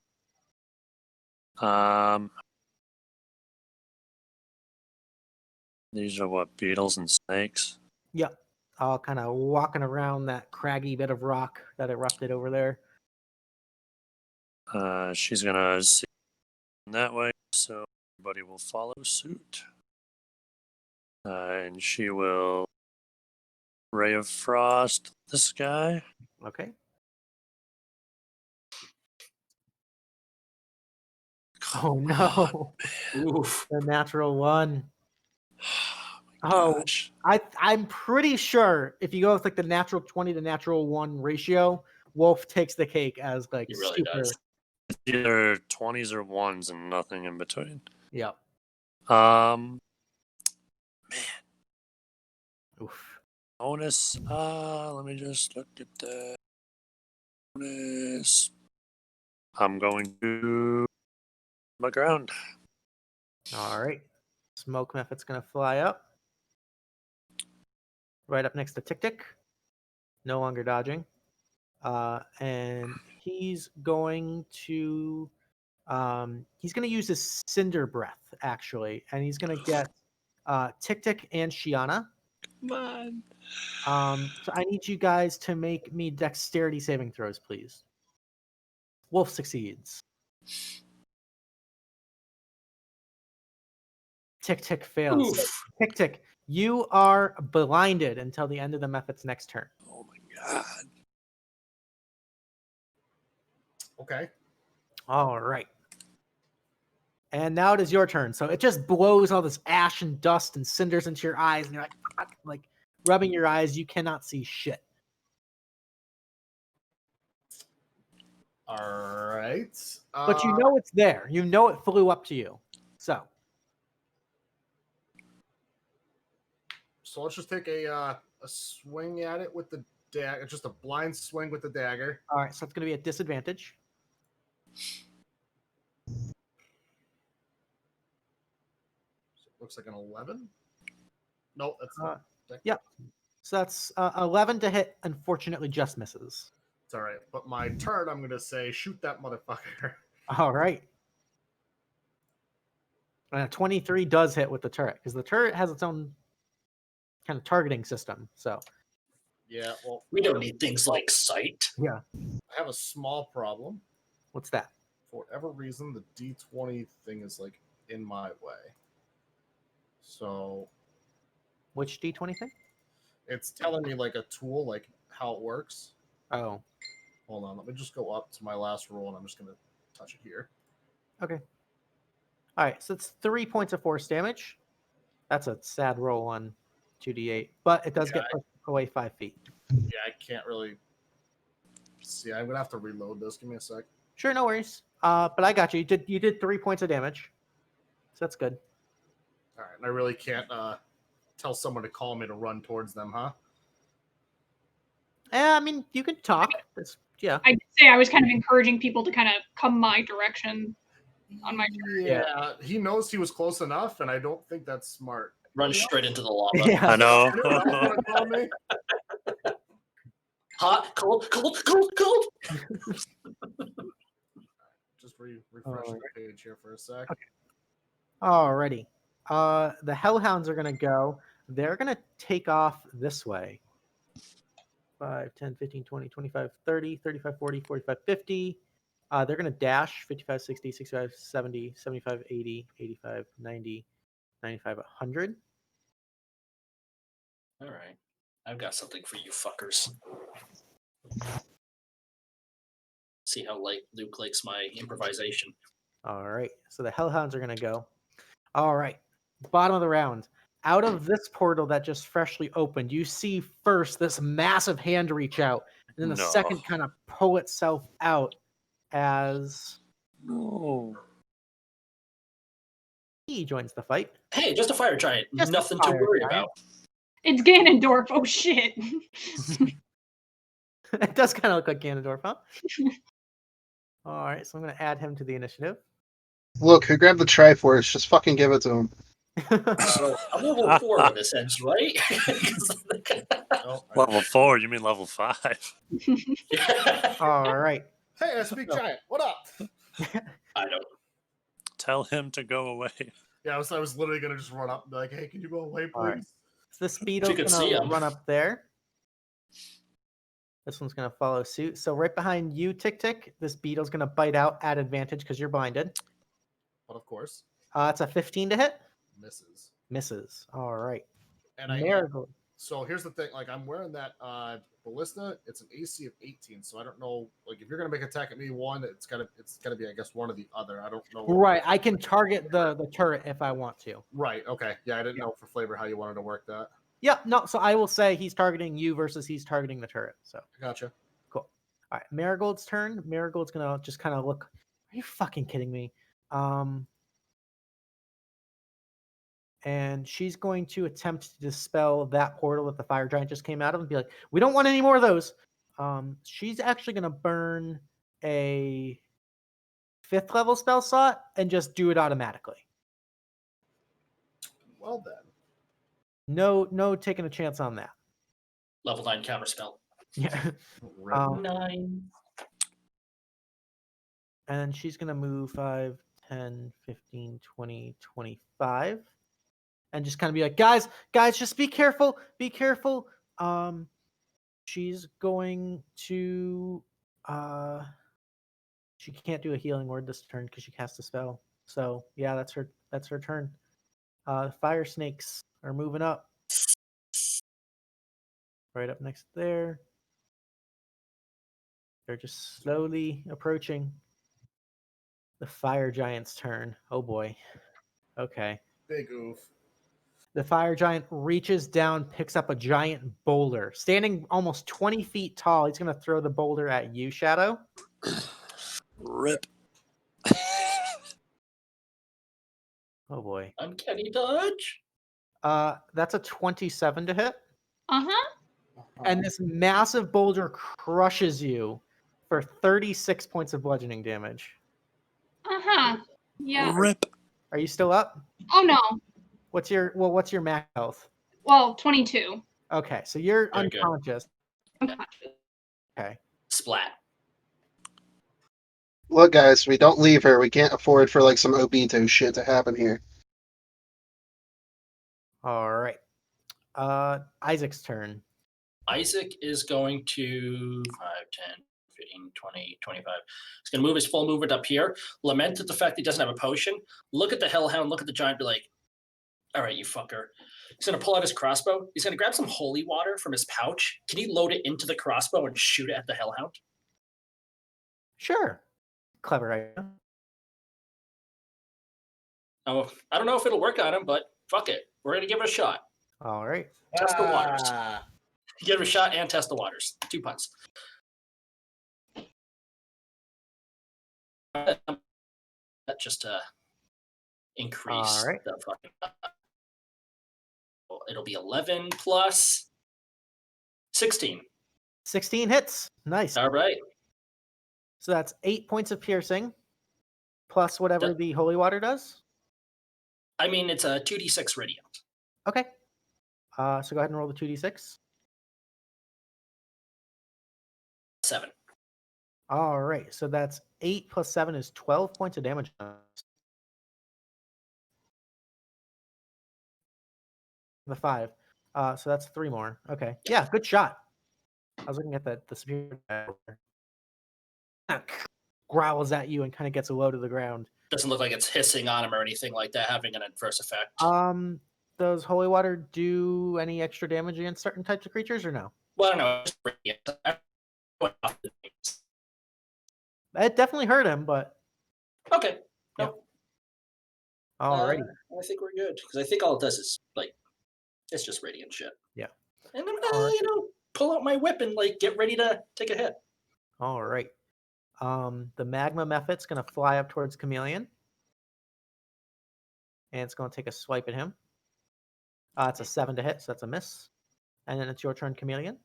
These are what, beetles and snakes? Yep. All kind of walking around that craggy bit of rock that erupted over there. She's gonna see that way, so everybody will follow suit. And she will Ray of Frost this guy. Okay. Come Oh no. Oof. The natural 1. my Oh. gosh. I'm pretty sure if you go with like the natural 20 to natural 1 ratio, Wolf takes the cake as like He really super. does. It's either 20s or 1s and nothing in between. Yep. Man, Oof. bonus. Let me just look at the Bonus. I'm going to my ground. All right. Smoke Method's going to fly up. Right up next to TikTik. No longer dodging. And he's going to use his Cinder Breath, actually. And he's going to get TikTik and Shianah. Come on. So I need you guys to make me dexterity saving throws, please. Wolf succeeds. TikTik fails. Oof. TikTik, you are blinded until the end of the method's next turn. Oh my god. Okay. All right. And now it is your turn. So it just blows all this ash and dust and cinders into your eyes, and you're like, fuck, like rubbing your eyes. You cannot see shit. All right. But you know it's there. You know it flew up to you. So let's just take a swing at it with the dagger. Just a blind swing with the dagger. all right. So it's going to be a disadvantage. Looks like an 11. No, that's Uh, not. Yep. So that's 11 to hit. Unfortunately, just misses. It's all right. But my turn, I'm going to say, shoot that motherfucker. All right. 23 does hit with the turret because the turret has its own kind of targeting system. So Yeah, well, We don't need things like sight. yeah. I have a small problem. What's that? For whatever reason, the D20 thing is like in my way. So Which D20 thing? it's telling me like a tool, like how it works. Oh, Hold on, let me just go up to my last roll, and I'm just gonna touch it here. okay. All right, so it's 3 points of force damage. That's a sad roll on 2d8, but it does get pushed away 5 feet. Yeah, I can't really see. I'm gonna have to reload this. Give me a sec. Sure, no worries. But I got you. You did 3 points of damage, so that's good. All right, and I really can't tell someone to call me to run towards them, huh? I mean, you can talk. Yeah. I did say I was kind of encouraging people to kind of come my direction on my turn. Yeah, he knows he was close enough, and I don't think that's smart. Run straight into the lava. Yeah. I know. Anyone else wanna call me? Hot, cold, cold, cold, cold. Just refreshing the page here for a sec. Okay. Alrighty. The Hellhounds are going to go. They're going to take off this way. 5, 10, 15, 20, 25, 30, 35, 40, 45, 50. They're going to dash 55, 60, 65, 70, 75, 80, 85, 90, 95, 100. All right. I've got something for you fuckers. See how Luke likes my improvisation. All right. So the Hellhounds are going to go. All right. Bottom of the round. Out of this portal that just freshly opened, you see first this massive hand reach out, and then the No. second kind of pull itself out as No. he joins the fight. Hey, just a fire giant. Just a Nothing to fire worry giant. about. It's Ganondorf. Oh shit. It does kind of look like Ganondorf, huh? All right, so I'm going to add him to the initiative. Look, who grabbed the Triforce? Just fucking give it to him. So I'm level 4 on this edge, right? Oh, Level 4? You mean level 5? All right. hey, I speak giant. What up? I don't. Tell him to go away. Yeah, I was literally gonna just run up and be like, "Hey, can you go away, please?" All right. So this beetle's could see going to him. run up there. This one's going to follow suit. So right behind you, TikTik, this beetle's going to bite out at advantage because you're blinded. But of course, It's a 15 to hit. misses. Misses. All right. And I Marigold. so here's the thing: like I'm wearing that ballista. It's an AC of 18, so I don't know. Like if you're gonna make an attack at me, it's gotta be, I guess, one or the other. I don't know. Right. I can target the turret if I want to. Right. Okay. Yeah, I didn't know for flavor how you wanted to work that. Yeah. No. So I will say he's targeting you versus he's targeting the turret. So Gotcha. cool. All right. Marigold's turn. Marigold's going to just kind of look. Are you fucking kidding me? And she's going to attempt to dispel that portal that the fire giant just came out of and be like, we don't want any more of those. She's actually gonna burn a 5th level spell slot and just do it automatically. Well then. No taking a chance on that. Level 9 counterspell. Yeah. Rip. 9. And then she's going to move 5, 10, 15, 20, 25. And just kind of be like, guys, just be careful. Be careful. She's going to... she can't do a healing word this turn because she cast a spell. So, yeah, that's her turn. Fire snakes are moving up. Right up next there. They're just slowly approaching. The fire giant's turn. Oh boy. Okay. Big oof. The fire giant reaches down, picks up a giant boulder. Standing almost 20 feet tall, he's going to throw the boulder at you, Shadow. Rip. Oh boy. Uncanny dodge. That's a 27 to hit. Uh-huh. And this massive boulder crushes you for 36 points of bludgeoning damage. Uh-huh. Yeah. Rip. Are you still up? Oh no. What's your max health? Well, 22. Okay, so you're Very good. unconscious. Unconscious. Okay. Splat. Look, guys, we don't leave her. We can't afford for like some Obito shit to happen here. All right. Isaac's turn. Isaac is going to 5, 10, 15, 20, 25. He's going to move his full movement up here. Lament at the fact that he doesn't have a potion. Look at the Hellhound. Look at the giant. Be like, all right, you fucker. He's going to pull out his crossbow. He's going to grab some holy water from his pouch. Can he load it into the crossbow and shoot it at the Hellhound? Sure. Clever idea. Oh, I don't know if it'll work on him, but fuck it. We're going to give it a shot. All right. Test the waters. Ah. Give it a shot and test the waters. 2 punts. That just increase All right. the fucking. It'll be 11 plus 16. 16 hits. Nice. All right. So that's 8 points of piercing plus whatever That- the holy water does. I mean, it's a 2d6 radiant. Okay. So go ahead and roll the 2d6. 7. All right. So that's 8 plus 7 is 12 points of damage. The 5. So that's 3 more. Okay. Yeah, good shot. I was looking at the superior guy over there. Growls at you and kind of gets low to the ground. Doesn't look like it's hissing on him or anything like that, having an adverse effect. Does holy water do any extra damage against certain types of creatures or no? Well, I don't know. It's radiant. It definitely hurt him, but Okay. No. alrighty. I think we're good because I think all it does is like it's just radiant shit. Yeah. And I'm gonna pull out my whip and like get ready to take a hit. All right. The magma mephit's gonna fly up towards Chameleon, and it's gonna take a swipe at him. It's a 7 to hit, so that's a miss. And then it's your turn, Chameleon.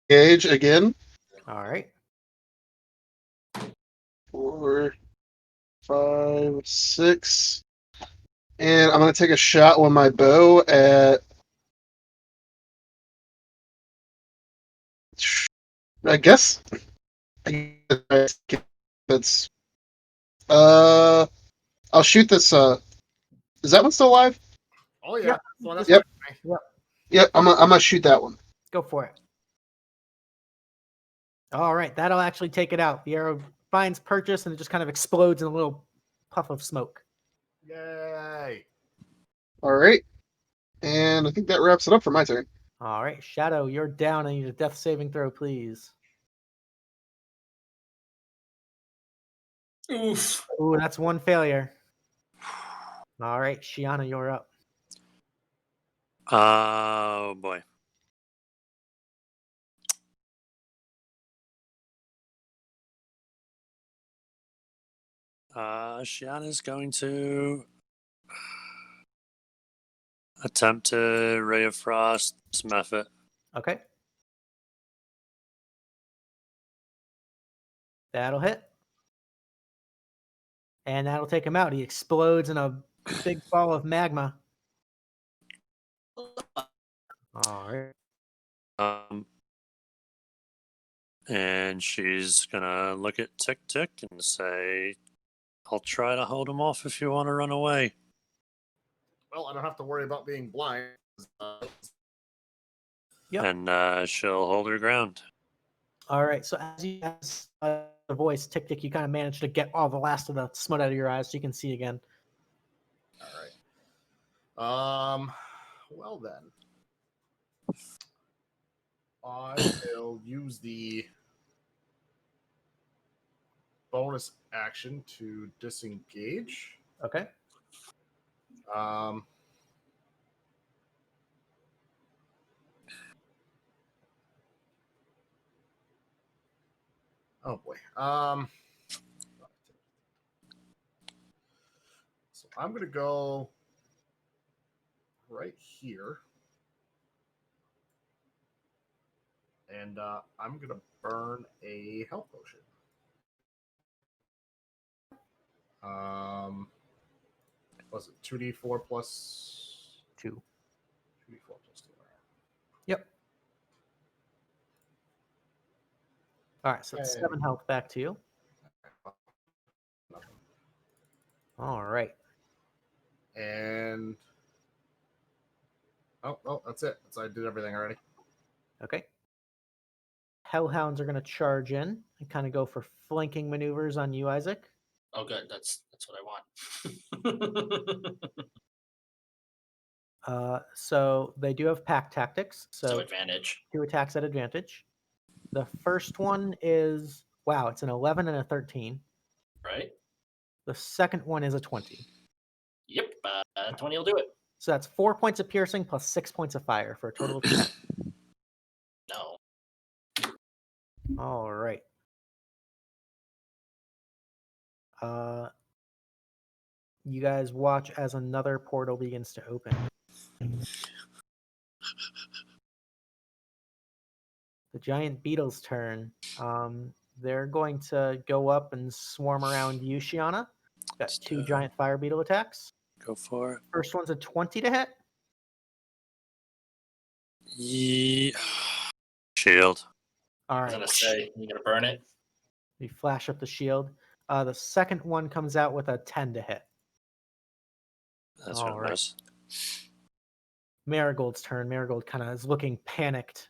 Gauge again. All right. 4, 5, 6. And I'm going to take a shot with my bow at. I guess. That's. I'll shoot this. Is that one still alive? Oh yeah. Yep. Well, that's Yep. fine. Yep, I'm gonna shoot that one. Go for it. All right, that'll actually take it out. The arrow finds purchase and it just kind of explodes in a little puff of smoke. Yay. All right. And I think that wraps it up for my turn. All right, Shadow, you're down. I need a death saving throw, please. Oof. Ooh, that's one failure. All right, Shianah, you're up. Oh boy. Shianah's going to Attempt to Ray of Frost, smash it. Okay. That'll hit. And that'll take him out. He explodes in a big ball of magma. All right. And she's gonna look at TikTik and say, I'll try to hold him off if you want to run away. Well, I don't have to worry about being blind. Yep. And she'll hold her ground. All right. So as you guys the voice, TikTik, you kind of managed to get all the last of the smut out of your eyes so you can see again. All right. Well then, I will use the bonus action to disengage. Okay. Oh boy. So I'm gonna go right here, and I'm gonna burn a health potion. Was it 2d4 plus 2? 2d4 plus 2. Yep. All right. So it's 7 health back to you. All right. And oh, that's it. I did everything already. Okay. Hellhounds are going to charge in and kind of go for flanking maneuvers on you, Isaac. Oh, good. That's what I want. So they do have pack tactics. So So advantage. 2 attacks at advantage. The first one is, wow, it's an 11 and a 13. Right? The second one is a 20. Yep. 20 will do it. So that's 4 points of piercing plus 6 points of fire for a total of 10. No. All right. You guys watch as another portal begins to open. The giant beetle's turn. They're going to go up and swarm around you, Shianah. Got 2 giant fire beetle attacks. Go for it. First one's a 20 to hit. Yeah. Shield. All I was right. gonna say, you gonna burn it? You flash up the shield. The second one comes out with a 10 to hit. That's All what right. it was. Marigold's turn. Marigold kind of is looking panicked.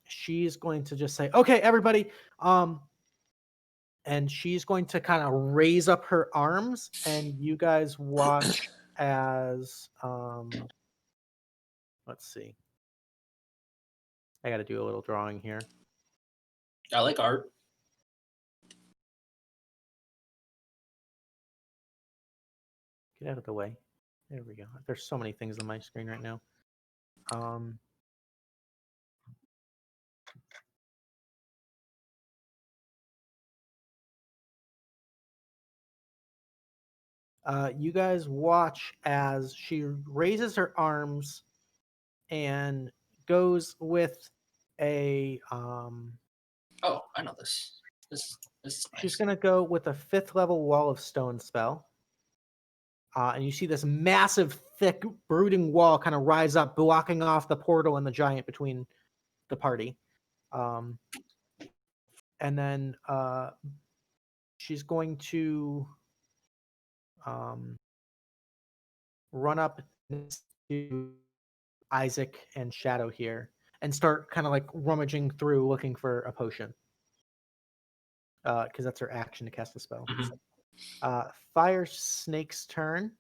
She's going to just say, "Okay, everybody," and she's going to kind of raise up her arms, and you guys watch as let's see. I got to do a little drawing here. I like art. Get out of the way. There we go. There's so many things on my screen right now. You guys watch as she raises her arms and goes with a Oh, I know this. This is nice. she's gonna go with a 5th level wall of stone spell. And you see this massive, thick, brooding wall kind of rise up, blocking off the portal and the giant between the party. And then she's going to run up to Isaac and Shadow here and start kind of like rummaging through looking for a potion. Because that's her action to cast a spell. Mhm. Fire Snake's turn.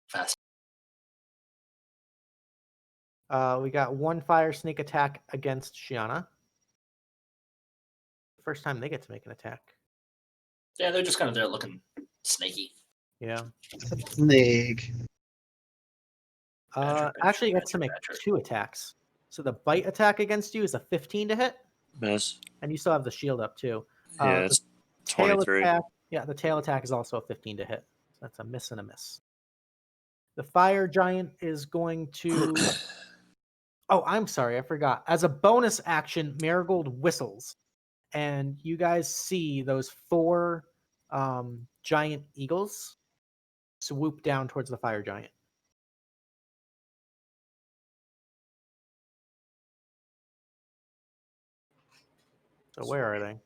Fast. We got 1 Fire Snake attack against Shianah. First time they get to make an attack. Yeah, they're just kind of there looking snaky. Yeah. Snake. Actually, it gets to make Badger. 2 attacks. So the bite attack against you is a 15 to hit, Miss. and you still have the shield up too. Yeah, The it's tail 23. attack, yeah, the tail attack is also a 15 to hit. So that's a miss and a miss. The fire giant is going to. Oh, I'm sorry, I forgot. As a bonus action, Marigold whistles, and you guys see those 4 giant eagles swoop down towards the fire giant. So where are they?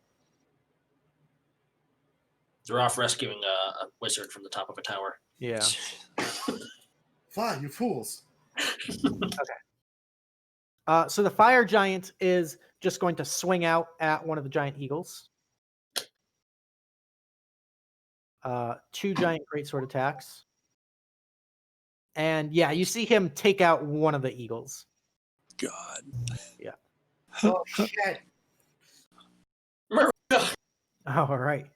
They're off rescuing a wizard from the top of a tower. Yeah. Fly, you fools. So the fire giant is just going to swing out at one of the giant eagles. 2 giant greatsword attacks. And yeah, you see him take out one of the eagles. God. Yeah. Oh shit! All right.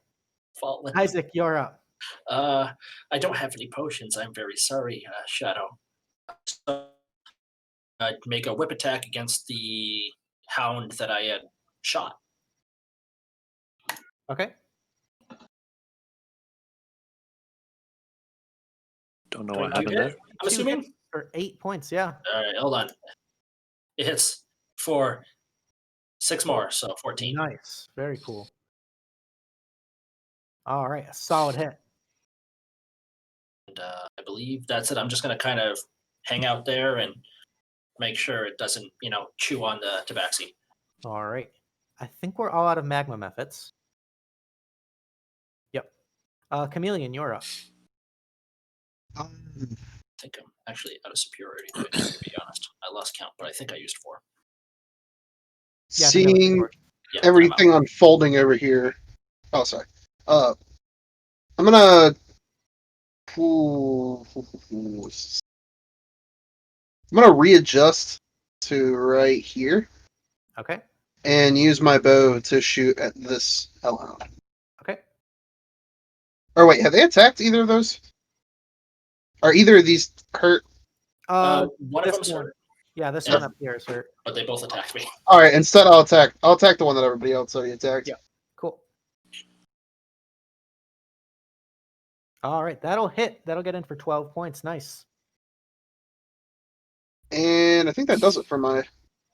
Faultless. Isaac, you're up. I don't have any potions. I'm very sorry, Shadow. So, I'd make a whip attack against the hound that I had shot. Okay. Don't know Do what I happened hit? there. I'm assuming. For 8 points, yeah. All right, hold on. It hits for 6 more, so 14. Nice. Very cool. All right, a solid hit. And I believe that's it. I'm just going to kind of hang out there and make sure it doesn't, chew on the tabaxi. All right. I think we're all out of magma methods. Yep. Chameleon, you're up. I think I'm actually out of superiority, to be honest. I lost count, but I think I used 4. Yeah, I think that was Seeing yours. Yeah, everything unfolding over here. Oh, sorry. I'm gonna. I'm gonna readjust to right here Okay. and use my bow to shoot at this hellhound. Okay. Or wait, have they attacked either of those? Are either of these hurt? one of this them's one. hurt, Yeah, this Yeah. one up here is hurt. but they both attacked me. All right. Instead, I'll attack. I'll attack the one that everybody else already attacked. Yeah. Cool. All right, that'll hit. That'll get in for 12 points. Nice. And I think that does it for my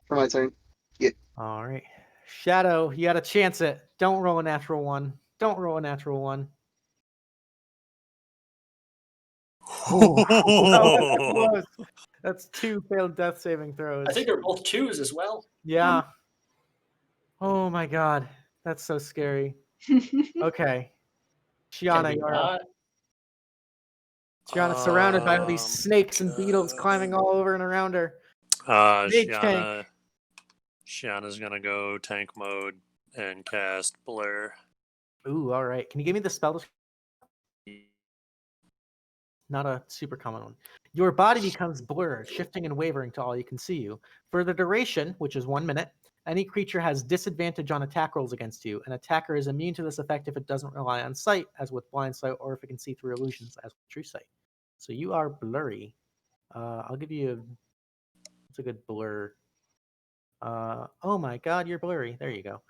turn. All right. Shadow, you got to chance it. Don't roll a natural 1. Don't roll a natural 1. Close. That's 2 failed death saving throws. I think they're both 2s as well. Yeah. Oh my god. That's so scary. Okay. Can Shianah, we you're up. not? Shianah's surrounded by all these snakes and beetles God. climbing all over and around her. Mage tank. Shianah's gonna go tank mode and cast Blur. Ooh, all right. Can you give me the spell? Not a super common one. Your body becomes blurred, shifting and wavering to all you can see you. For the duration, which is 1 minute, any creature has disadvantage on attack rolls against you. An attacker is immune to this effect if it doesn't rely on sight, as with blind sight, or if it can see through illusions, as with true sight. So you are blurry. I'll give you it's a good blur. Oh my god, you're blurry. There you go.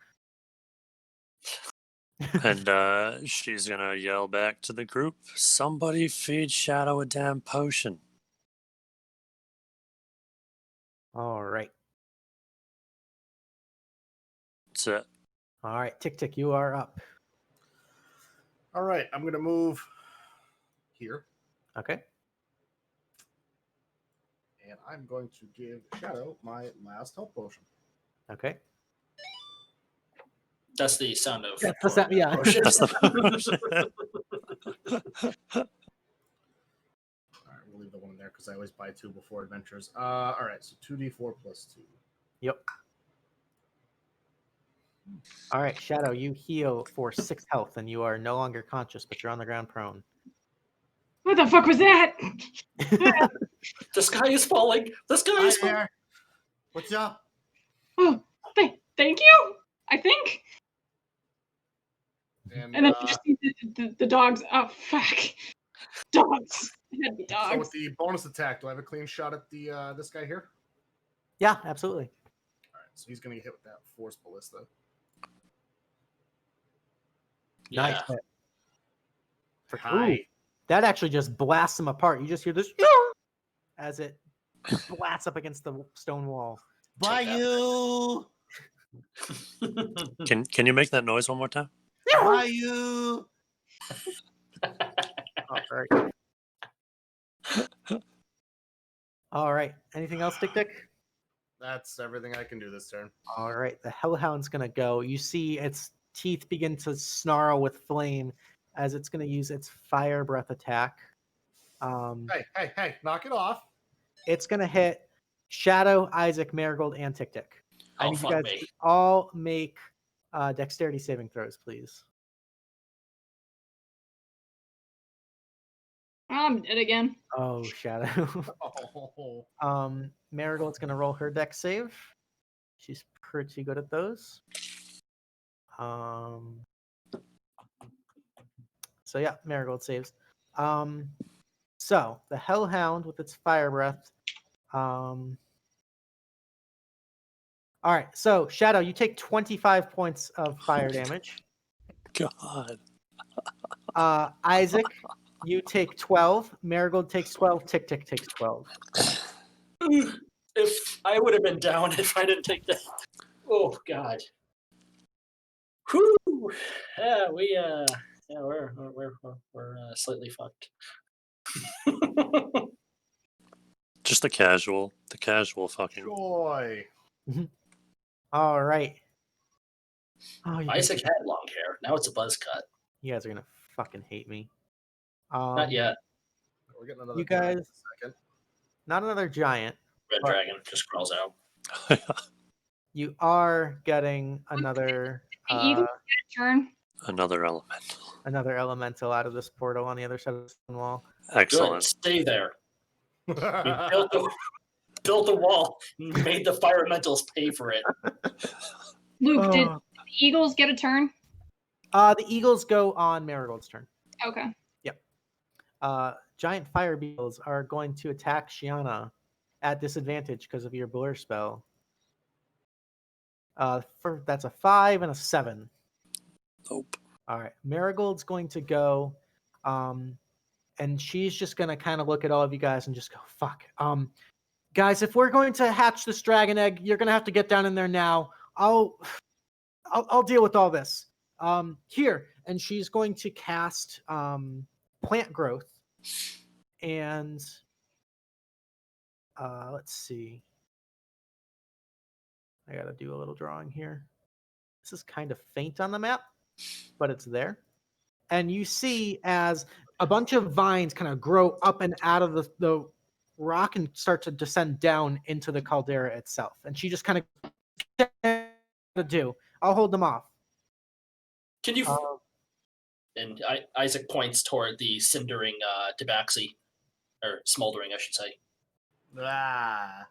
And she's gonna yell back to the group, "Somebody feed Shadow a damn potion." All right. That's it. All right, TikTik, you are up. All right, I'm gonna move here, Okay. and I'm going to give Shadow my last health potion. Okay. That's the sound of. That's the sound, yeah. potion. That's the All right, we'll leave the one in there because I always buy 2 before adventures. All right, so 2d4 plus 2. Yep. All right, Shadow, you heal for 6 health, and you are no longer conscious, but you're on the ground prone. What the fuck was that? The sky is falling. The sky Hi is falling. there. What's up? Oh, thank you. I think. And And then you just see the dogs. Oh fuck, dogs. It had to be so dogs. with the bonus attack, do I have a clean shot at the this guy here? Yeah, absolutely. All right, so he's gonna get hit with that force ballista. Nice Yeah. hit. Hi. Ooh, that actually just blasts them apart. You just hear this. as it blasts up against the stone wall. Bye, that. you. Can you make that noise one more time? Bye, you. All right. All right. Anything else, TikTik? That's everything I can do this turn. All right. The Hellhound's gonna go. You see its teeth begin to snarl with flame as it's gonna use its fire breath attack. Hey, knock it off. It's gonna hit Shadow, Isaac, Marigold, and TikTik. I Oh, need you fuck guys me. to all make dexterity saving throws, please. I'm dead again. Oh, Shadow. Oh. Marigold's gonna roll her dex save. She's pretty good at those. So yeah, Marigold saves. So the Hellhound with its fire breath. All right, so Shadow, you take 25 points of fire damage. God. Isaac, you take 12. Marigold takes 12. TikTik takes 12. If I would have been down if I didn't take that. Oh God. Whew. Yeah, we're slightly fucked. Just the casual fucking. Joy. All right. Oh, you guys, Isaac had long hair. Now it's a buzz cut. you guys are gonna fucking hate me. Not yet. We're getting another You giant in guys- a second. Not another giant. Red But- dragon just crawls out. You are getting another The eagle get a turn. Another elemental. another elemental out of this portal on the other side of the stone wall. Good. Excellent. Stay there. We built the wall. Made the fire elementals pay for it. Luke, did Oh. the eagles get a turn? The Eagles go on Marigold's turn. Okay. Giant fire beetles are going to attack Shianah at disadvantage because of your blur spell. That's a 5 and a 7. Nope. All right, Marigold's going to go, and she's just gonna kind of look at all of you guys and just go, "Fuck, guys, if we're going to hatch this dragon egg, you're gonna have to get down in there now. I'll deal with all this. Here," and she's going to cast plant growth, and let's see. I gotta do a little drawing here. This is kind of faint on the map, but it's there. And you see as a bunch of vines kind of grow up and out of the rock and start to descend down into the caldera itself. And she just kind of do. I'll hold them off. Can you? Uh, And Isaac points toward the cindering tabaxi, or smoldering, I should say. Ah.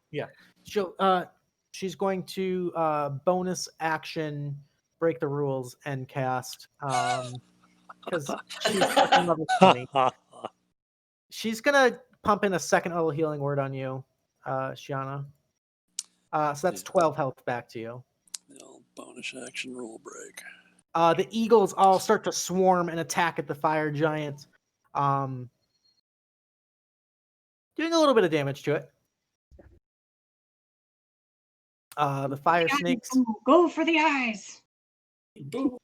she's going to bonus action break the rules and cast because she's fucking level 20. She's gonna pump in a second level healing word on you, Shianah. So that's 12 health back to you. The old bonus action rule break. The eagles all start to swarm and attack at the fire giant, doing a little bit of damage to it. The fire snakes. Go for the eyes. Boom.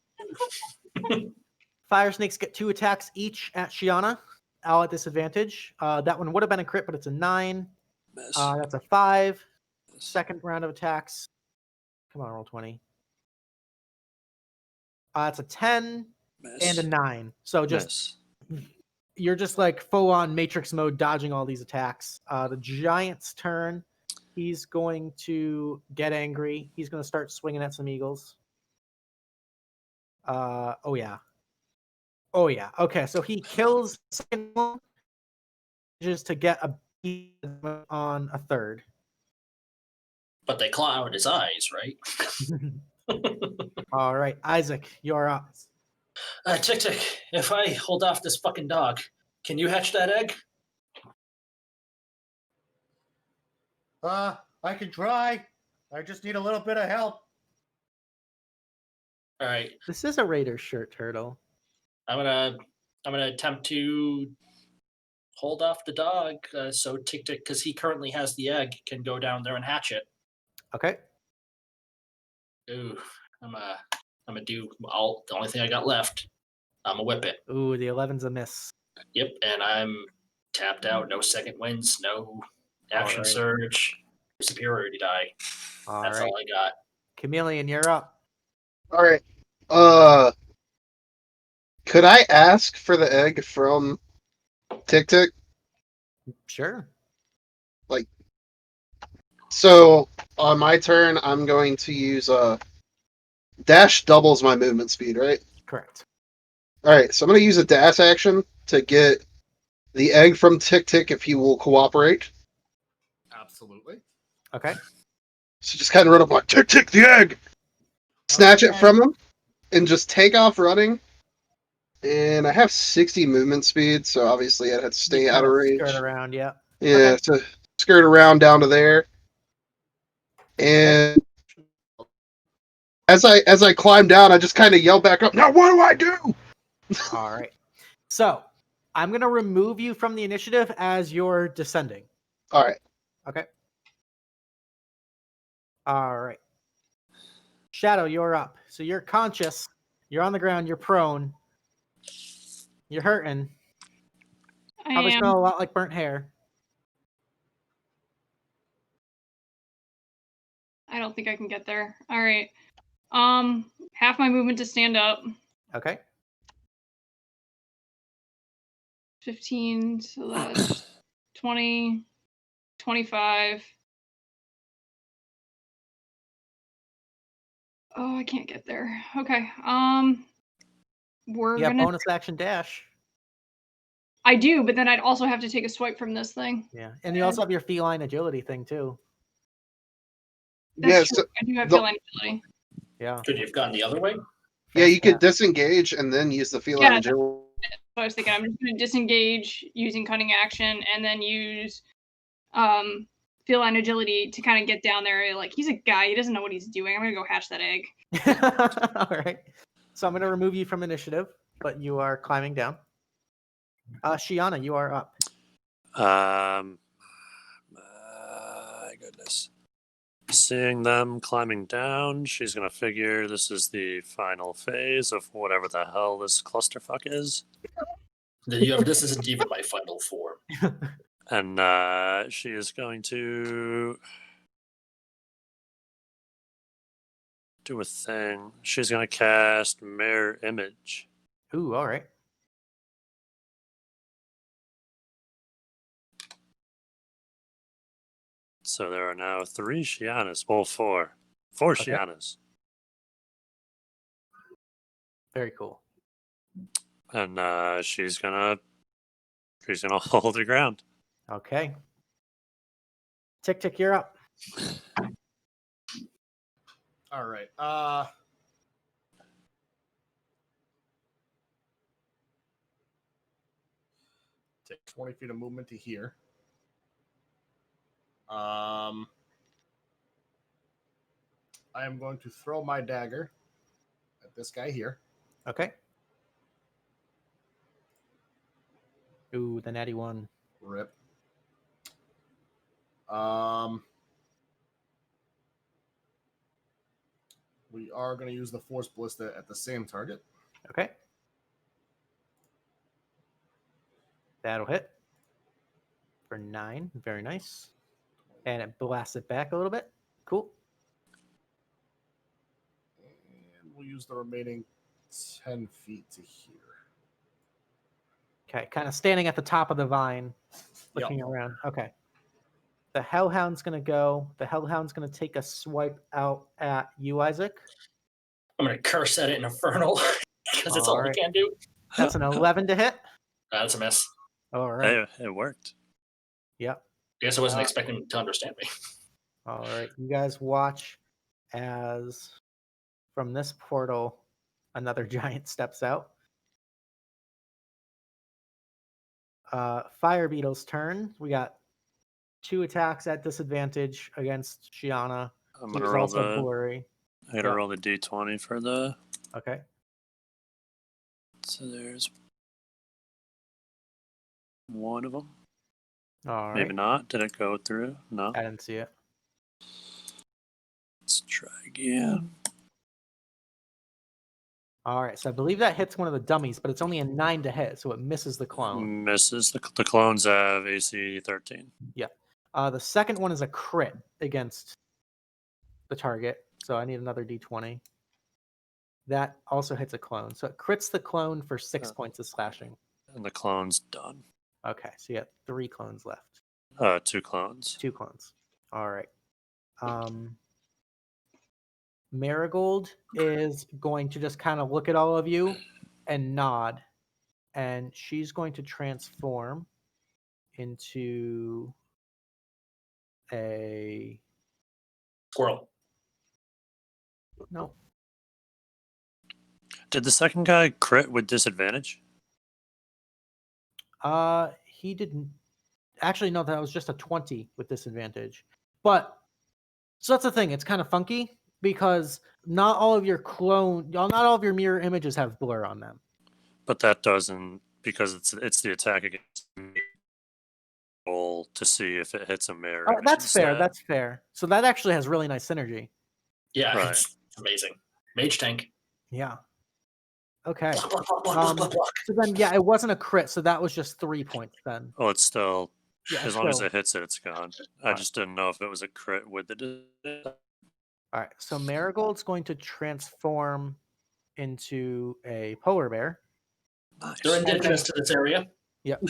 Fire snakes get 2 attacks each at Shianah, all at disadvantage. That one would have been a crit, but it's a 9. Miss. That's a 5. Second round of attacks. Come on, roll 20. It's a 10 Miss. and a 9. So just Miss. you're just like full on Matrix mode, dodging all these attacks. The giant's turn. He's going to get angry. He's going to start swinging at some eagles. Oh yeah. Okay, so he kills the second one just to get a beat on a third. But they claw out his eyes, right? All right, Isaac, you're up. TikTik, if I hold off this fucking dog, can you hatch that egg? I can try. I just need a little bit of help. All right, This is a Raider shirt, Turtle. I'm gonna attempt to hold off the dog so TikTik, because he currently has the egg, can go down there and hatch it. Okay. Ooh, I'm gonna do all. The only thing I got left. I'm gonna whip it. Ooh, the 11's a miss. Yep, and I'm tapped out. No second wins. No action Alright. surge. Superiority die. All That's right. all I got. Chameleon, you're up. All right. Could I ask for the egg from TikTik? Sure. So on my turn, I'm going to use dash doubles my movement speed, right? Correct. All right. So I'm going to use a dash action to get the egg from TikTik if he will cooperate. Absolutely. Okay. So just kind of run up like TikTik the egg, snatch it Okay. from him, and just take off running. And I have 60 movement speed, so obviously I'd have to stay You out of kinda range. Skirt around, yeah. Yeah, Okay. so skirt around down to there. And as I climb down, I just kind of yell back up, now what do I do? All right. So I'm going to remove you from the initiative as you're descending. All right. Okay. All right. Shadow, you're up. So you're conscious. You're on the ground. You're prone. You're hurting. I Probably am. smell a lot like burnt hair. I don't think I can get there. All right. Half my movement to stand up. Okay. 15, so that's 20, 25. Oh, I can't get there. Okay. We're You have gonna. bonus action dash. I do, but then I'd also have to take a swipe from this thing. Yeah. And you also have your feline agility thing, too. That's Yeah, true. so I do have the- feline agility. Yeah. Could you have gone the other way? yeah, you could Fast disengage and then use the feline Yeah, agility. So I was thinking I'm just gonna disengage using cunning action and then use feline agility to kind of get down there. Like, he's a guy, he doesn't know what he's doing. I'm gonna go hatch that egg. All right. So I'm going to remove you from initiative, but you are climbing down. Shianah, you are up. My goodness. Seeing them climbing down, she's gonna figure this is the final phase of whatever the hell this clusterfuck is. This isn't even my final form. And she is going to do a thing. She's gonna cast Mirror Image. Ooh, all right. So there are now 3 Shianahs. Well, 4. 4 Okay. Shianahs. Very cool. And she's gonna hold her ground. Okay. TikTik, you're up. All right. Take 20 feet of movement to here. I am going to throw my dagger at this guy here. Okay. Ooh, the natty one. Rip. We are going to use the Force Ballista at the same target. Okay. That'll hit. For 9. Very nice. And it blasts it back a little bit. Cool. And we'll use the remaining 10 feet to here. Okay, kind of standing at the top of the vine, looking around. Okay. The Hellhound's going to go. The Hellhound's going to take a swipe out at you, Isaac. I'm going to curse at it in Infernal because it's all Alright. I can do. That's an 11 to hit. That's a miss. All right. Hey, it worked. Yep. I guess I wasn't expecting him to understand me. All right. You guys watch as from this portal, another giant steps out. Fire Beetle's turn. We got 2 attacks at disadvantage against Shianah. I'm He gonna was roll also the. blurry. I gotta Yeah. roll the d20 for the. Okay. So there's one of them. All right. Maybe not. Did it go through? No. I didn't see it. Let's try again. All right. So I believe that hits one of the dummies, but it's only a 9 to hit, so it misses the clone. Misses. The clones have AC 13. The second one is a crit against the target, so I need another d20. That also hits a clone, so it crits the clone for 6 points of slashing. And the clone's done. Okay, so you got 3 clones left. 2 clones. 2 clones. All right. Marigold is going to just kind of look at all of you and nod, and she's going to transform into a Squirrel. no. Did the second guy crit with disadvantage? He didn't. Actually, no, that was just a 20 with disadvantage. But so that's the thing. It's kind of funky because not all of your mirror images have blur on them. But that doesn't, because it's the attack against me. Roll to see if it hits a mirror. Oh, that's fair. That's fair. So that actually has really nice synergy. Yeah, Right. it's amazing. Mage tank. Yeah. Okay. Block, block, block, block, block, block. So then, yeah, it wasn't a crit, so that was just 3 points then. Oh, it's still, Yeah, as long as still. it hits it, it's gone. I just didn't know if it was a crit with the. All right. So Marigold's going to transform into a polar bear. Nice. They're indigenous to this area. Yep.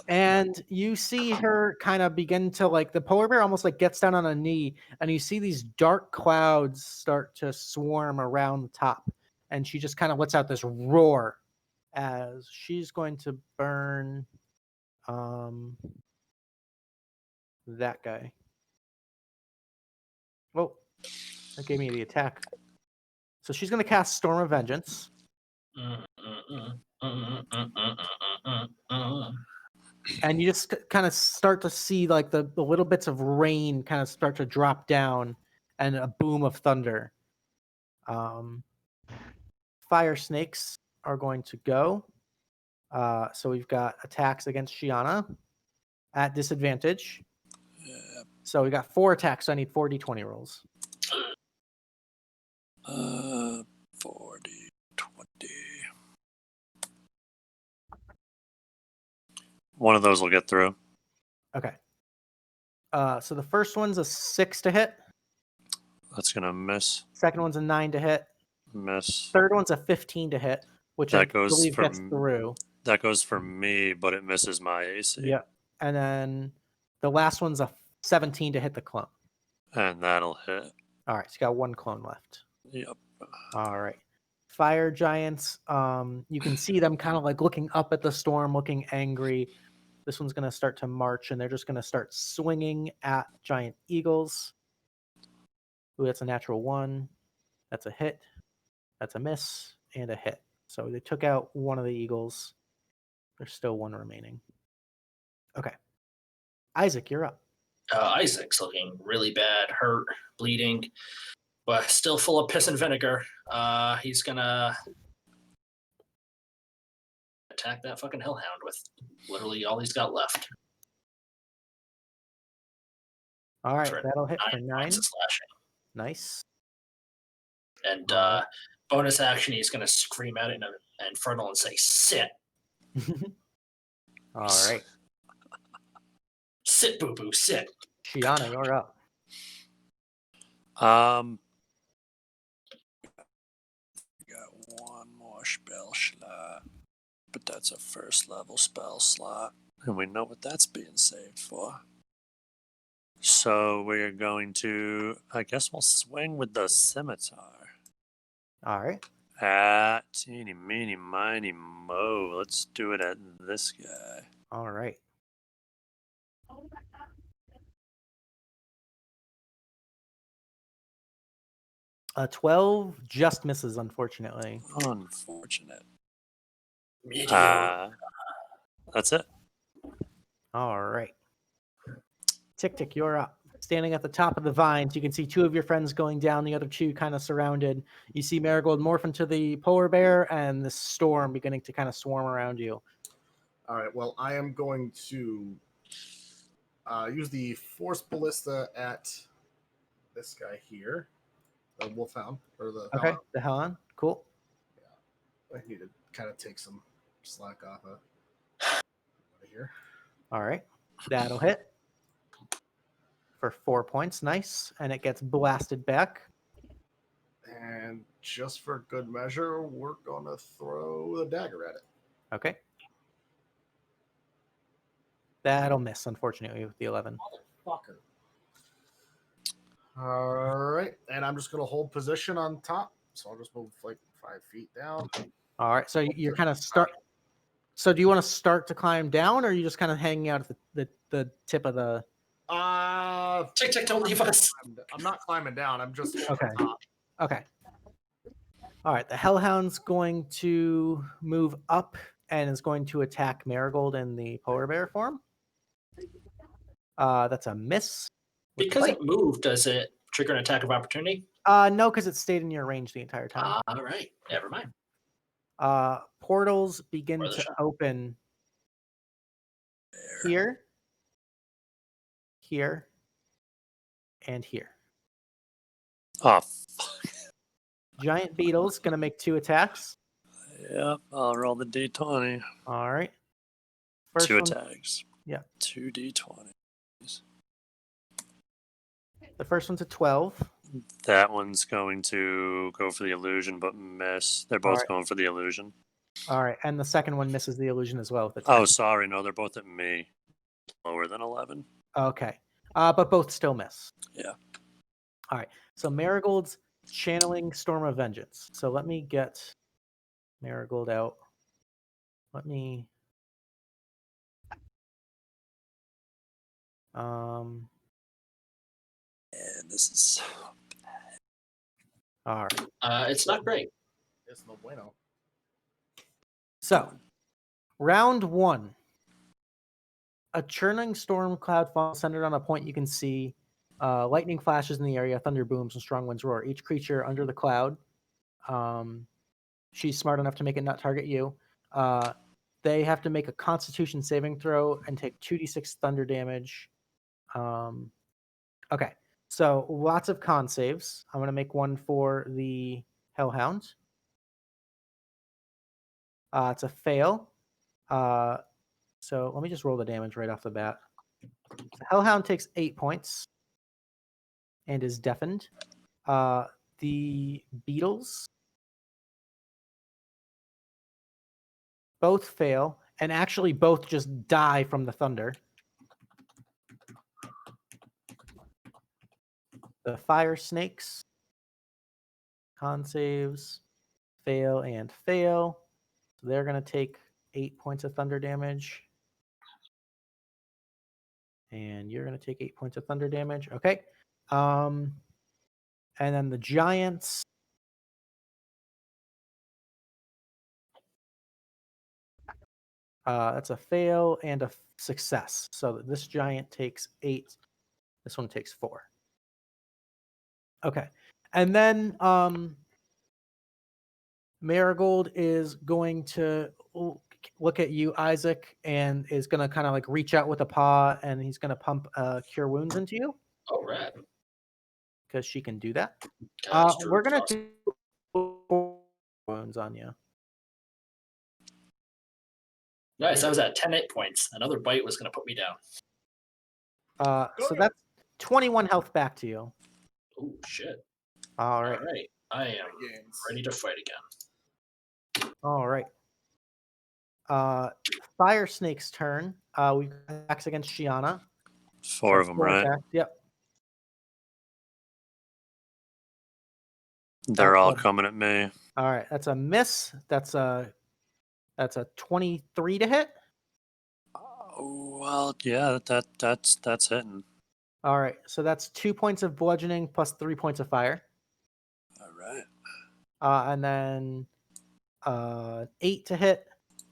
And you see her kind of begin to the polar bear almost gets down on a knee, and you see these dark clouds start to swarm around the top. And she just kind of lets out this roar as she's going to burn that guy. Oh, that gave me the attack. So she's going to cast Storm of Vengeance. And you just kind of start to see the little bits of rain kind of start to drop down and a boom of thunder. Fire snakes are going to go. So we've got attacks against Shianah at disadvantage. So we got 4 attacks. So I need 4 d20 rolls. 40, 20. One of those will get through. Okay. So the first one's a 6 to hit. That's gonna miss. Second one's a 9 to hit. Miss. Third one's a 15 to hit, which I believe gets through. That goes for me, but it misses my AC. Yeah. And then the last one's a 17 to hit the clone. And that'll hit. All right. So you got 1 clone left. Yep. All right. Fire giants. You can see them kind of looking up at the storm, looking angry. This one's going to start to march, and they're just going to start swinging at giant eagles. Ooh, that's a natural 1. That's a hit. That's a miss and a hit. So they took out one of the eagles. There's still 1 remaining. Okay. Isaac, you're up. Isaac's looking really bad, hurt, bleeding, but still full of piss and vinegar. He's gonna attack that fucking hellhound with literally all he's got left. All right, For that'll hit for 9 9. points of slashing. Nice. And bonus action, he's gonna scream at it in an infernal and say, "Sit, All right. sit, boo boo, sit." Shianah, you're up. Got 1 more spell slot, but that's a first level spell slot, and we know what that's being saved for. So we're going to, I guess we'll swing with the scimitar. All right. Ah, teeny, meeny, miny, mo. Let's do it at this guy. All right. A 12 just misses, unfortunately. Unfortunate. Meteor. That's it. All right. TikTik, you're up. Standing at the top of the vines, you can see 2 of your friends going down, the other 2 kind of surrounded. You see Marigold morph into the polar bear and the storm beginning to kind of swarm around you. All right. Well, I am going to use the Force Ballista at this guy here, the Wolfhound or the Okay, Hellhound. the Hellhound. Cool. I need to kind of take some slack off of here. All right. That'll hit for 4 points. Nice. And it gets blasted back. And just for good measure, we're going to throw the dagger at it. Okay. That'll miss, unfortunately, with the 11. Motherfucker. All right. And I'm just going to hold position on top. So I'll just move like 5 feet down. All right. So you're kind of start. So do you want to start to climb down, or are you just kind of hanging out at the tip of the? TikTik, don't leave us. I'm not climbing down. I'm just Okay. on top. Okay. All right. The Hellhound's going to move up and is going to attack Marigold in the polar bear form. That's a miss. Because it moved, does it trigger an attack of opportunity? No, because it stayed in your range the entire time. All right. Never mind. Portals begin Or the to shot. open here, here, and here. Oh, fuck. Giant beetle's gonna make 2 attacks. Yep, I'll roll the d20. All right. 2 one- attacks. Yeah. 2 d20. The first one's a 12. That one's going to go for the illusion, but miss. They're both Alright. going for the illusion. All right, and the second one misses the illusion as well. With a Oh, 10. sorry. No, they're both at me. Lower than 11. Okay. But both still miss. Yeah. All right. So Marigold's channeling Storm of Vengeance. So let me get Marigold out. Let me. And this is. All right. It's not great. It's no bueno. So, round 1. A churning storm cloud falls centered on a point you can see. Lightning flashes in the area, thunder booms, and strong winds roar. Each creature under the cloud, she's smart enough to make it not target you. They have to make a Constitution saving throw and take 2d6 thunder damage. Okay, so lots of con saves. I'm going to make one for the Hellhound. It's a fail. So let me just roll the damage right off the bat. The Hellhound takes 8 points and is deafened. The beetles both fail, and actually both just die from the thunder. The fire snakes, con saves, fail and fail. So they're going to take 8 points of thunder damage. And you're going to take 8 points of thunder damage. Okay. And then the giants. That's a fail and a success. So this giant takes 8. This one takes 4. Okay. And then Marigold is going to look at you, Isaac, and is going to kind of like reach out with a paw, and he's going to pump Cure Wounds into you. Oh, rad. Because she can do that. Gosh, We're Druid's going awesome. to do wounds on you. Nice. I was at 10 hit points. Another bite was going to put me down. So that's 21 health back to you. Oh, shit. All right. All right. I am ready to fight again. All right. Fire Snake's turn. We attacks against Shianah. 4 of them, right? Attacks. Yep. They're all Okay. coming at me. All right. That's a miss. That's a 23 to hit. Oh, well, yeah, that's hitting. All right. So that's 2 points of bludgeoning plus 3 points of fire. All right. And then 8 to hit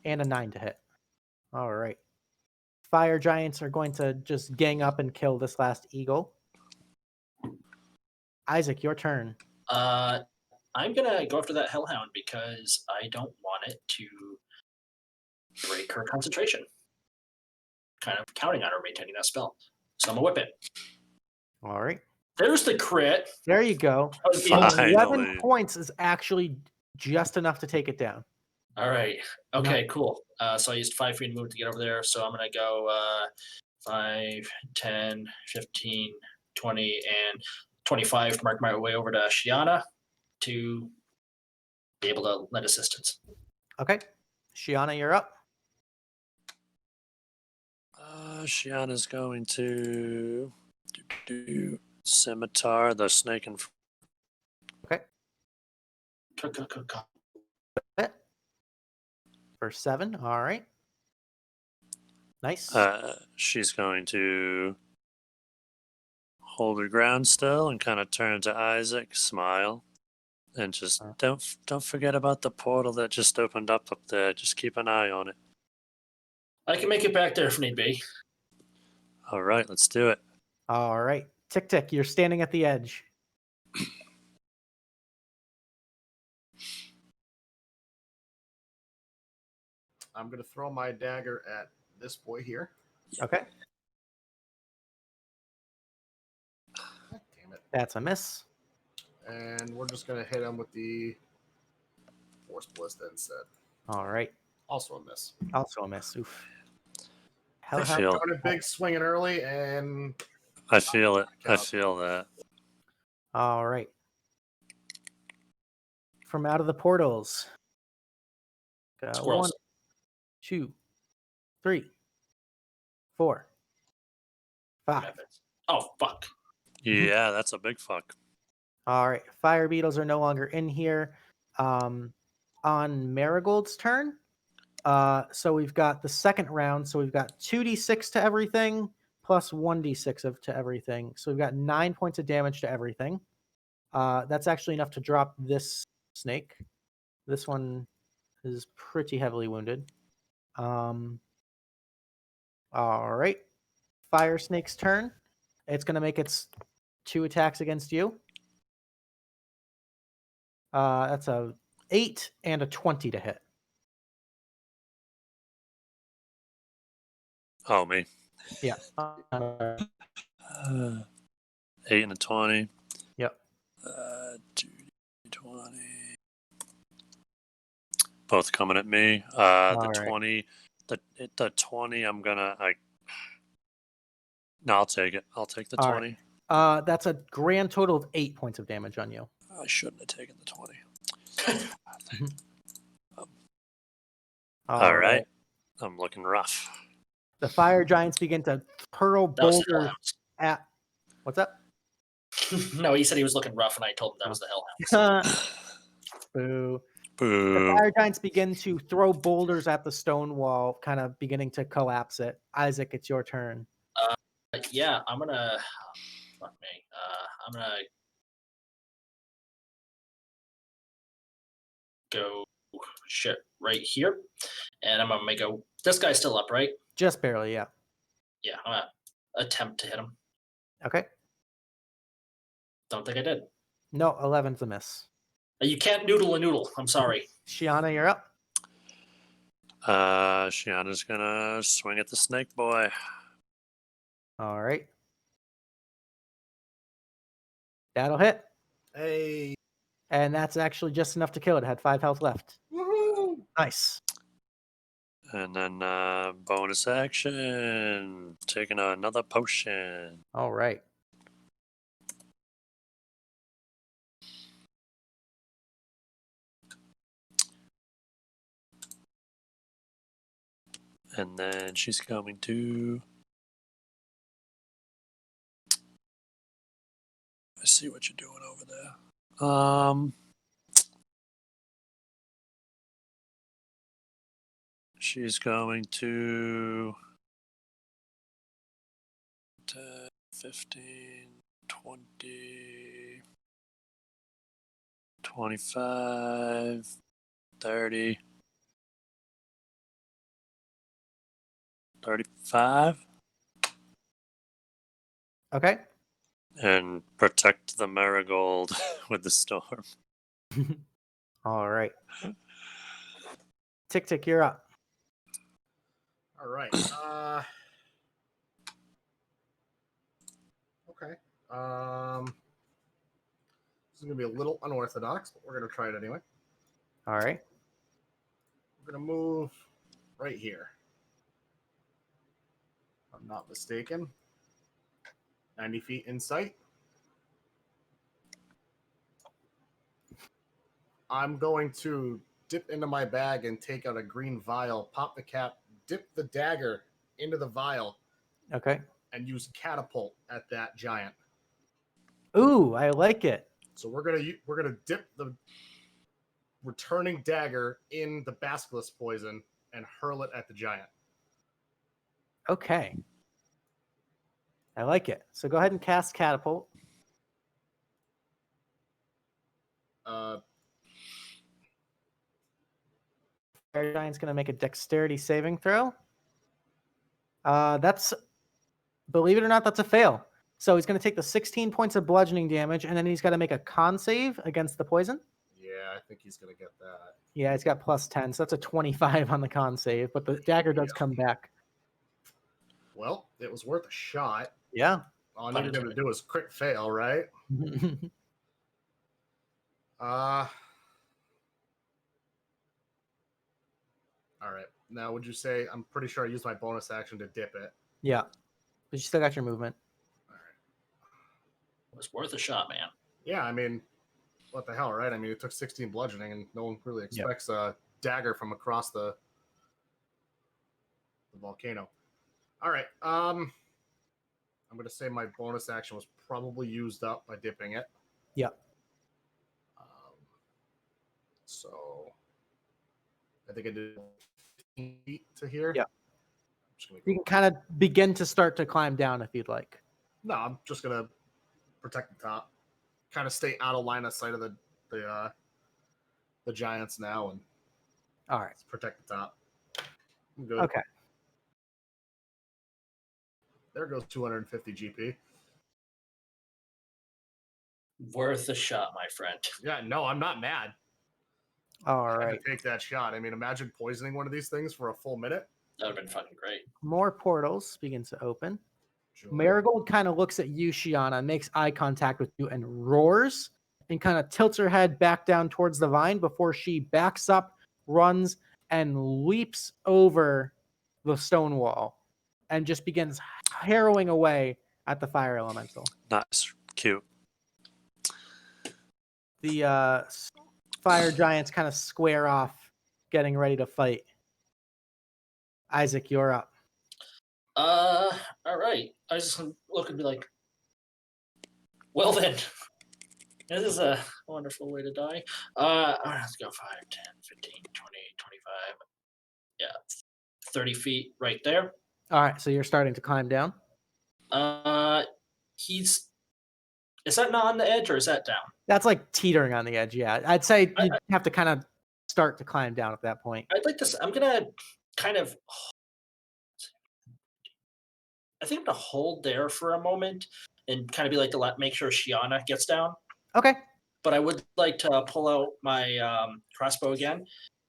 and a 9 to hit. All right. Fire giants are going to just gang up and kill this last eagle. Isaac, your turn. I'm going to go after that Hellhound because I don't want it to break her concentration. Kind of counting on her maintaining that spell. So I'm going to whip it. All right. There's the crit. There you go. That was beautiful. Finally. 11 points is actually just enough to take it down. All right. Okay, cool. So I used 5 feet move to get over there. So I'm going to go 5, 10, 15, 20, and 25 to mark my way over to Shianah to be able to lend assistance. Okay. Shianah, you're up. Shiana's going to do scimitar the snake and For 7. All right. Nice. she's going to hold her ground still and kind of turn to Isaac, smile, and just don't forget about the portal that just opened up there. Just keep an eye on it. I can make it back there if need be. All right, let's do it. All right. TikTik, you're standing at the edge. I'm going to throw my dagger at this boy here. Okay. God damn it. That's a miss. And we're just going to hit him with the Force Ballista instead. All right. Also a miss. Also a miss. Oof. I feel Going a big swinging early, and I feel it. I feel that. All right. From out of the portals. Squirrels. 1, 2, 3, 4, 5. Oh, fuck. Yeah, that's a big fuck. All right. Fire beetles are no longer in here. On Marigold's turn. So we've got the second round. So we've got 2d6 to everything plus 1d6 to everything. So we've got 9 points of damage to everything. That's actually enough to drop this snake. This one is pretty heavily wounded. All right. Fire snake's turn. It's going to make its 2 attacks against you. That's a 8 and a 20 to hit. Oh, me. Yeah. 8 and a 20. Yep. 2d20. Both coming at me. The All right. 20. The 20. No, I'll take it. I'll take the All 20. right. That's a grand total of 8 points of damage on you. I shouldn't have taken the 20. All right. I'm looking rough. The fire giants begin to hurl That was the boulders hellhounds. at. What's up? No, he said he was looking rough, and I told him that was the hellhounds. Boo. The Boo. fire giants begin to throw boulders at the stone wall, kind of beginning to collapse it. Isaac, it's your turn. Yeah, I'm gonna. Fuck me. I'm gonna go shit right here, and I'm gonna make a. This guy's still up, right? Just barely, yeah. Yeah, I'm gonna attempt to hit him. Okay. Don't think I did. No, 11's a miss. You can't noodle a noodle. I'm sorry. Shianah, you're up. Shiana's gonna swing at the snake boy. All right. That'll hit. hey, And that's actually just enough to kill it. It had 5 health left. woohoo! Nice. And then bonus action, taking another potion. All right. And then she's going to. I see what you're doing over there. She's going to 10, 15, 20, 25, 30, 35, Okay. and protect the marigold with the storm. All right. TikTik, you're up. All right. Okay. This is gonna be a little unorthodox, but we're gonna try it anyway. All right. We're gonna move right here. If I'm not mistaken. 90 feet in sight. I'm going to dip into my bag and take out a green vial, pop the cap, dip the dagger into the vial, Okay. and use catapult at that giant. Ooh, I like it. So we're gonna dip the returning dagger in the basilisk poison and hurl it at the giant. Okay. I like it. So go ahead and cast catapult. Fire Giant's going to make a dexterity saving throw. That's, believe it or not, that's a fail. So he's going to take the 16 points of bludgeoning damage, and then he's got to make a con save against the poison. Yeah, I think he's gonna get that. Yeah, he's got plus 10, so that's a 25 on the con save, but the dagger does come back. Well, it was worth a shot. Yeah. All I needed him to do was crit fail, right? All right. Now, would you say I'm pretty sure I used my bonus action to dip it? Yeah. But you still got your movement. All right. It was worth a shot, man. Yeah, I mean, what the hell, right? I mean, it took 16 bludgeoning, and no one really expects a dagger from across the volcano. All right. I'm gonna say my bonus action was probably used up by dipping it. Yeah. So I think I did 15 feet to here. Yeah. You can kind of begin to start to climb down if you'd like. No, I'm just gonna protect the top. Kind of stay out of line of sight of the giants now, and all right, protect the top. I'm good. Okay. There goes 250 GP. Worth a shot, my friend. Yeah, no, I'm not mad. All I had right. to take that shot. I mean, imagine poisoning one of these things for a full minute. That would have been fucking great. More portals begin to open. Sure. Marigold kind of looks at you, Shianah, makes eye contact with you and roars and kind of tilts her head back down towards the vine before she backs up, runs, and leaps over the stone wall and just begins harrowing away at the fire elemental. Nice. Cute. The fire giants kind of square off, getting ready to fight. Isaac, you're up. All right. I was just looking to be like, well then, this is a wonderful way to die. All right, let's go 5, 10, 15, 20, 25. Yeah, 30 feet right there. All right, so you're starting to climb down? Is that not on the edge or is that down? That's like teetering on the edge, yeah. I'd say you have to kind of start to climb down at that point. I'd like to, I'm going to kind of, I think I'm going to hold there for a moment and kind of be like to make sure Shianah gets down. Okay. But I would like to pull out my crossbow again.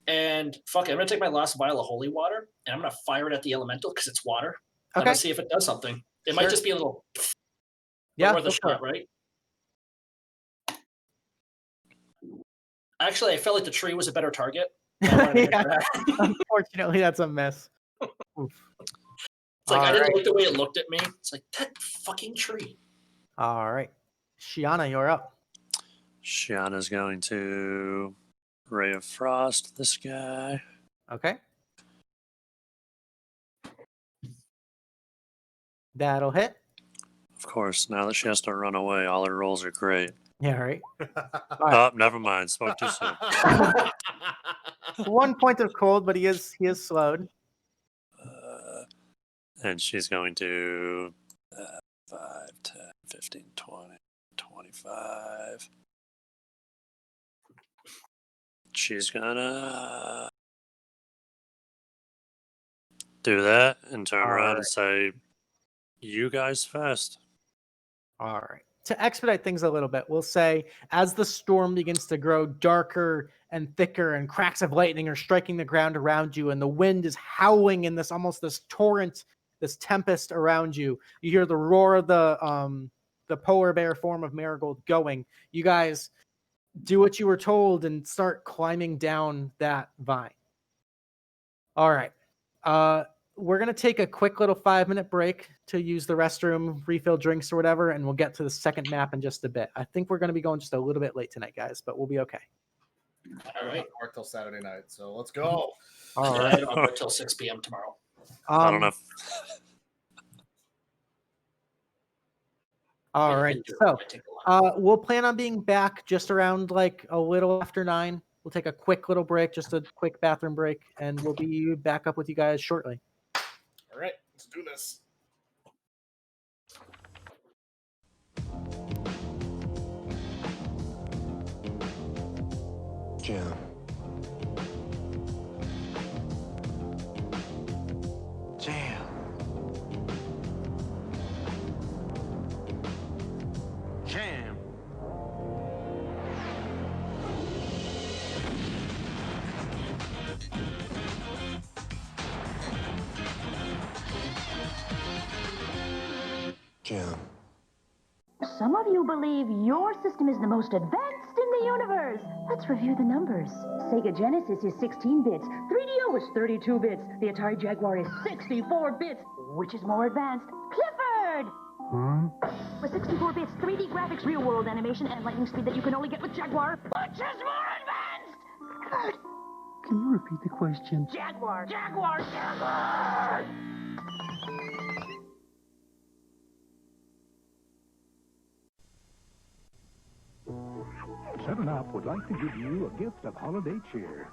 And fuck it, I'm going to take my last vial of holy water and I'm going to fire it at the elemental because it's water. I'm going to see if it does something. It might just be a little worth a shot, right? Actually, I felt like the tree was a better target. Unfortunately, that's a miss. It's like I didn't like the way it looked at me. It's like, that fucking tree. All right. Shianah, you're up. Shianah's going to Ray of Frost this guy. Okay. That'll hit. Of course, now that she has to run away, all her rolls are great. Yeah, right. Oh, never mind. Spoke too soon. 1 point of cold, but he is slowed. And she's going to 5, 10, 15, 20, 25. She's gonna do that and turn around and say, "You guys first." All right. To expedite things a little bit, we'll say as the storm begins to grow darker and thicker, and cracks of lightning are striking the ground around you, and the wind is howling in this torrent, this tempest around you. You hear the roar of the polar bear form of Marigold going. You guys do what you were told and start climbing down that vine. All right. We're going to take a quick little 5-minute break to use the restroom, refill drinks or whatever, and we'll get to the second map in just a bit. I think we're going to be going just a little bit late tonight, guys, but we'll be okay. All right. Work till Saturday night, so let's go. All Yeah, right. I'll work till 6 p.m. tomorrow. I don't know. All I right. can do it. So It might take a while. we'll plan on being back just around like a little after 9. We'll take a quick little break, just a quick bathroom break, and we'll be back up with you guys shortly. All right, let's do this. Jim. Jam. Jam. Jam. Some of you believe your system is the most advanced in the universe. Let's review the numbers. Sega Genesis is 16 bits. 3DO is 32 bits. The Atari Jaguar is 64 bits. Which is more advanced? Clifford! With 64 bits, 3D graphics, real-world animation, and lightning speed that you can only get with Jaguar. Which is more advanced? Clifford! Can you repeat the question? Jaguar! Jaguar! Jaguar! 7-Up would like to give you a gift of holiday cheer.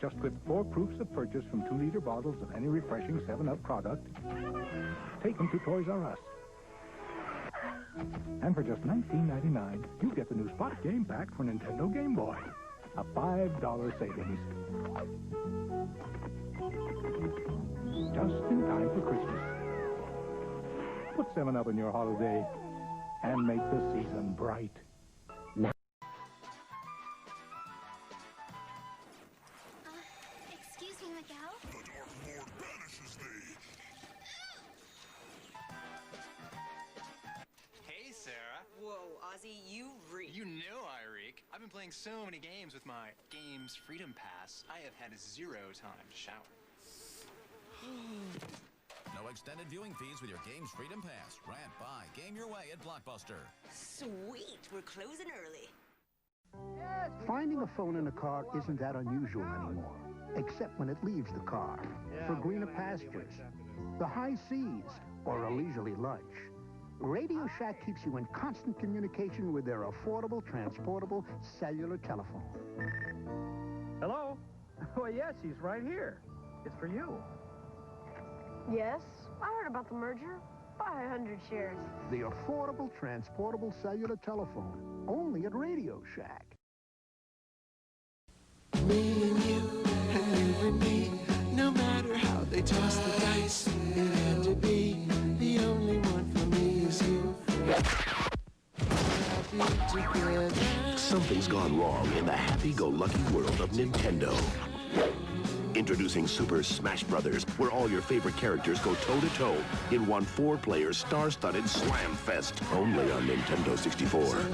Just clip 4 proofs of purchase from 2-liter bottles of any refreshing 7-Up product. Take them to Toys R Us. And for just $19.99, you get the new Spot Game Pack for Nintendo Game Boy. A $5 savings. Just in time for Christmas. Put 7-Up in your holiday and make the season bright. Excuse me, Miguel. The Dark Lord banishes thee. Hey, Sarah. Whoa, Ozzy, you reek. You know I reek. I've been playing so many games with my Games Freedom Pass, I have had 0 time to shower. No extended viewing fees with your Games Freedom Pass. Rant, buy, game your way at Blockbuster. Sweet, we're closing early. Finding a phone in a car isn't that unusual anymore, except when it leaves the car, for greener pastures, the high seas, or a leisurely lunch. Radio Shack keeps you in constant communication with their affordable, transportable cellular telephone. Hello? Oh, yes, he's right here. It's for you. Yes, I heard about the merger. Buy 100 shares. The affordable, transportable cellular telephone, only at Radio Shack. Me and you and me, no matter how they toss the dice, it had to be. The only one for me is you. Happy together. Something's gone wrong in the happy-go-lucky world of Nintendo. Introducing Super Smash Brothers, where all your favorite characters go toe-to-toe in one 4-player star-studded slam fest, only on Nintendo 64.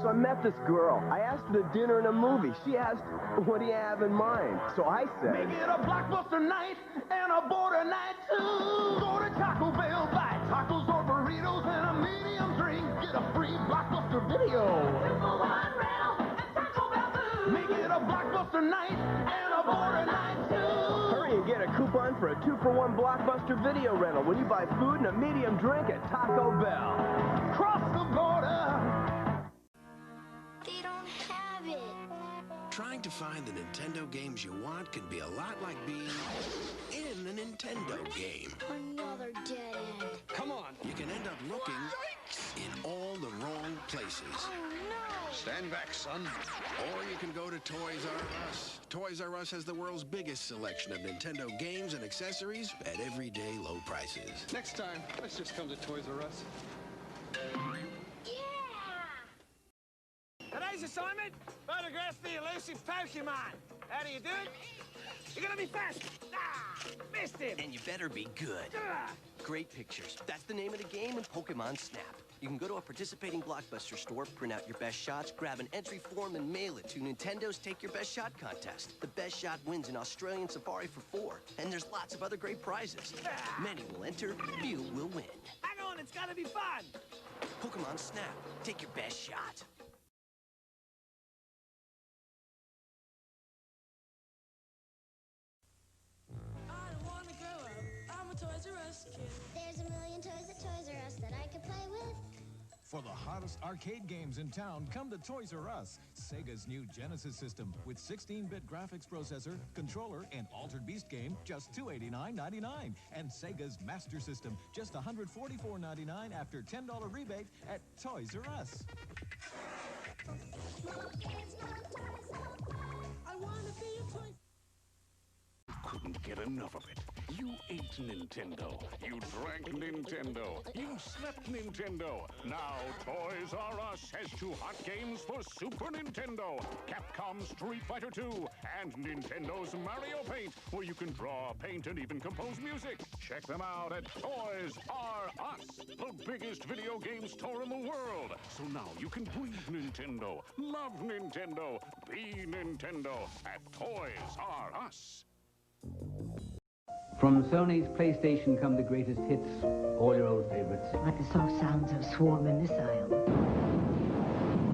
So I met this girl. I asked her to dinner and a movie. She asked, what do you have in mind? So I said, make it a blockbuster night and a border night too. Go to Taco Bell, buy tacos or burritos and a medium drink. Get a free blockbuster video. 2 for $1 rail and Make it a blockbuster night and a border night too. Hurry and get a coupon for a 2-for-1 Blockbuster video rental when you buy food and a medium drink at Taco Bell. Cross the border. They don't have it. Trying to find the Nintendo games you want can be a lot like being in a Nintendo game. Another dead end. Come on. You can end up looking in all the wrong places. Oh no! Stand back, son. Or you can go to Toys R Us. Toys R Us has the world's biggest selection of Nintendo games and accessories at everyday low prices. Next time, let's just come to Toys R Us. Today's assignment, photograph the elusive Pokemon. How do you do it? You're gonna be fast. Ah, missed him. And you better be good. Ah. Great pictures. That's the name of the game in Pokemon Snap. You can go to a participating Blockbuster store, print out your best shots, grab an entry form, and mail it to Nintendo's Take Your Best Shot contest. The best shot wins an Australian safari for 4, and there's lots of other great prizes. Many will enter, few will win. Hang on, it's gonna be fun. Pokemon Snap. Take your best shot. Toys R Us kid. There's a million toys at Toys R Us that I could play with. For the hottest arcade games in town, come to Toys R Us. Sega's new Genesis system with 16-bit graphics processor, controller, and Altered Beast game, just $289.99. And Sega's Master System, just $144.99 after $10 rebate at Toys R Us. I want to be a toy. Couldn't get enough of it. You ate Nintendo. You drank Nintendo. You slept Nintendo. Now Toys R Us has 2 hot games for Super Nintendo. Capcom's Street Fighter 2 and Nintendo's Mario Paint, where you can draw, paint, and even compose music. Check them out at Toys R Us, the biggest video game store in the world. So now you can breathe Nintendo, love Nintendo, be Nintendo at Toys R Us. From Sony's PlayStation come the greatest hits, all your old favorites. Like the soft sounds of swarming missiles.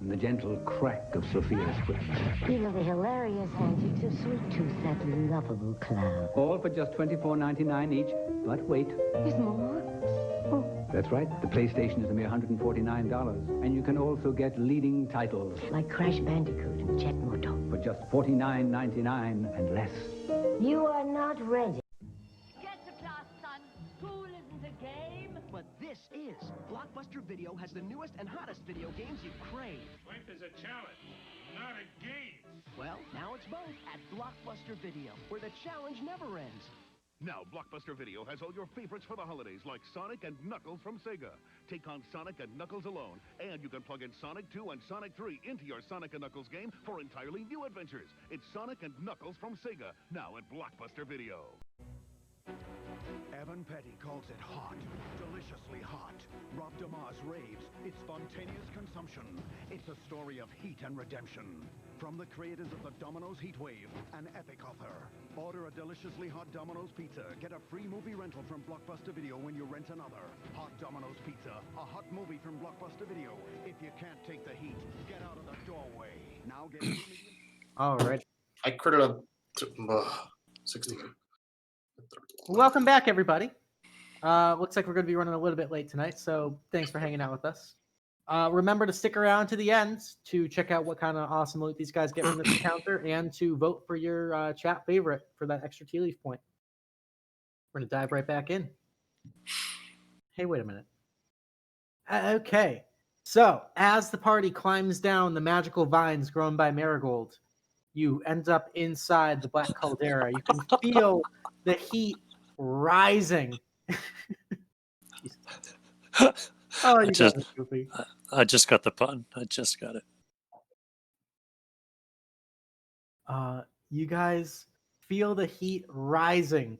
And the gentle crack of Sophia's whip. Feel the hilarious antics of Sweet Tooth, that lovable clown. All for just $24.99 each, but wait. There's more? Oh. That's right, the PlayStation is a mere $149, and you can also get leading titles. Like Crash Bandicoot and Jet Moto. For just $49.99 and less. You are not ready. Get to class, son. School isn't a game. But this is. Blockbuster Video has the newest and hottest video games you crave. Life is a challenge, not a game. Well, now it's both at Blockbuster Video, where the challenge never ends. Now, Blockbuster Video has all your favorites for the holidays, like Sonic and Knuckles from Sega. Take on Sonic and Knuckles alone, and you can plug in Sonic 2 and Sonic 3 into your Sonic and Knuckles game for entirely new adventures. It's Sonic and Knuckles from Sega, now at Blockbuster Video. Evan Petty calls it hot, deliciously hot. Rob Damas raves, it's spontaneous consumption. It's a story of heat and redemption. From the creators of the Domino's Heatwave, an epic author. Order a deliciously hot Domino's pizza. Get a free movie rental from Blockbuster Video when you rent another. Hot Domino's Pizza, a hot movie from Blockbuster Video. If you can't take the heat, get out of the doorway. Now get All right. I critted up to 16. Welcome back, everybody. Looks like we're going to be running a little bit late tonight, so thanks for hanging out with us. Remember to stick around to the end to check out what kind of awesome loot these guys get from this encounter and to vote for your chat favorite for that extra Tealeaf point. We're going to dive right back in. Hey, wait a minute. Okay. So, as the party climbs down the magical vines grown by Marigold, you end up inside the Black Caldera. You can feel the heat rising. Oh, you got it, Goofy. I just got the pun. I just got it. You guys feel the heat rising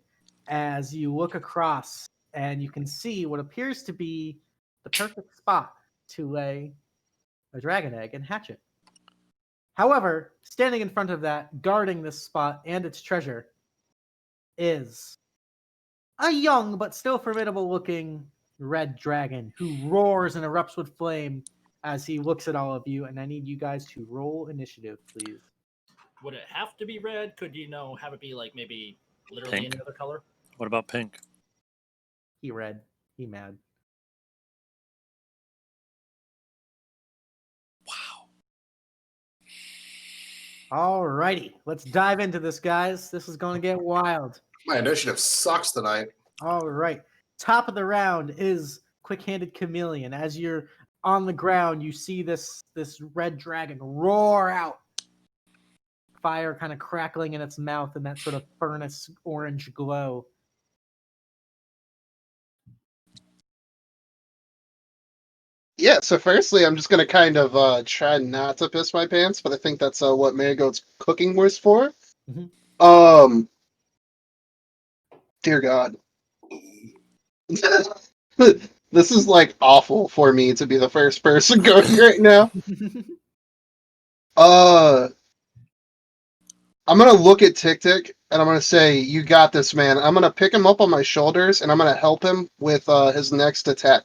as you look across, and you can see what appears to be the perfect spot to lay a dragon egg and hatch it. However, standing in front of that, guarding this spot and its treasure, is a young but still formidable-looking red dragon who roars and erupts with flame as he looks at all of you, and I need you guys to roll initiative, please. Would it have to be red? Could have it be like maybe literally Pink. any other color? What about pink? He red. He mad. Alrighty, let's dive into this, guys. This is going to get wild. My initiative sucks tonight. All right. Top of the round is Quick-Handed Chameleon. As you're on the ground, you see this red dragon roar out. Fire kind of crackling in its mouth and that sort of furnace orange glow. Yeah, so firstly, I'm just going to kind of try not to piss my pants, but I think that's what Marigold's cooking was for. Mm-hmm. Dear God. This is, like, awful for me to be the first person going right now. I'm going to look at TikTik, and I'm going to say, you got this, man. I'm going to pick him up on my shoulders, and I'm going to help him with his next attack.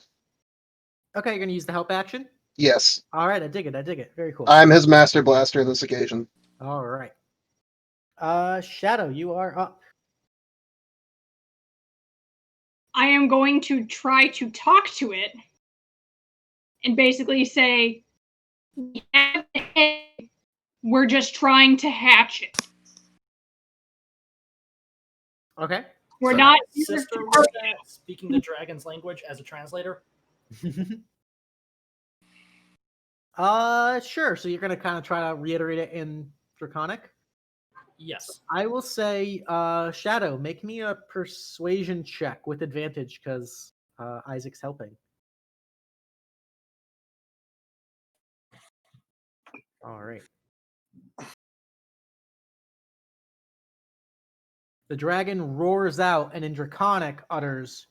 Okay, you're going to use the help action? Yes. All right, I dig it. Very cool. I'm his Master Blaster this occasion. All right. Shadow, you are up. I am going to try to talk to it and basically say, we're just trying to hatch it. Okay. We're not sister with that, speaking the dragon's language as a translator. Sure. So you're gonna kind of try to reiterate it in Draconic? Yes. I will say, Shadow, make me a persuasion check with advantage because Isaac's helping. All right. The dragon roars out and in Draconic utters,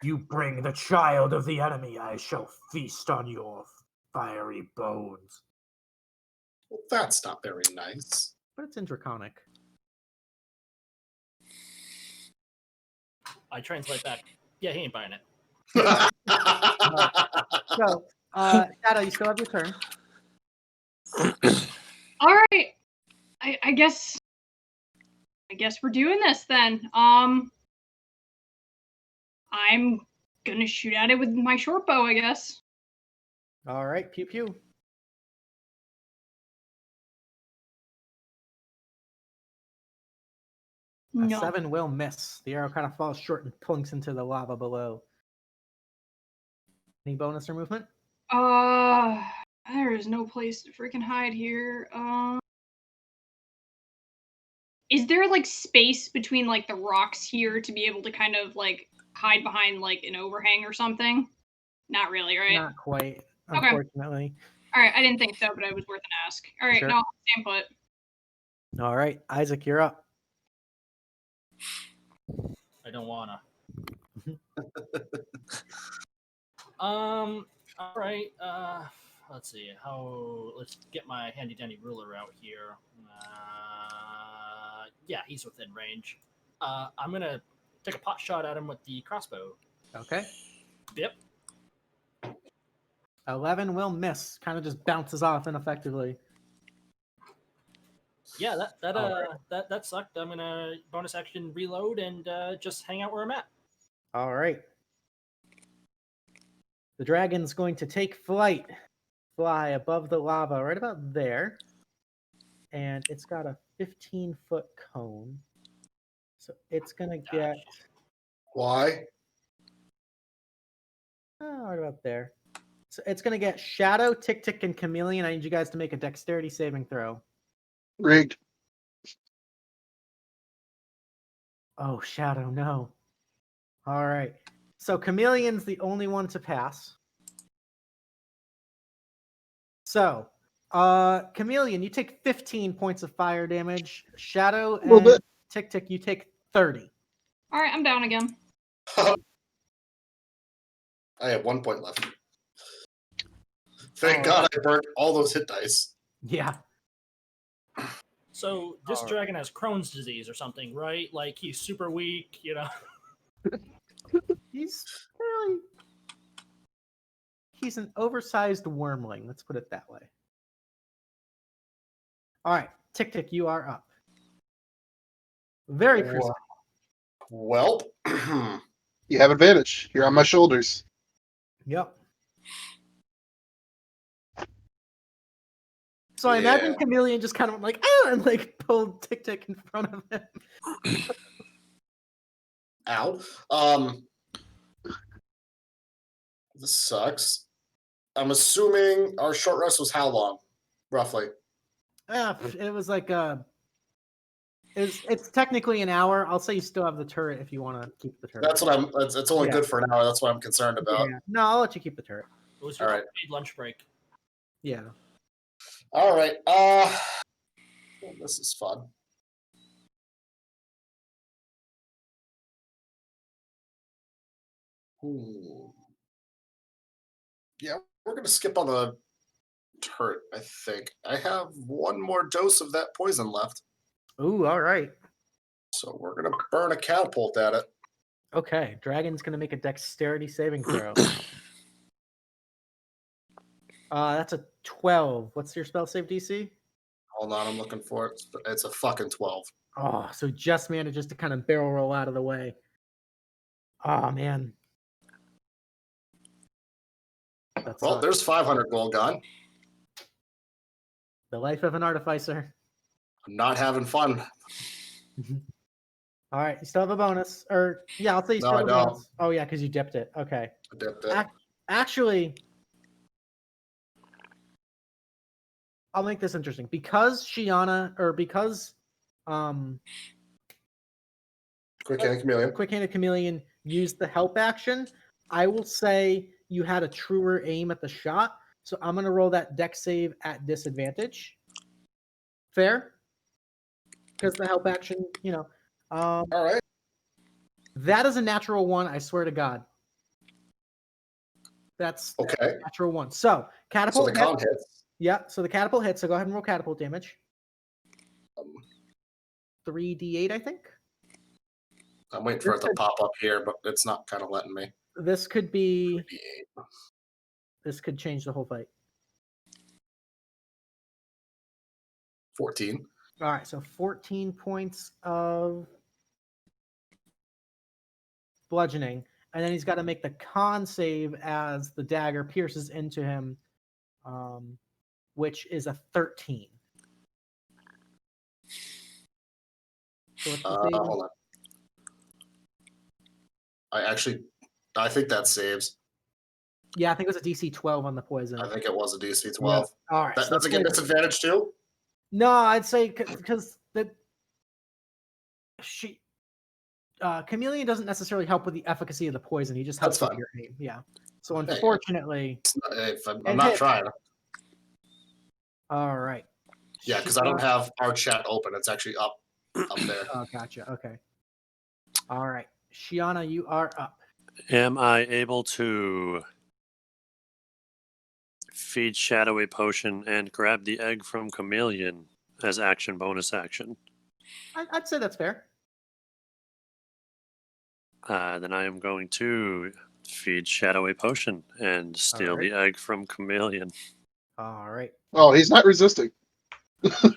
"You bring the child of the enemy, I shall feast on your fiery bones." Well, that's not very nice. But it's in Draconic. I translate back. Yeah, he ain't buying it. So, Shadow, you still have your turn. All right. I guess we're doing this then. I'm gonna shoot at it with my short bow, I guess. All right, pew pew. No. A 7 will miss. The arrow kind of falls short and plunks into the lava below. Any bonus or movement? There is no place to freaking hide here. Is there like space between like the rocks here to be able to kind of like hide behind like an overhang or something? Not really, right? Not quite, Okay. unfortunately. All right, I didn't think so, but it was worth an ask. All right, Sure. no, same put. All right, Isaac, you're up. I don't wanna. All right. Let's see. Let's get my handy dandy ruler out here. Yeah, he's within range. I'm gonna take a pot shot at him with the crossbow. Okay. Yep. 11 will miss. Kind of just bounces off ineffectively. Yeah, that sucked. I'm gonna bonus action reload and just hang out where I'm at. All right. The dragon's going to take flight, fly above the lava right about there. And it's got a 15-foot cone. So it's going to get... Why? Right about there. So it's going to get Shadow, TikTik, and Chameleon. I need you guys to make a dexterity saving throw. Rigged. Oh, Shadow, no. All right. So Chameleon's the only one to pass. So, Chameleon, you take 15 points of fire damage. Shadow and TikTik, you take 30. All right, I'm down again. I have 1 point left. Thank God I burnt all those hit dice. Yeah. So this dragon has Crohn's disease or something, right? Like he's super weak, you know. He's an oversized wormling. Let's put it that way. All right, TikTik, you are up. Very crispy. Well, You have advantage. You're on my shoulders. Yep. So I imagine Chameleon just kind of like, and like pulled TikTik in front of him. Ow. This sucks. I'm assuming our short rest was how long, roughly? It was like it's technically an hour. I'll say you still have the turret if you want to keep the turret. That's what I'm. It's only good for an hour. That's what I'm concerned about. Yeah. No, I'll let you keep the turret. It was your All right. paid lunch break. Yeah. All right. This is fun. Yeah, we're gonna skip on the turret. I think I have one more dose of that poison left. Ooh, all right. So we're gonna burn a catapult at it. Okay, Dragon's gonna make a dexterity saving throw. That's a 12. What's your spell save DC? Hold on, I'm looking for it. It's a fucking 12. Oh, so just manages to kind of barrel roll out of the way. Oh man. Well, there's 500 gold gone. The life of an artificer. I'm not having fun. All right, you still have a bonus, or yeah, I'll say you No, still I have a don't. bonus. Oh yeah, because you dipped it. Okay. I dipped it. Actually, I'll make this interesting because Shianah, or because Quick-handed chameleon. Quick-handed chameleon used the help action. I will say you had a truer aim at the shot, so I'm gonna roll that dex save at disadvantage. Fair? Because the help action, you know. All right. That is a natural one. I swear to God. That's okay. A natural one. So catapult. So the con hits. Yeah. So the catapult hits. So go ahead and roll catapult damage. 3d8, I think. I'm waiting for it to pop up here, but it's not kind of letting me. This could be. 3d8. This could change the whole fight. 14. All right. So 14 points of bludgeoning. And then he's got to make the con save as the dagger pierces into him, which is a 13. So what's the save? Hold on. I think that saves. Yeah, I think it was a DC 12 on the poison. I think it was a DC 12. Yeah. All right. That's again disadvantage too? No, I'd say because Chameleon doesn't necessarily help with the efficacy of the poison. He just helps with your aim. Yeah. So unfortunately, I'm not trying. All right. Yeah, because I don't have our chat open. It's actually up there. Oh, gotcha. Okay. All right, Shianah, you are up. Am I able to feed Shadow a potion and grab the egg from Chameleon as action bonus action? I'd say that's fair. Then I am going to feed Shadow a potion and steal the egg from Chameleon. All right. Oh, he's not resisting. All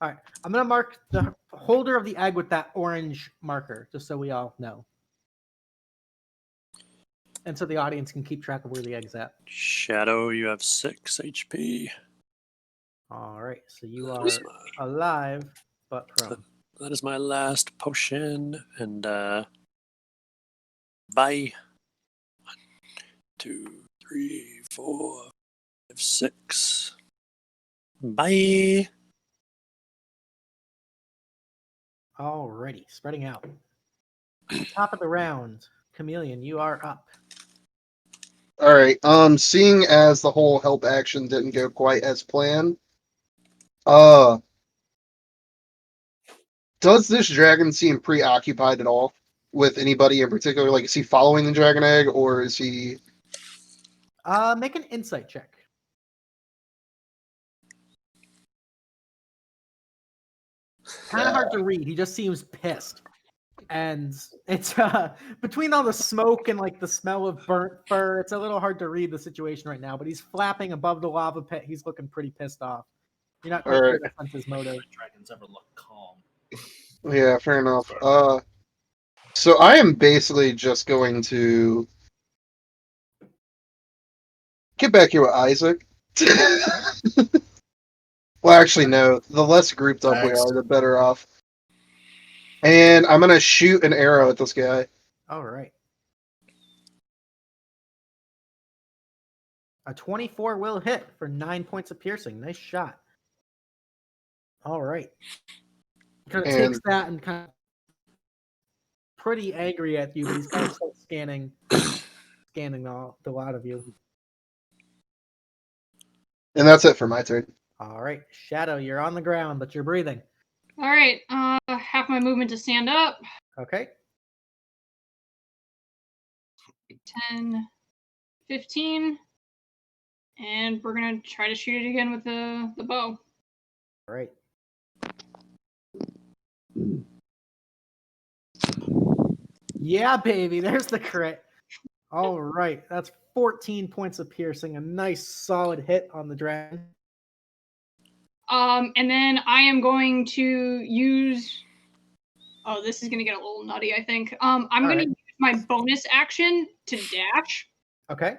right. I'm going to mark the holder of the egg with that orange marker, just so we all know. And so the audience can keep track of where the egg's at. Shadow, you have 6 HP. All right. So you are alive, but prone. That is my last potion. And bye. 1, 2, 3, 4, 5, 6. Bye. Alrighty, spreading out. Top of the round, Chameleon, you are up. All right. Seeing as the whole help action didn't go quite as planned, does this dragon seem preoccupied at all with anybody in particular? Like, is he following the dragon egg, or is he? Make an insight check. Kind of hard to read. He just seems pissed. And it's between all the smoke and like the smell of burnt fur, it's a little hard to read the situation right now, but he's flapping above the lava pit. He's looking pretty pissed off. You're not All quite sure right. the Hunter's motive. Dragons ever look calm. Yeah, fair enough. So I am basically just going to get back here with Isaac. Well, actually, no. The less grouped up we Thanks. are, the better off. And I'm gonna shoot an arrow at this guy. All right. A 24 will hit for 9 points of piercing. Nice shot. All right. Kind of takes that and kind of pretty angry at you, but he's kind of still scanning the lot of you. And that's it for my turn. All right, Shadow, you're on the ground, but you're breathing. All right, half my movement to stand up. Okay. 10, 15, and we're gonna try to shoot it again with the bow. All right. Yeah, baby, there's the crit. All right, that's 14 points of piercing. A nice solid hit on the dragon. And then I am going to use. Oh, this is gonna get a little nutty, I think. I'm gonna use my bonus action to dash. Okay.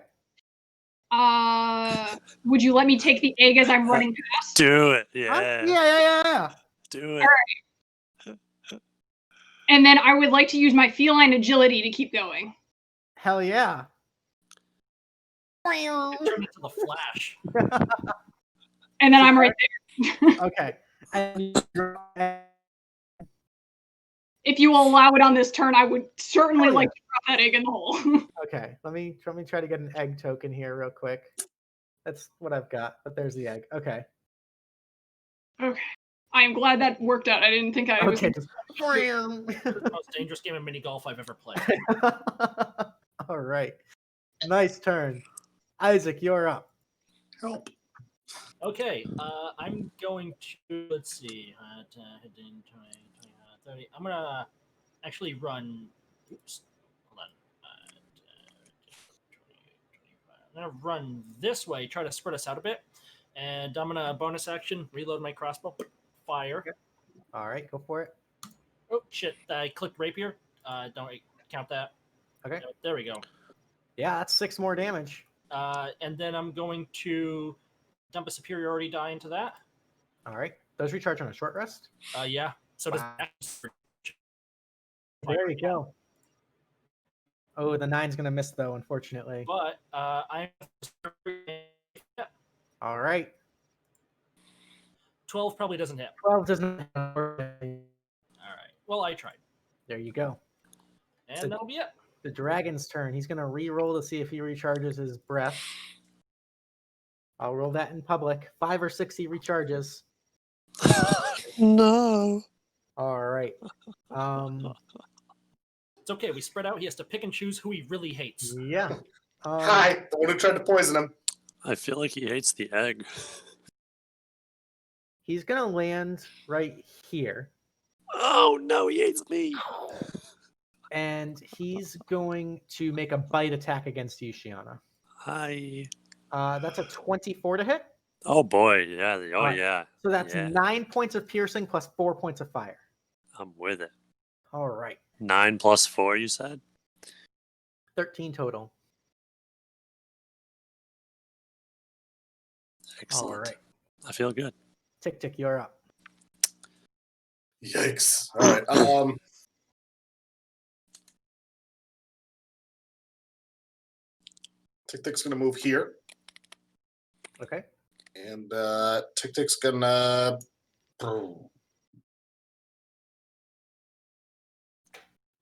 Would you let me take the egg as I'm running past? Do it. Yeah. Yeah. Do it. All right. And then I would like to use my feline agility to keep going. Hell yeah. Turn into the Flash. And then I'm right there. Okay. If you will allow it on this turn, I would certainly like to drop that egg in the hole. Okay, let me try to get an egg token here real quick. That's what I've got, but there's the egg. Okay. Okay. I am glad that worked out. I didn't think I was. Okay. The most dangerous game of mini golf I've ever played. All right. Nice turn. Isaac, you're up. Help. Okay, I'm going to, let's see, 15, 20, 30. I'm going to actually run, oops, hold on. 20, 25. I'm going to run this way, try to spread us out a bit. And I'm going to bonus action, reload my crossbow, fire. Okay. All right, go for it. Oh, shit, I clicked rapier. Don't count that. Okay. There we go. Yeah, that's 6 more damage. And then I'm going to dump a superiority die into that. All right. Those recharge on a short rest? Yeah. So does There you go. Oh, the 9's going to miss, though, unfortunately. But I'm... All right. 12 probably doesn't hit. 12 doesn't hit. All right. Well, I tried. There you go. And that'll be it. The dragon's turn. He's going to re-roll to see if he recharges his breath. I'll roll that in public. 5 or 6 he recharges. No. All right. It's okay. We spread out. He has to pick and choose who he really hates. Yeah. Hi, the one who tried to poison him. I feel like he hates the egg. He's going to land right here. Oh, no, he hates me. And he's going to make a bite attack against you, Shianah. Hi. That's a 24 to hit. Oh, boy. Yeah. Oh, yeah. So that's yeah. 9 points of piercing plus 4 points of fire. I'm with it. All right. 9 plus 4, you said? 13 total. Excellent. All right. I feel good. TikTik, you're up. Yikes. All right. TikTik's going to move here. Okay. And TikTik's going to... No,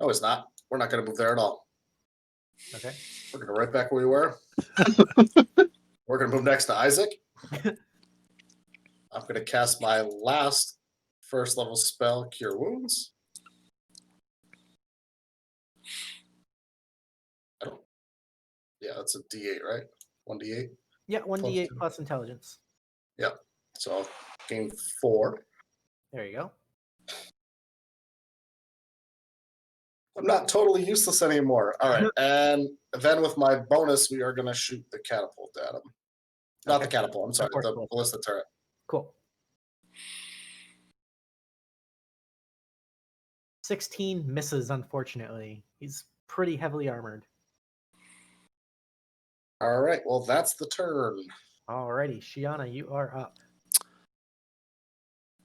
it's not. We're not going to move there at all. Okay. We're going to right back where we were. We're going to move next to Isaac. I'm going to cast my last first level spell, Cure Wounds. Yeah, that's a D8, right? 1D8? Yeah, 1d8 plus intelligence. Yeah. So I'll gain 4. There you go. I'm not totally useless anymore. All right. And then with my bonus, we are going to shoot the catapult at him. Not the catapult. I'm sorry. The ballista turret. Cool. 16 misses, unfortunately. He's pretty heavily armored. All right, well, that's the turn. Alrighty, Shianah, you are up.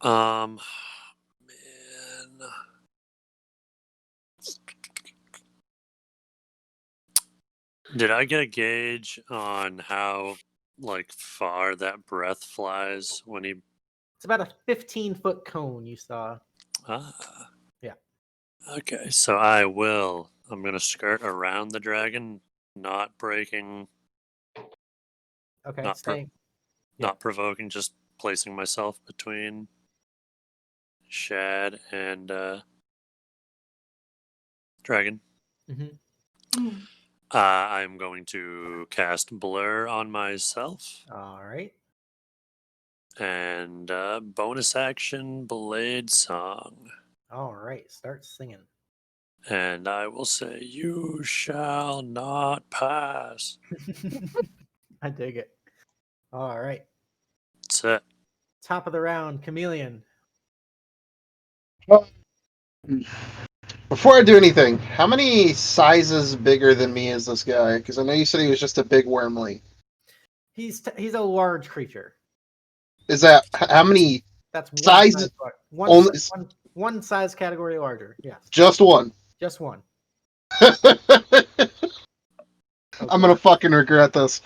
Man. Did I get a gauge on how far that breath flies when he? It's about a 15-foot cone you saw. Ah. Yeah. Okay, so I'm gonna skirt around the dragon, not breaking. Okay, Not staying. Not provoking, just placing myself between Shad and Dragon. Mm-hmm. I'm going to cast Blur on myself. All right. And bonus action Blade Song. All right, start singing. And I will say, "You shall not pass." I dig it. All right. That's it. Top of the round, Chameleon. Before I do anything, how many sizes bigger than me is this guy? Because I know you said he was just a big wormling. He's a large creature. Is that how many? That's one sizes? size, one size category larger. Yes. Just one. Just one. I'm gonna fucking regret this.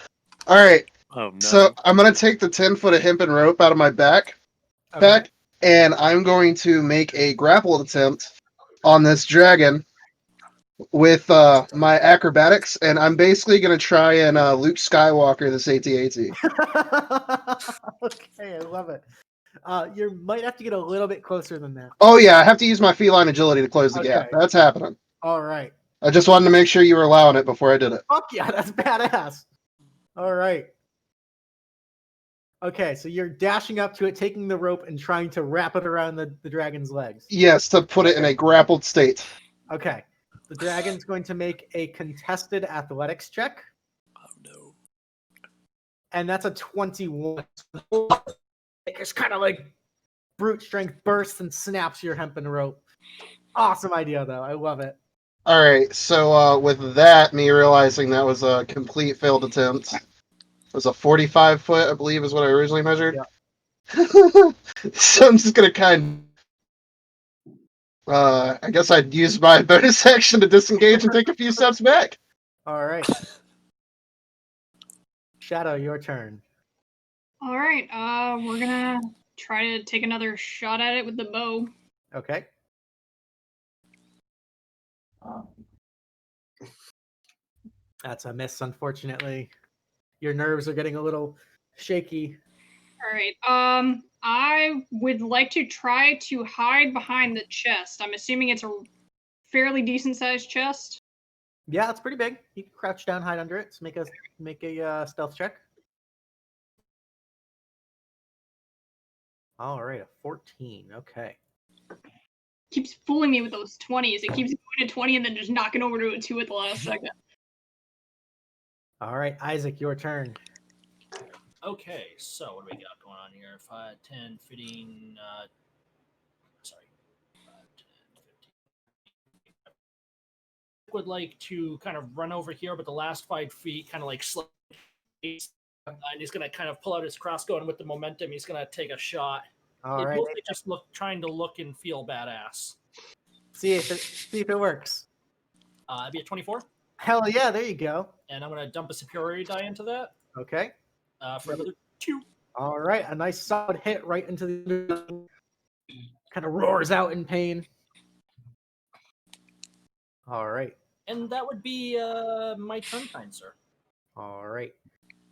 All right. Oh no. So I'm gonna take the 10-foot of hempen rope out of my backpack, and I'm going to make a grapple attempt on this dragon with my acrobatics, and I'm basically gonna try and Luke Skywalker this AT-AT. Okay, I love it. You might have to get a little bit closer than that. Oh yeah, I have to use my feline agility to close the gap. That's happening. All right. I just wanted to make sure you were allowing it before I did it. Fuck yeah, that's badass. All right. Okay, so you're dashing up to it, taking the rope, and trying to wrap it around the dragon's legs. Yes, to put it in a grappled state. Okay. The dragon's going to make a contested athletics check. Oh no. And that's a 21. It just kind of brute strength bursts and snaps your hempen rope. Awesome idea, though. I love it. All right, so with that, me realizing that was a complete failed attempt. It was a 45-foot, I believe, is what I originally measured. Yeah. So I'm just gonna I guess I'd use my bonus action to disengage and take a few steps back. All right. Shadow, your turn. All right. We're gonna try to take another shot at it with the bow. Okay. That's a miss, unfortunately. Your nerves are getting a little shaky. All right. I would like to try to hide behind the chest. I'm assuming it's a fairly decent sized chest. Yeah, it's pretty big. You can crouch down, hide under it. So make a stealth check. All right, a 14. Okay. Keeps fooling me with those 20s. It keeps going to 20 and then just knocking over to a 2 at the last second. All right, Isaac, your turn. Okay, so what do we got going on here? 5, 10, 15, sorry. 5, 10, 15. Would like to kind of run over here, but the last 5 feet kind of slip. And he's going to kind of pull out his crossbow, and with the momentum, he's going to take a shot. All right. Mostly just trying to look and feel badass. See if it works. It'd be a 24. Hell yeah, there you go. And I'm going to dump a superiority die into that. Okay. For another 2. All right, a nice solid hit right into the kind of roars out in pain. All right. And that would be my turn, kind sir. All right.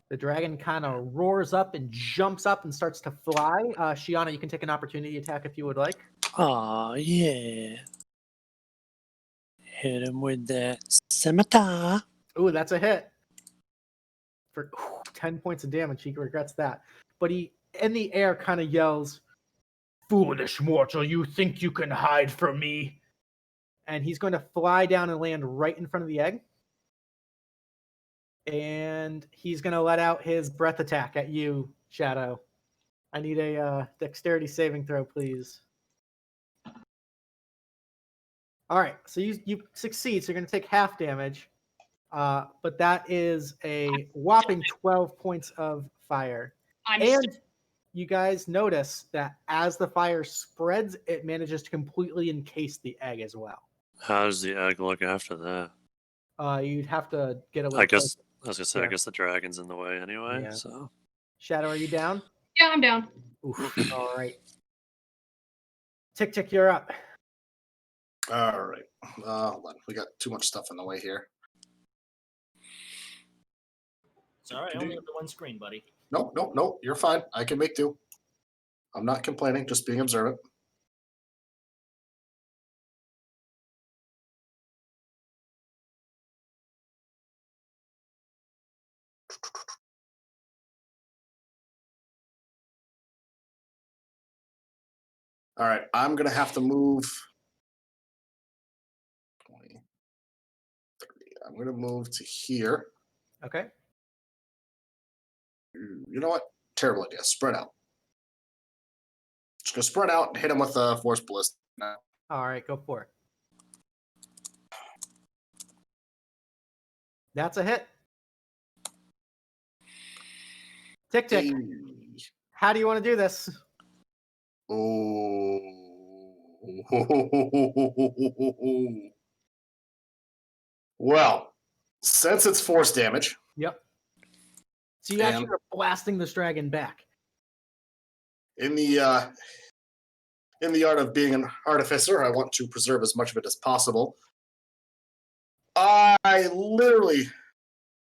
The dragon kind of roars up and jumps up and starts to fly. Shianah, you can take an opportunity attack if you would like. Aw, yeah. Hit him with that scimitar. Ooh, that's a hit. For 10 points of damage, he regrets that. But he, in the air, kind of yells, "Foolish mortal, you think you can hide from me?" And he's going to fly down and land right in front of the egg. And he's going to let out his breath attack at you, Shadow. I need a dexterity saving throw, please. All right, so you succeed, so you're going to take half damage. But that is a whopping 12 points of fire. And you guys notice that as the fire spreads, it manages to completely encase the egg as well. How does the egg look after that? You'd have to get a little I guess closer. I was gonna say, I guess the dragon's in the way anyway. Yeah. So Shadow, are you down? Yeah, I'm down. Oof. All right. TikTik, you're up. All right. Hold on. We got too much stuff in the way here. It's all right. I only have the one screen, buddy. Nope. You're fine. I can make do. I'm not complaining, just being observant. All right. I'm going to have to move 20, 30. I'm going to move to here. Okay. You know what? Terrible idea. Spread out. Just go spread out and hit him with a force ballista. All right, go for it. That's a hit. TikTik, how do you want to do this? Oh. Well, since it's force damage. Yep. So you actually are blasting this dragon back. In the art of being an artificer, I want to preserve as much of it as possible. I literally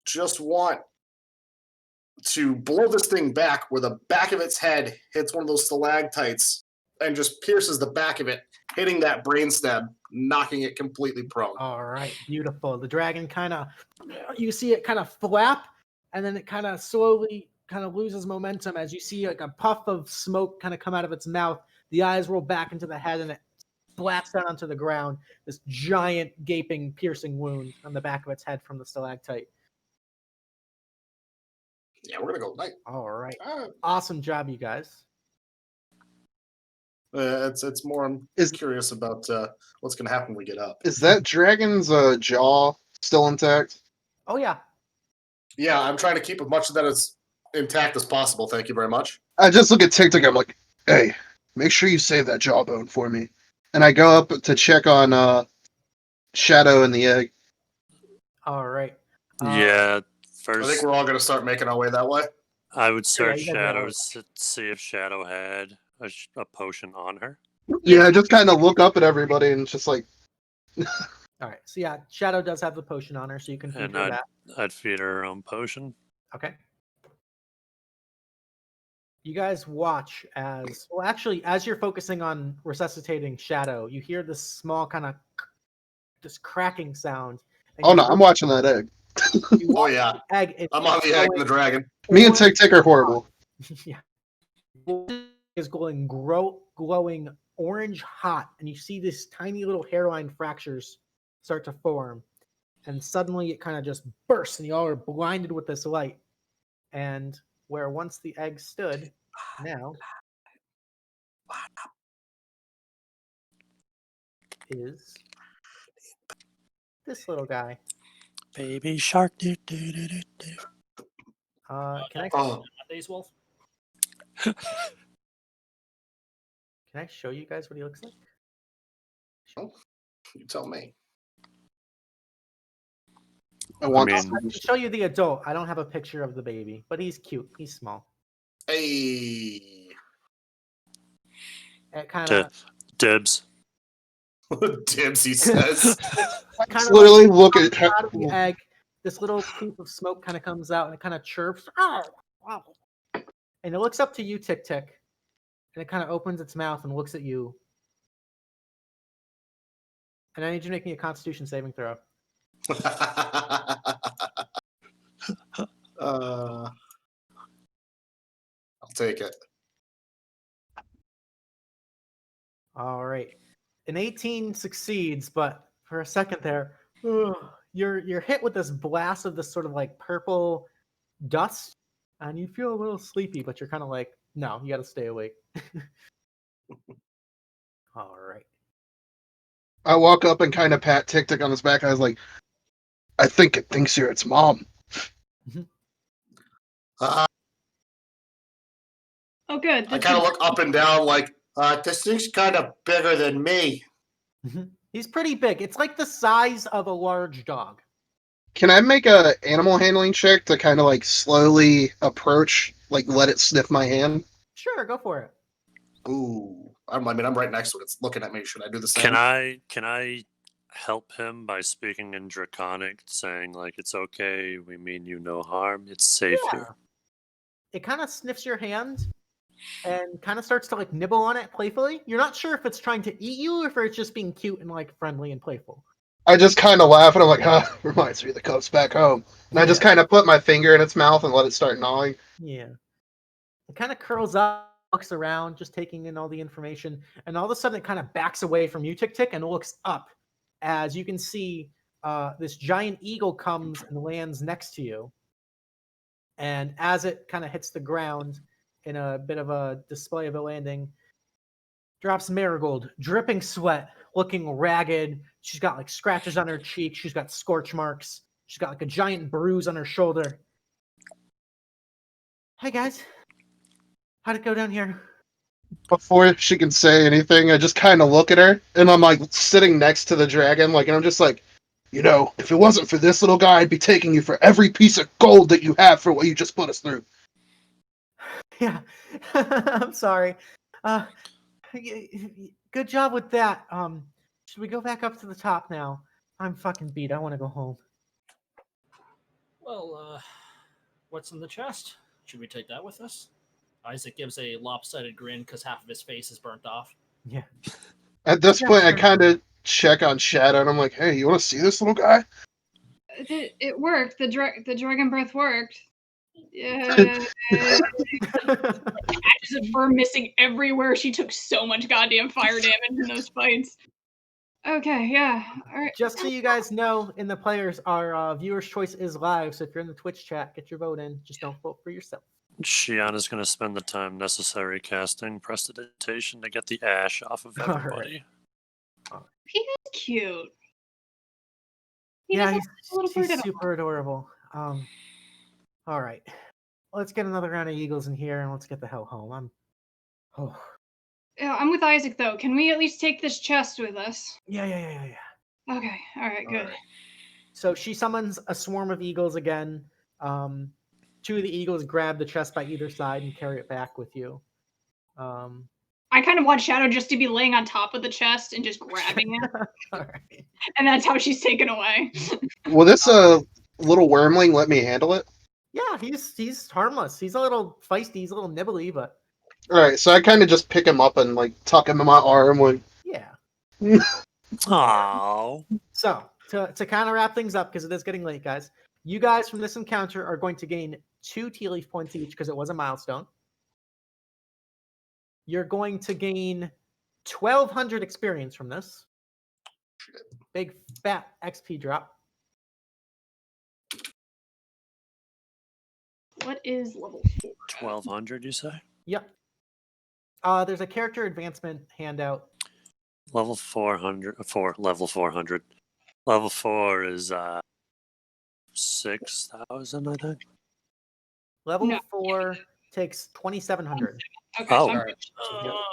just want to blow this thing back where the back of its head hits one of those stalactites and just pierces the back of it, hitting that brainstem, knocking it completely prone. All right, beautiful. The dragon you see it kind of flap, and then it kind of slowly loses momentum as you see like a puff of smoke kind of come out of its mouth. The eyes roll back into the head, and it splats down onto the ground. This giant, gaping, piercing wound on the back of its head from the stalactite. Yeah, we're gonna go night. All right, awesome job, you guys. It's more. I'm curious about what's gonna happen when we get up. Is that dragon's jaw still intact? Oh yeah. Yeah, I'm trying to keep as much of that as intact as possible. Thank you very much. I just look at TikTok. I'm like, hey, make sure you save that jawbone for me. And I go up to check on Shadow and the egg. All right. yeah, first I think we're all gonna start making our way that way. I would search you guys Shadow know. to see if Shadow had a potion on her. Yeah, I just kind of look up at everybody and it's just like. All right. So yeah, Shadow does have the potion on her, so you can feed And her that. I'd feed her own potion. Okay. You guys watch as as you're focusing on resuscitating Shadow, you hear this small this cracking sound. Oh no, I'm watching that egg. Oh yeah, egg. I'm on the egg and the dragon. Me and TikTik are horrible. Yeah. Is glowing orange hot, and you see this tiny little hairline fractures start to form, and suddenly it kind of just bursts, and you all are blinded with this light. And where once the egg stood, now is this little guy. Baby shark. Can I? Days Wolf. Can I show you guys what he looks like? Oh, you tell me. I can show you the adult. I don't have a picture of the baby, but he's cute. He's small. Hey. It kind of Dibs. Dibs, he says. Literally look at out of the egg. This little piece of smoke kind of comes out and it kind of chirps. Oh, wow. And it looks up to you, TikTik. And it kind of opens its mouth and looks at you. And I need you to make me a Constitution saving throw. I'll take it. All right. An 18 succeeds, but for a second there, you're hit with this blast of this sort of like purple dust, and you feel a little sleepy, but you're kind of like, no, you got to stay awake. All right. I walk up and kind of pat TikTik on his back. I was like, I think it thinks you're its mom. Uh, Oh, good. I kind of look up and down like, this thing's kind of bigger than me. He's pretty big. It's like the size of a large dog. Can I make a animal handling check to kind of like slowly approach, like let it sniff my hand? Sure, go for it. Ooh, I'm right next to it. It's looking at me. Should I do the same? Can I help him by speaking in Draconic, saying like it's okay, we mean you no harm, it's safe here? It kind of sniffs your hand and kind of starts to like nibble on it playfully. You're not sure if it's trying to eat you or if it's just being cute and like friendly and playful. I just kind of laugh and I'm like, reminds me of the cubs back home. And I just kind of put my finger in its mouth and let it start gnawing. Yeah. It kind of curls up, looks around, just taking in all the information, and all of a sudden it kind of backs away from you, TikTik, and looks up. As you can see, this giant eagle comes and lands next to you. And as it kind of hits the ground in a bit of a display of a landing, drops Marigold, dripping sweat, looking ragged. She's got like scratches on her cheek. She's got scorch marks. She's got like a giant bruise on her shoulder. Hey guys, how'd it go down here? Before she can say anything, I just kind of look at her and I'm like sitting next to the dragon, like, and I'm just like, you know, if it wasn't for this little guy, I'd be taking you for every piece of gold that you have for what you just put us through. Yeah, I'm sorry. Good job with that. Should we go back up to the top now? I'm fucking beat. I want to go home. Well, what's in the chest? Should we take that with us? Isaac gives a lopsided grin because half of his face is burnt off. Yeah. At this point, I kind of check on Shadow and I'm like, hey, you want to see this little guy? It worked. The dragon breath worked. Yeah. Patches of fur missing everywhere. She took so much goddamn fire damage in those fights. Okay, yeah. All right. Just so you guys know, in the players, our viewer's choice is live. So if you're in the Twitch chat, get your vote in. Just don't vote for yourself. Shianah's going to spend the time necessary casting Prestidigitation to get the ash off of everybody. He is cute. Yeah, does have a little he's bird super adorable. All right. Let's get another round of eagles in here and let's get the hell home. Yeah, I'm with Isaac though. Can we at least take this chest with us? Yeah. Okay. All right. Good. So she summons a swarm of eagles again. Two of the eagles grab the chest by either side and carry it back with you. I kind of want Shadow just to be laying on top of the chest and just grabbing it. All right. And that's how she's taken away. Will this little wormling let me handle it? Yeah, he's harmless. He's a little feisty. He's a little nibbly, but All right, so I kind of just pick him up and like tuck him in my arm. Like, yeah. Aww. So to kind of wrap things up, because it is getting late, guys. You guys from this encounter are going to gain 2 tea leaf points each because it was a milestone. You're going to gain 1,200 experience from this. Big fat XP drop. What is level 4? 1200, you say? Yep. There's a character advancement handout. Level 400. Level 400. Level 4 is 6,000, I think. Level 4 takes 2,700. Okay, Oh.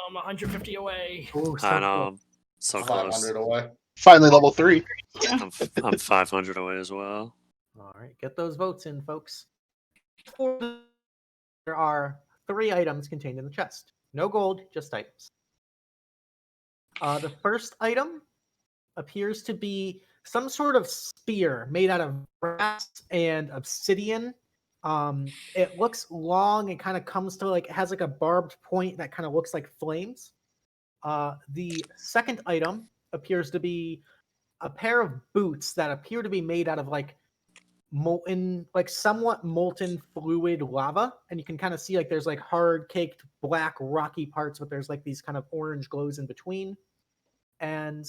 I'm 150 away. Ooh, I know. So close. 500 away. Finally, level 3. I'm 500 away as well. All right, get those votes in, folks. There are 3 items contained in the chest. No gold, just items. The first item appears to be some sort of spear made out of brass and obsidian. It looks long and kind of comes to like, it has like a barbed point that kind of looks like flames. The second item appears to be a pair of boots that appear to be made out of like molten, like somewhat molten fluid lava, and you can kind of see like there's like hard caked black rocky parts, but there's like these kind of orange glows in between. And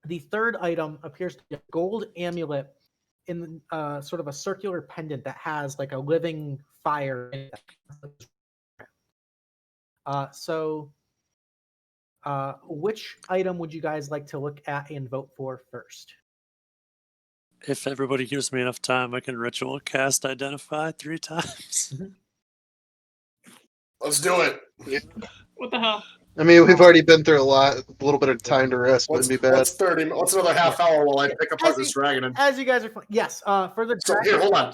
the third item appears to be a gold amulet in sort of a circular pendant that has like a living fire in it. So Which item would you guys like to look at and vote for first? If everybody gives me enough time, I can ritual cast Identify 3 times. Let's do it. What the hell? I mean, we've already been through a lot. A little bit of time to rest wouldn't be bad. What's 30? What's another half hour while I pick apart this dragon? As you guys are, yes. For the So here, hold on.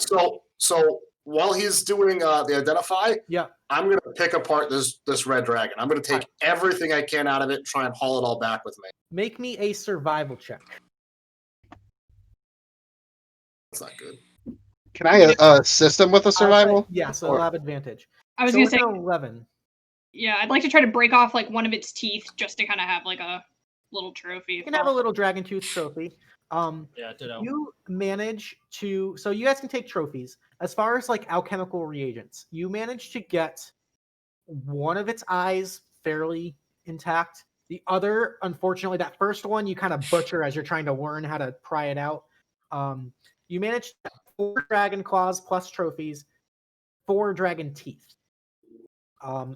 So while he's doing the Identify, yeah, I'm gonna pick apart this red dragon. I'm gonna take everything I can out of it and try and haul it all back with me. Make me a survival check. That's not good. Can I assist him with a survival? Yeah, so they'll have advantage. I was So gonna with say, an 11. yeah, I'd like to try to break off like one of its teeth just to kind of have like a little trophy. You can have a little dragon tooth trophy. Yeah, ditto. You manage to, so you guys can take trophies. As far as like alchemical reagents, you manage to get one of its eyes fairly intact. The other, unfortunately, that first one you kind of butcher as you're trying to learn how to pry it out. You managed 4 dragon claws plus trophies, 4 dragon teeth.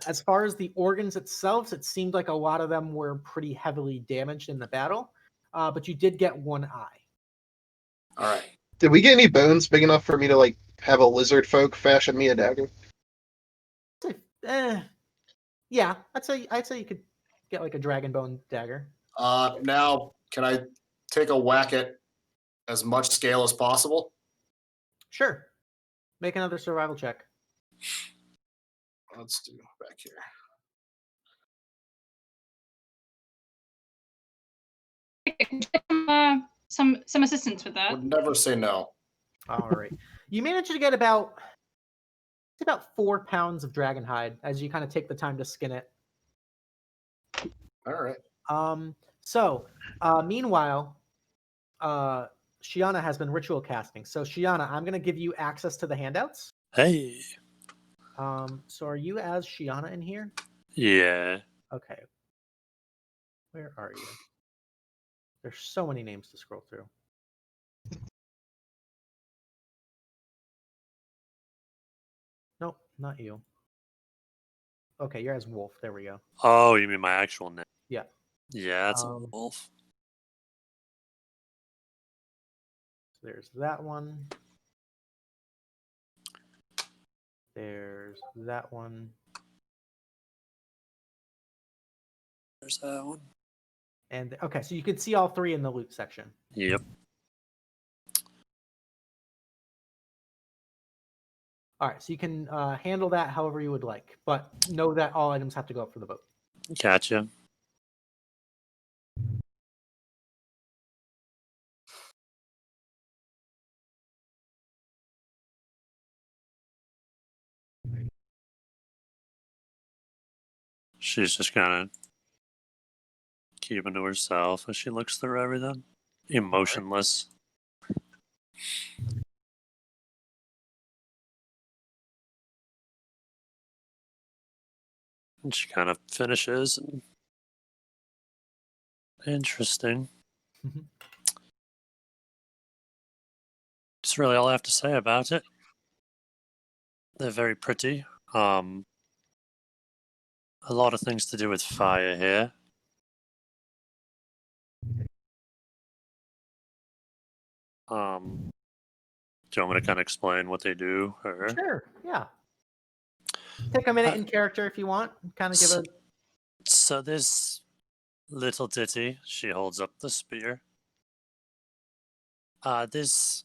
As far as the organs itself, it seemed like a lot of them were pretty heavily damaged in the battle, but you did get 1 eye. All right. Did we get any bones big enough for me to like have a lizard folk fashion me a dagger? Yeah, I'd say you could get like a dragon bone dagger. Now, can I take a whack at as much scale as possible? Sure. Make another survival check. Let's do back here. Some assistance with that. Would never say no. All right. You manage to get about 4 pounds of dragon hide as you kind of take the time to skin it. All right. Meanwhile, Shianah has been ritual casting. So Shianah, I'm going to give you access to the handouts. Hey. So are you as Shianah in here? Yeah. Okay. Where are you? There's so many names to scroll through. Nope, not you. Okay, you're as Wolf. There we go. Oh, you mean my actual name? Yeah. Yeah, that's a wolf. There's that one. There's that one. There's that one. And okay, so you can see all 3 in the loot section. Yep. All right, so you can handle that however you would like, but know that all items have to go up for the vote. Gotcha. She's just kind of keeping to herself as she looks through everything. Emotionless. And she kind of finishes. And... Interesting. That's really all I have to say about it. They're very pretty. A lot of things to do with fire here. Do you want me to kind of explain what they do? Or... Sure, yeah. Take a minute in character if you want. Kind of give a... So this little ditty, she holds up the spear. This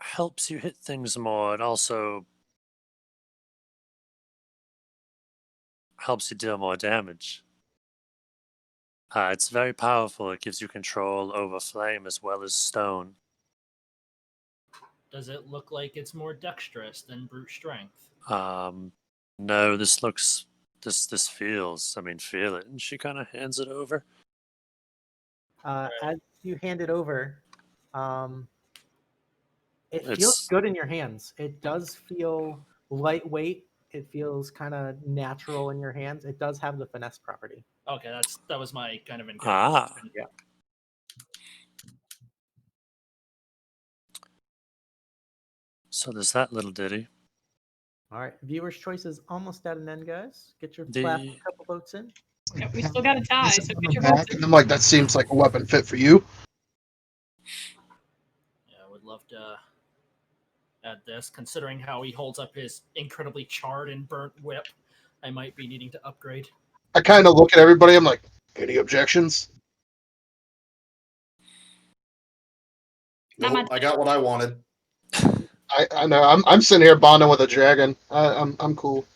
helps you hit things more. It also helps you deal more damage. It's very powerful. It gives you control over flame as well as stone. Does it look like it's more dexterous than brute strength? No, this looks... This feels... I mean, feel it. And she kind of hands it over. As you hand it over, it feels good in your hands. It does feel lightweight. It feels kind of natural in your hands. It does have the finesse property. Okay, that was my kind of encouragement. Yeah. So there's that little ditty. All right, viewers' choice is almost at an end, guys. Get your last couple votes in. Yeah, we still got a tie, so On get the your hopes back, and I'm like, that seems like a weapon fit for you. Yeah, I would love to add this, considering how he holds up his incredibly charred and burnt whip. I might be needing to upgrade. I kind of look at everybody. I'm like, any objections? Nope, I got what I wanted. I know. I'm sitting here bonding with a dragon. I'm cool.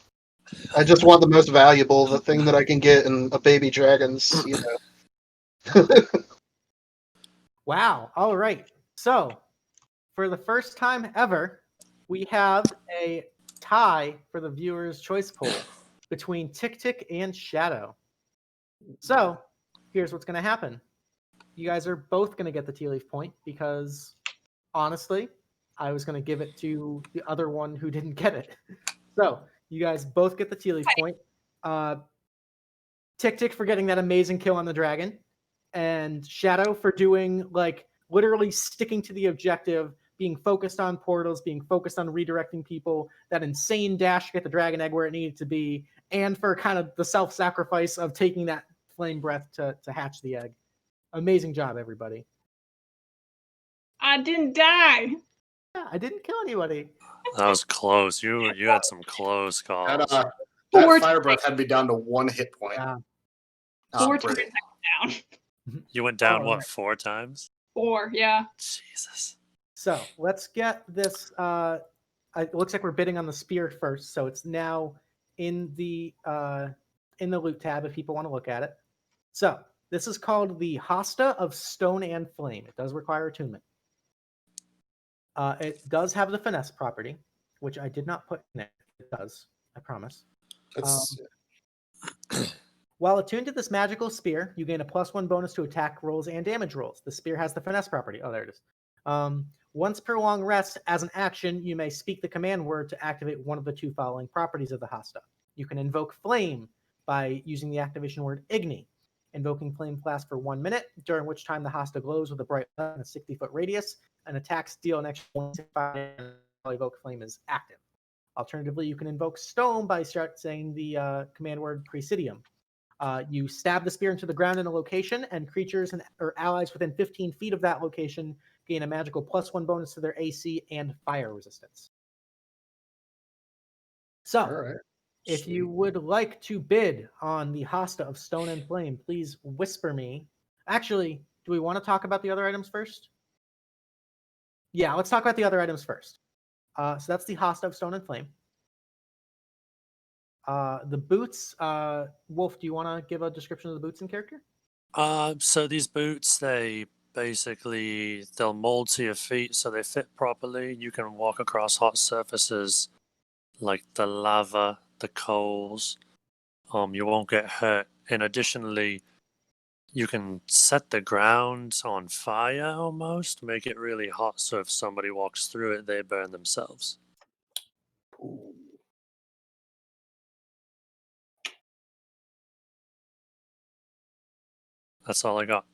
I just want the most valuable, the thing that I can get in a baby dragon's, Wow. All right. So, for the first time ever, we have a tie for the viewer's choice poll between TikTik and Shadow. So, here's what's going to happen. You guys are both going to get the Tealeaf point because, honestly, I was going to give it to the other one who didn't get it. So, you guys both get the Tealeaf point. TikTik for getting that amazing kill on the dragon, and Shadow for doing, like, literally sticking to the objective, being focused on portals, being focused on redirecting people, that insane dash to get the dragon egg where it needed to be, and for kind of the self-sacrifice of taking that flame breath to hatch the egg. Amazing job, everybody. I didn't die. Yeah, I didn't kill anybody. That was close. You had some close calls. That fire breath had me down to 1 hit point. Four Pretty. times I went down. You went down, Oh, what, right. 4 times? 4, yeah. Jesus. So let's get this. It looks like we're bidding on the spear first, so it's now in the loot tab if people want to look at it. So this is called the Hosta of Stone and Flame. It does require attunement. It does have the finesse property, which I did not put in it. It does, I promise. While attuned to this magical spear, you gain a +1 bonus to attack rolls and damage rolls. The spear has the finesse property. Oh, there it is. Once per long rest, as an action, you may speak the command word to activate one of the 2 following properties of the Hosta. You can invoke Flame by using the activation word Igni. Invoking Flame lasts for 1 minute, during which time the Hosta glows with a bright light in a 60-foot radius, and attacks deal an extra 165 while Evoke Flame is active. Alternatively, you can invoke Stone by saying the command word Presidium. You stab the spear into the ground in a location, and creatures or allies within 15 feet of that location gain a magical +1 bonus to their AC and fire resistance. So, if you would like to bid on the Hosta of Stone and Flame, please whisper me. Actually, do we want to talk about the other items first? Yeah, let's talk about the other items first. So that's the Hosta of Stone and Flame. The boots, Wolf, do you want to give a description of the boots in character? So these boots, they'll mold to your feet so they fit properly. You can walk across hot surfaces like the lava, the coals. You won't get hurt. And additionally, you can set the ground on fire almost, make it really hot, so if somebody walks through it, they burn themselves. That's all I got.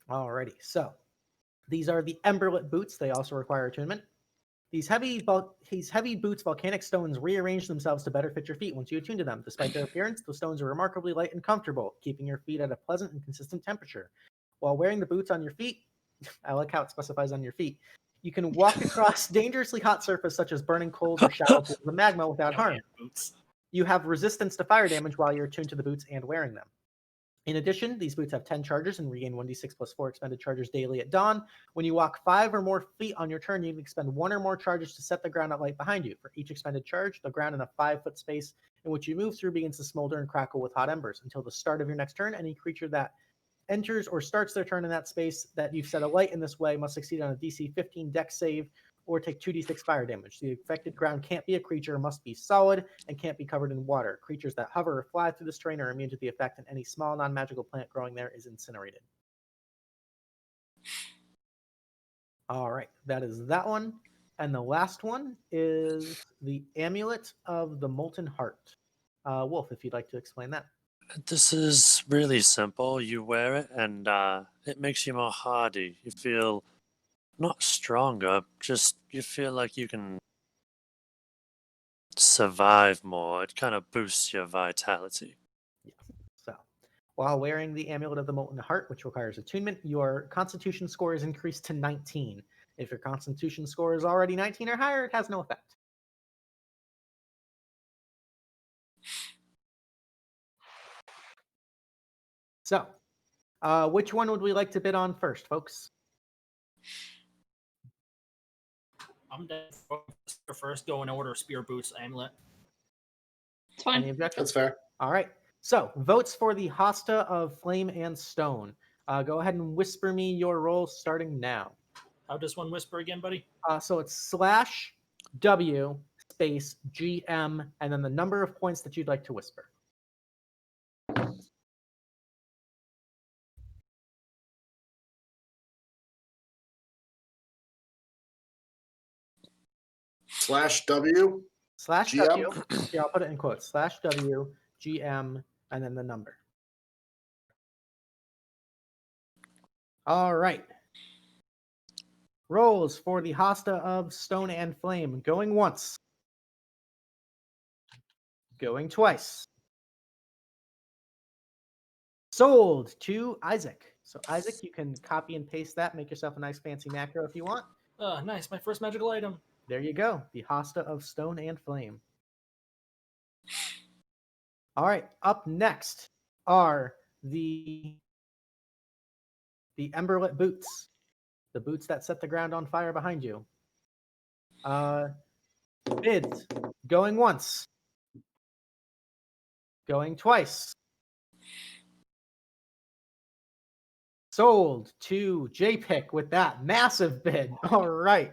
Alrighty, so these are the Emberlit boots. They also require attunement. These heavy boots, volcanic stones, rearrange themselves to better fit your feet once you attune to them. Despite their appearance, the stones are remarkably light and comfortable, keeping your feet at a pleasant and consistent temperature. While wearing the boots on your feet, I like how it specifies on your feet, you can walk across dangerously hot surface such as burning coals or shallow pools of magma without harm. You have resistance to fire damage while you're attuned to the boots and wearing them. In addition, these boots have 10 charges and regain 1d6 plus 4 expended charges daily at dawn. When you walk 5 or more feet on your turn, you can expend 1 or more charges to set the ground at light behind you. For each expended charge, the ground in a 5-foot space in which you move through begins to smolder and crackle with hot embers. Until the start of your next turn, any creature that enters or starts their turn in that space that you've set alight in this way must succeed on a DC 15 dex save or take 2d6 fire damage. The affected ground can't be a creature, must be solid, and can't be covered in water. Creatures that hover or fly through this terrain are immune to the effect, and any small non-magical plant growing there is incinerated. All right, that is that one. And the last one is the Amulet of the Molten Heart. Wolf, if you'd like to explain that. This is really simple. You wear it, and it makes you more hardy. You feel not stronger, just you feel like you can survive more. It kind of boosts your vitality. Yeah. So, While wearing the Amulet of the Molten Heart, which requires attunement, your Constitution score is increased to 19. If your Constitution score is already 19 or higher, it has no effect. So, which one would we like to bid on first, folks? I'm down for first. Go in order: spear, boots, amulet. It's fine. Any objections? That's fair. All right. So, votes for the Hosta of Flame and Stone. Go ahead and whisper me your roll starting now. How does one whisper again, buddy? So it's /W space GM and then the number of points that you'd like to whisper. /W. /W. Yeah, I'll put it in quotes. /W GM and then the number. All right. Rolls for the Hosta of Stone and Flame. Going once. Going twice. Sold to Isaac. So Isaac, you can copy and paste that. Make yourself a nice fancy macro if you want. Nice. My first magical item. There you go. The Hosta of Stone and Flame. All right. Up next are the Emberlit boots. The boots that set the ground on fire behind you. Bids. Going once. Going twice. Sold to JPick with that massive bid. All right.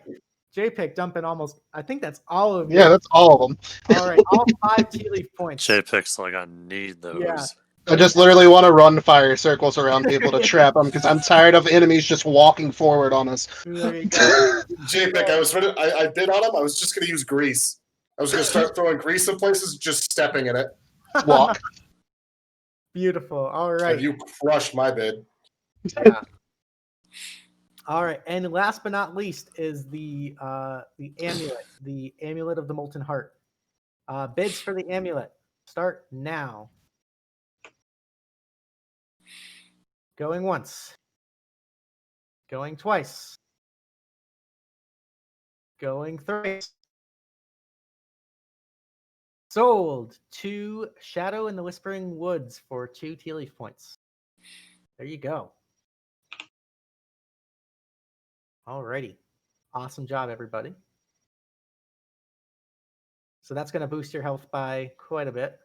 JPick dumping almost, I think that's all of Yeah, that's all of them. All right. All 5 Tealeaf points. JPick's like, I need those. Yeah. I just literally want to run fire circles around people to trap them because I'm tired of enemies just walking forward on us. There you go. JPick, I bid on him. I was just going to use grease. I was going to start throwing grease in places, just stepping in it. Walk. Beautiful. All right. And you crushed my bid. Yeah. All right, and last but not least is the amulet of the Molten Heart. Bids for the amulet start now. Going once. Going twice. Going thrice. Sold to Shadow in the Whispering Woods for 2 Tealeaf points. There you go. Alrighty. Awesome job, everybody. So that's going to boost your health by quite a bit.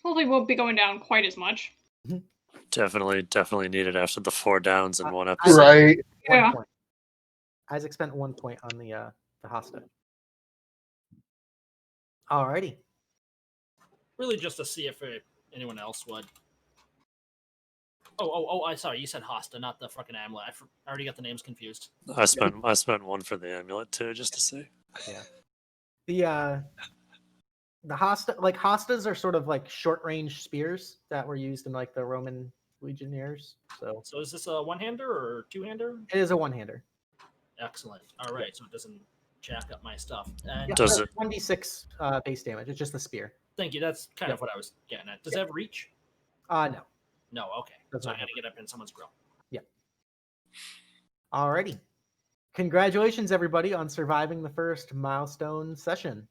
Hopefully won't be going down quite as much. Definitely needed after the 4 downs in one episode. Right. Yeah. Point. Isaac spent 1 point on the Hosta. Alrighty. Really just to see if anyone else would. I sorry, you said Hosta, not the fucking amulet. I already got the names confused. I spent 1 for the amulet too, just to see. Yeah. The Hosta, like Hostas are sort of like short range spears that were used in like the Roman legionnaires. So is this a one-hander or two-hander? It is a one-hander. Excellent. All right, so it doesn't jack up my stuff. And Yeah, does it 1d6 base damage? It's just the spear. Thank you. That's kind of what I was getting at. Does it have reach? No. No. Okay. Does So I not got to get up in someone's grill. Yeah. Alrighty. Congratulations, everybody, on surviving the first milestone session.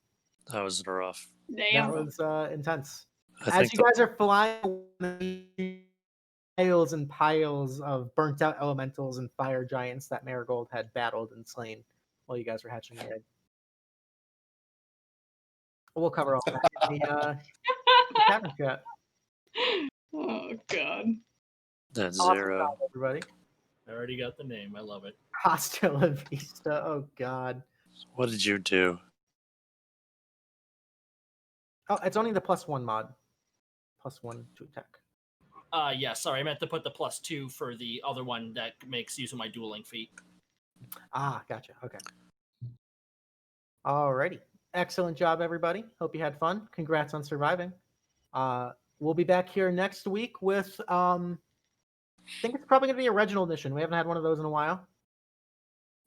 That was rough. That was intense. I As you guys are flying piles and piles of burnt out elementals and fire giants that Marigold had battled and slain while you guys were hatching your egg. We'll cover all that in the tavern chat. Oh god. That's Awesome 0. job, everybody. I already got the name. I love it. Hasta la vista. Oh god. What did you do? Oh, it's only the +1 mod. +1 to attack. Yeah, sorry. I meant to put the +2 for the other one that makes use of my dueling feat. Ah, gotcha. Okay. Alrighty. Excellent job, everybody. Hope you had fun. Congrats on surviving. We'll be back here next week with I think it's probably gonna be a Reginald mission. We haven't had one of those in a while.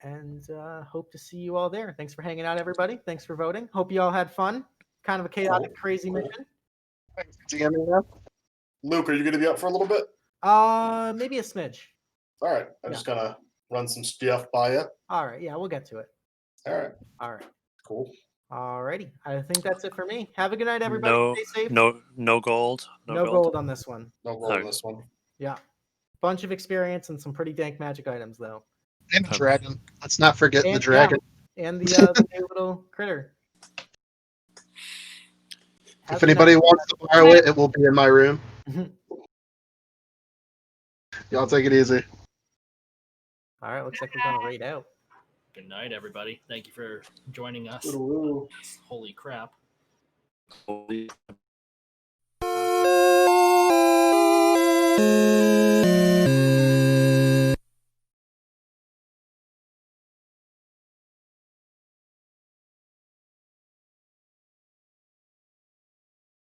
And hope to see you all there. Thanks for hanging out, everybody. Thanks for voting. Hope you all had fun. Kind of a chaotic, crazy mission. Luke, are you going to be up for a little bit? Maybe a smidge. All right. I'm just going to run some stuff by you. All right. Yeah, we'll get to it. All right. All right. Cool. Alrighty. I think that's it for me. Have a good night, everybody. No, Stay safe. no gold. No gold on this one. No gold on this one. Yeah. Bunch of experience and some pretty dank magic items, though. And the dragon. Let's not forget the And, dragon. yeah, and the new little critter. If anybody wants to borrow it, it will be in my room. Y'all take it easy. All right. Looks like we're going to raid out. Good night, everybody. Thank you for joining us. Ooh. Holy crap. Holy